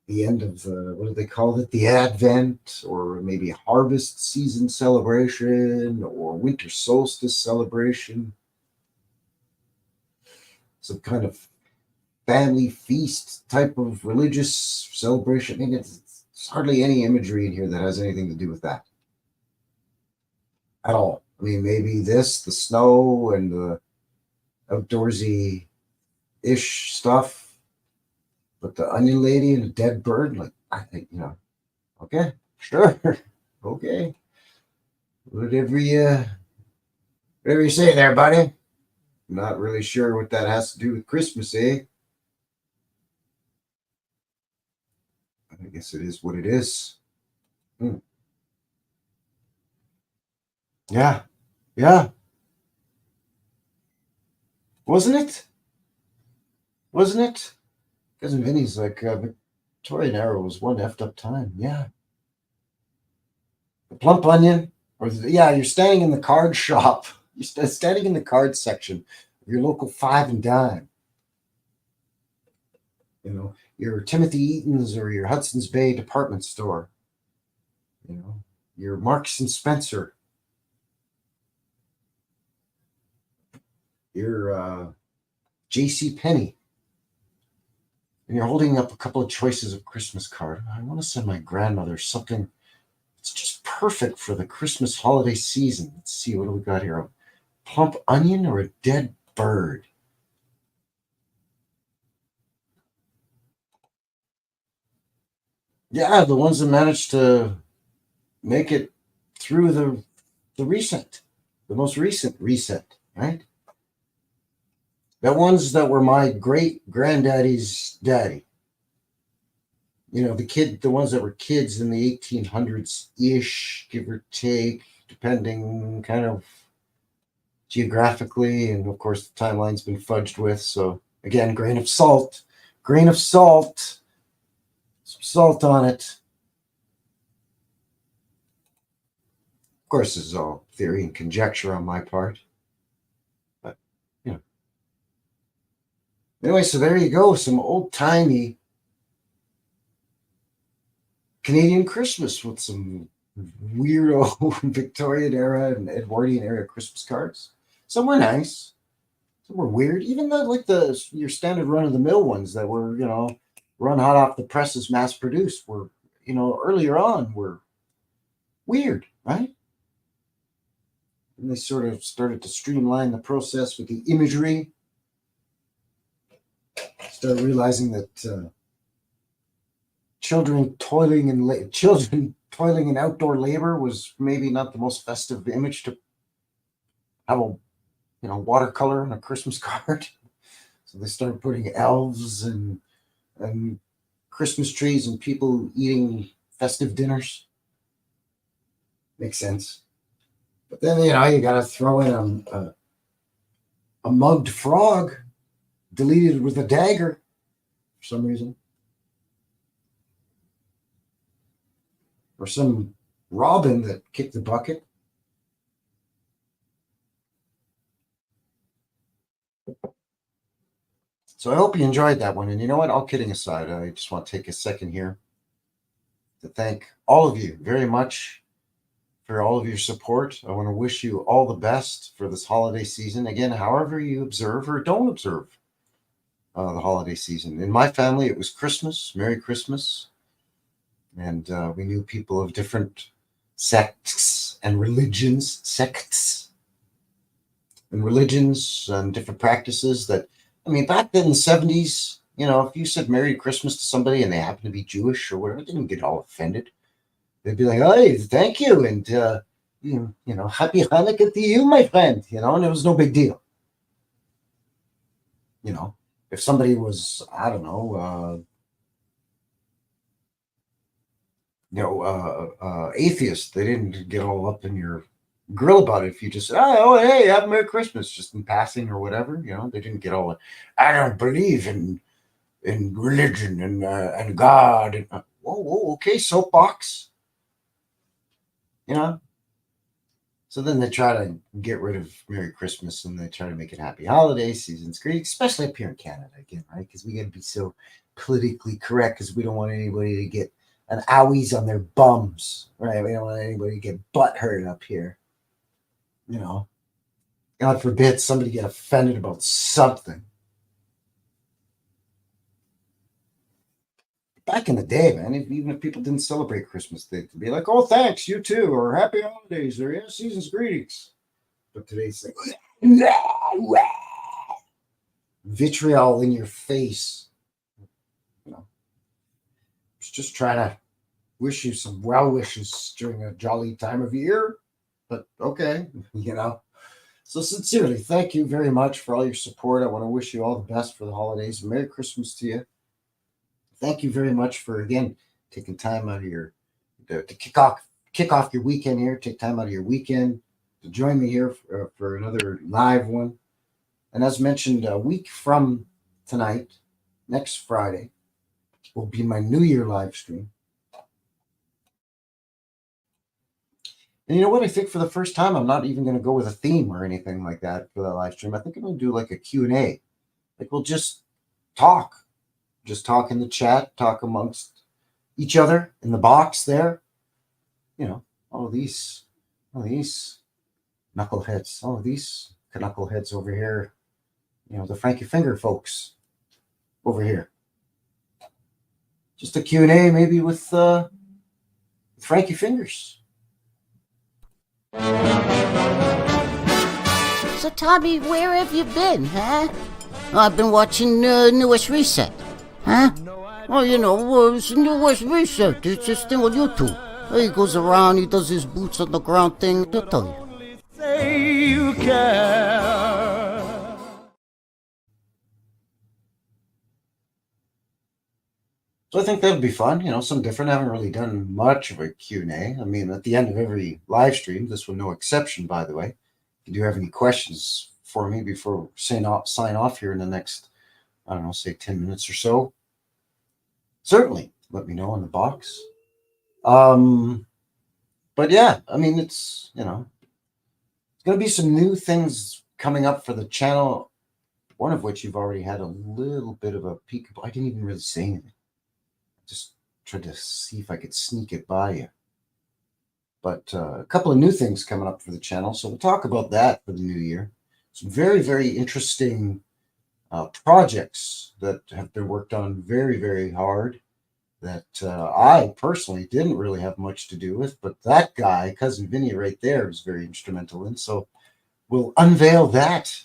the end of what do they call it, the Advent, or maybe a harvest season celebration or winter solstice celebration, some kind of family feast type of religious celebration. I mean, it's hardly any imagery in here that has anything to do with that at all. I mean, maybe the snow and the outdoorsy ish stuff, but the onion lady and a dead bird, like, I think, okay, sure, okay. Whatever you say there, buddy. Not really sure what that has to do with Christmas, eh? I guess it is what it is. Hmm. Yeah, yeah. Wasn't it? Wasn't it? Cousin Vinny's like Victorian era was one effed up time. Yeah. The plump onion, yeah, you're standing in the card shop. You're standing in the card section of your local five and dime. Your Timothy Eaton's or your Hudson's Bay department store. Your Marks and Spencer. Your J.C. Penney. And you're holding up a couple of choices of Christmas card. I want to send my grandmother something that's just perfect for the Christmas holiday season. Let's see, what do we got here? A plump onion or a dead bird? Yeah, the ones that managed to make it through the reset, the most recent reset, right? The ones that were my great granddaddy's daddy. The ones that were kids in the 1800s ish, give or take, depending kind of geographically, and of course the timeline's been fudged with. So again, grain of salt, some salt on it. Of course, this is all theory and conjecture on my part, but anyway, so there you go, some old-timey Canadian Christmas with some weirdo Victorian era and Edwardian era Christmas cards. Some were nice, some were weird. Even your standard run of the mill ones that were run hot off the presses, mass produced, were earlier on were weird, right? And they sort of started to streamline the process with the imagery. Started realizing that children toiling in outdoor labor was maybe not the most festive image to have a watercolor on a Christmas card. So they started putting elves and Christmas trees and people eating festive dinners. Makes sense. But then you got to throw in a mugged frog deleted with a dagger for some reason. Or some robin that kicked the bucket. So I hope you enjoyed that one. And you know what? All kidding aside, I just want to take a second here to thank all of you very much for all of your support. I want to wish you all the best for this holiday season. Again, however you observe or don't observe the holiday season. In my family, it was Christmas. Merry Christmas. And we knew people of different sects and religions and different practices that, back then in the 70s, if you said Merry Christmas to somebody and they happened to be Jewish or whatever, they didn't get all offended. They'd be like, hey, thank you. And, happy Hanukkah to you, my friend, and it was no big deal. If somebody was, I don't know, atheist, they didn't get all up in your grill about it. If you just said, oh, hey, have a Merry Christmas, just in passing or whatever, they didn't get all, I don't believe in religion and God. And, whoa, okay, soapbox. So then they try to get rid of Merry Christmas and they try to make it Happy Holiday Season's great, especially up here in Canada again, right? Because we got to be so politically correct because we don't want anybody to get an owies on their bums, right? We don't want anybody to get butt hurt up here. God forbid somebody get offended about something. Back in the day, man, even if people didn't celebrate Christmas, they'd be like, oh, thanks, you too, or happy holidays, or season's greetings. But today's like, vitriol in your face. just trying to wish you some well wishes during a jolly time of year. But okay, you know. So sincerely, thank you very much for all your support. I want to wish you all the best for the holidays. Merry Christmas to you. Thank you very much for again taking time out of your to kick off your weekend here. Take time out of your weekend to join me here for another live one. And as mentioned, a week from tonight, next Friday, will be my New Year live stream. And you know what? I think for the first time, I'm not even going to go with a theme or anything like that for the live stream. I think I'm going to do like a Q&A. Like we'll just talk in the chat, talk amongst each other in the box there. You know, all these knuckleheads, all of these knuckleheads over here. You know, the Frankie Finger folks over here. Just a Q&A maybe with Frankie Fingers. So, Tommy, where have you been, huh? I've been watching New West Reset. Huh? Oh, you know, it's New West Reset. It's this thing on YouTube. He goes around, he does his boots on the ground thing. He'll tell you. Say you care. So I think that would be fun, you know, something different. I haven't really done much of a Q&A. I mean, at the end of every live stream, this one no exception, by the way. If you do have any questions for me before sign off here in the next, I don't know, say 10 minutes or so, certainly let me know in the box. But yeah, I mean, it's, you know, it's going to be some new things coming up for the channel, one of which you've already had a little bit of a peek. I didn't even really say anything. Just tried to see if I could sneak it by you. But a couple of new things coming up for the channel. So we'll talk about that for the new year. Some very, very interesting projects that have been worked on very, very hard that I personally didn't really have much to do with. But that guy, Cousin Vinny right there, was very instrumental in. So we'll unveil that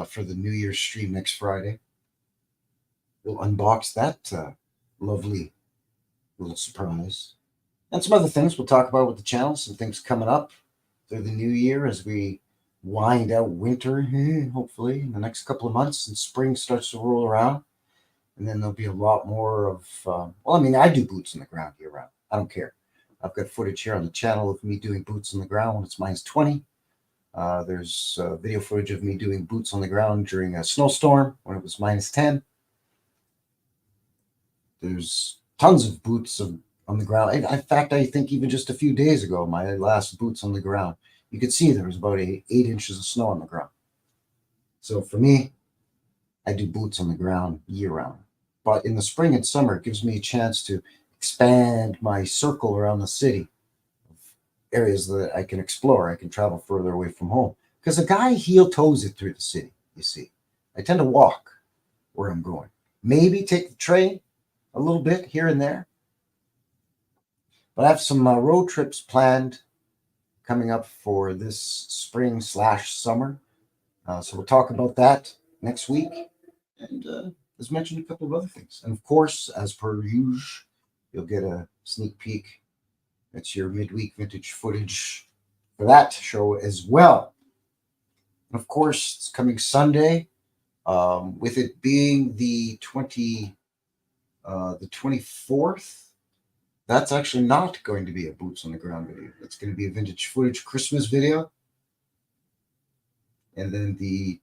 for the New Year's stream next Friday. We'll unbox that lovely little surprise. And some other things we'll talk about with the channel, some things coming up through the new year as we wind out winter, hopefully, in the next couple of months, and spring starts to roll around. And then there'll be a lot more of, well, I mean, I do boots on the ground year round. I don't care. I've got footage here on the channel of me doing boots on the ground when it's -20. There's video footage of me doing boots on the ground during a snowstorm when it was -10. There's tons of boots on the ground. In fact, I think even just a few days ago, my last boots on the ground, you could see there was about 8 inches of snow on the ground. So for me, I do boots on the ground year round. But in the spring and summer, it gives me a chance to expand my circle around the city of areas that I can explore. I can travel further away from home. Because a guy heel-toes it through the city, you see. I tend to walk where I'm going. Maybe take the train a little bit here and there. But I have some road trips planned coming up for this spring/summer. So we'll talk about that next week. And as mentioned, a couple of other things. And of course, as per usual, you'll get a sneak peek. That's your midweek vintage footage for that show as well. And of course, it's coming Sunday, with it being the 24th. That's actually not going to be a boots on the ground video. It's going to be a vintage footage Christmas video. And then the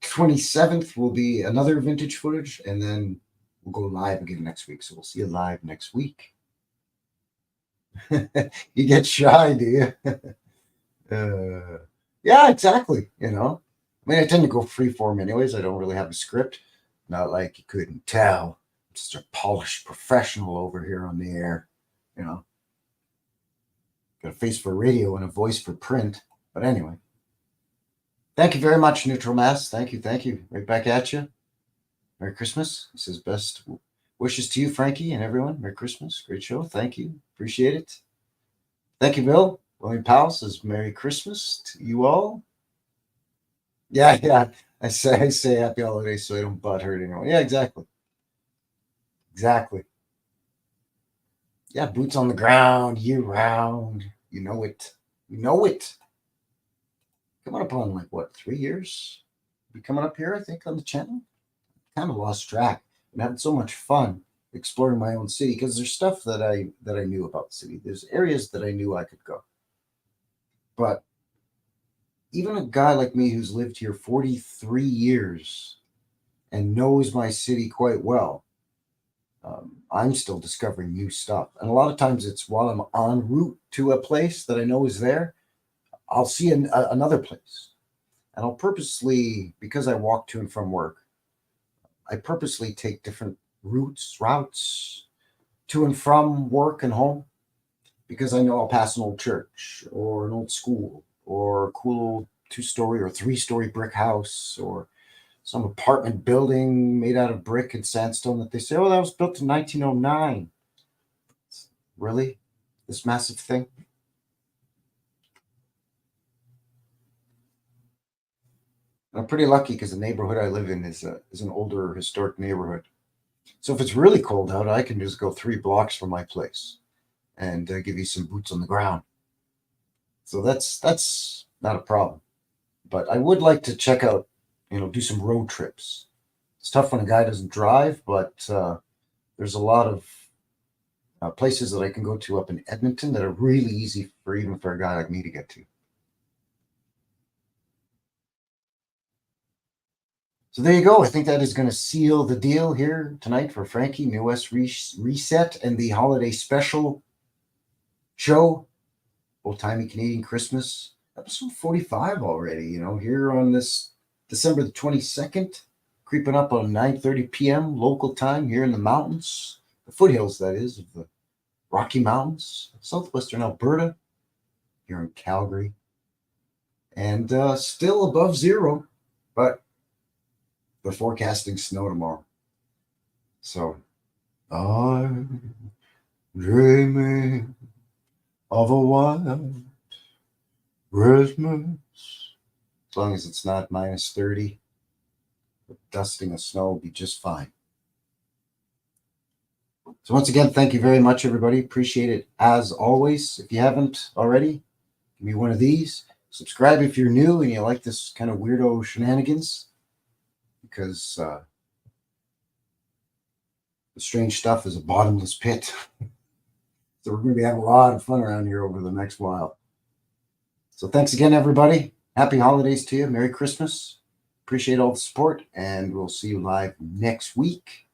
27th will be another vintage footage. And then we'll go live again next week. So we'll see you live next week. You get shy, do you? Yeah, exactly. You know, I mean, I tend to go freeform anyways. I don't really have a script. Not like you couldn't tell. I'm just a polished professional over here on the air. You know, got a face for radio and a voice for print. But anyway, thank you very much, Neutral Mass. Thank you. Thank you. Right back at you. Merry Christmas. This is best wishes to you, Frankie, and everyone. Merry Christmas. Great show. Thank you. Appreciate it. Thank you, Bill. William Powell says Merry Christmas to you all. Yeah. I say happy holidays so I don't butt hurt anyone. Yeah, exactly. Exactly. Yeah, boots on the ground, year round. You know it. You know it. Coming up on like what, 3 years? Be coming up here, I think, on the channel. Kind of lost track. I'm having so much fun exploring my own city because there's stuff that I knew about the city. There's areas that I knew I could go. But even a guy like me who's lived here 43 years and knows my city quite well, I'm still discovering new stuff. And a lot of times it's while I'm en route to a place that I know is there, I'll see another place. And I'll purposely, because I walk to and from work, I purposely take different routes to and from work and home because I know I'll pass an old church or an old school or a cool 2-story or 3-story brick house or some apartment building made out of brick and sandstone that they say, oh, that was built in 1909. Really? This massive thing? And I'm pretty lucky because the neighborhood I live in is an older historic neighborhood. So if it's really cold out, I can just go 3 blocks from my place and give you some boots on the ground. So that's not a problem. But I would like to check out, do some road trips. It's tough when a guy doesn't drive, but there's a lot of places that I can go to up in Edmonton that are really easy for even for a guy like me to get to. So there you go. I think that is going to seal the deal here tonight for Frankie, New West Reset, and the holiday special show, Old Timey Canadian Christmas, episode 45 already, here on this December the 22nd, creeping up on 9:30 p.m. local time here in the mountains, the foothills, that is, of the Rocky Mountains, southwestern Alberta, here in Calgary, and still above zero, but they're forecasting snow tomorrow. So, I'm dreaming of a white Christmas. As long as it's not minus 30, the dusting of snow will be just fine. So once again, thank you very much, everybody. Appreciate it as always. If you haven't already, give me one of these. Subscribe if you're new and you like this kind of weirdo shenanigans, because the strange stuff is a bottomless pit. So we're going to be having a lot of fun around here over the next while. So thanks again, everybody. Happy holidays to you. Merry Christmas. Appreciate all the support, and we'll see you live next week.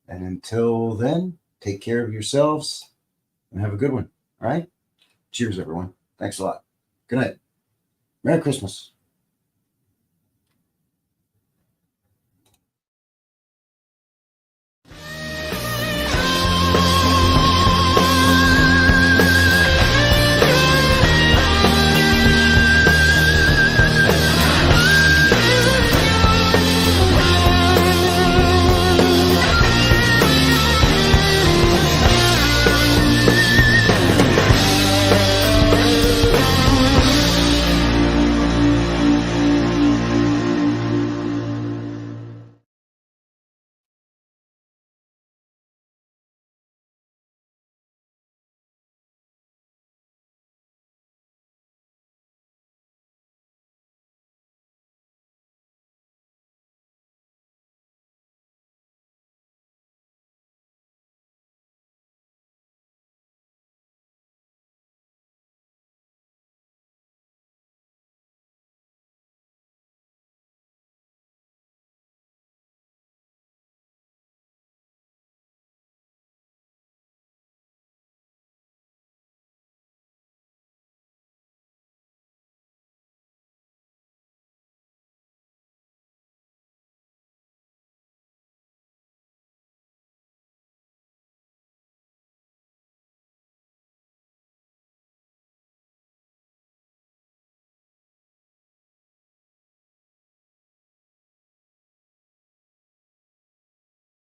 And until then, take care of yourselves and have a good one. All right? Cheers, everyone. Thanks a lot. Good night. Merry Christmas.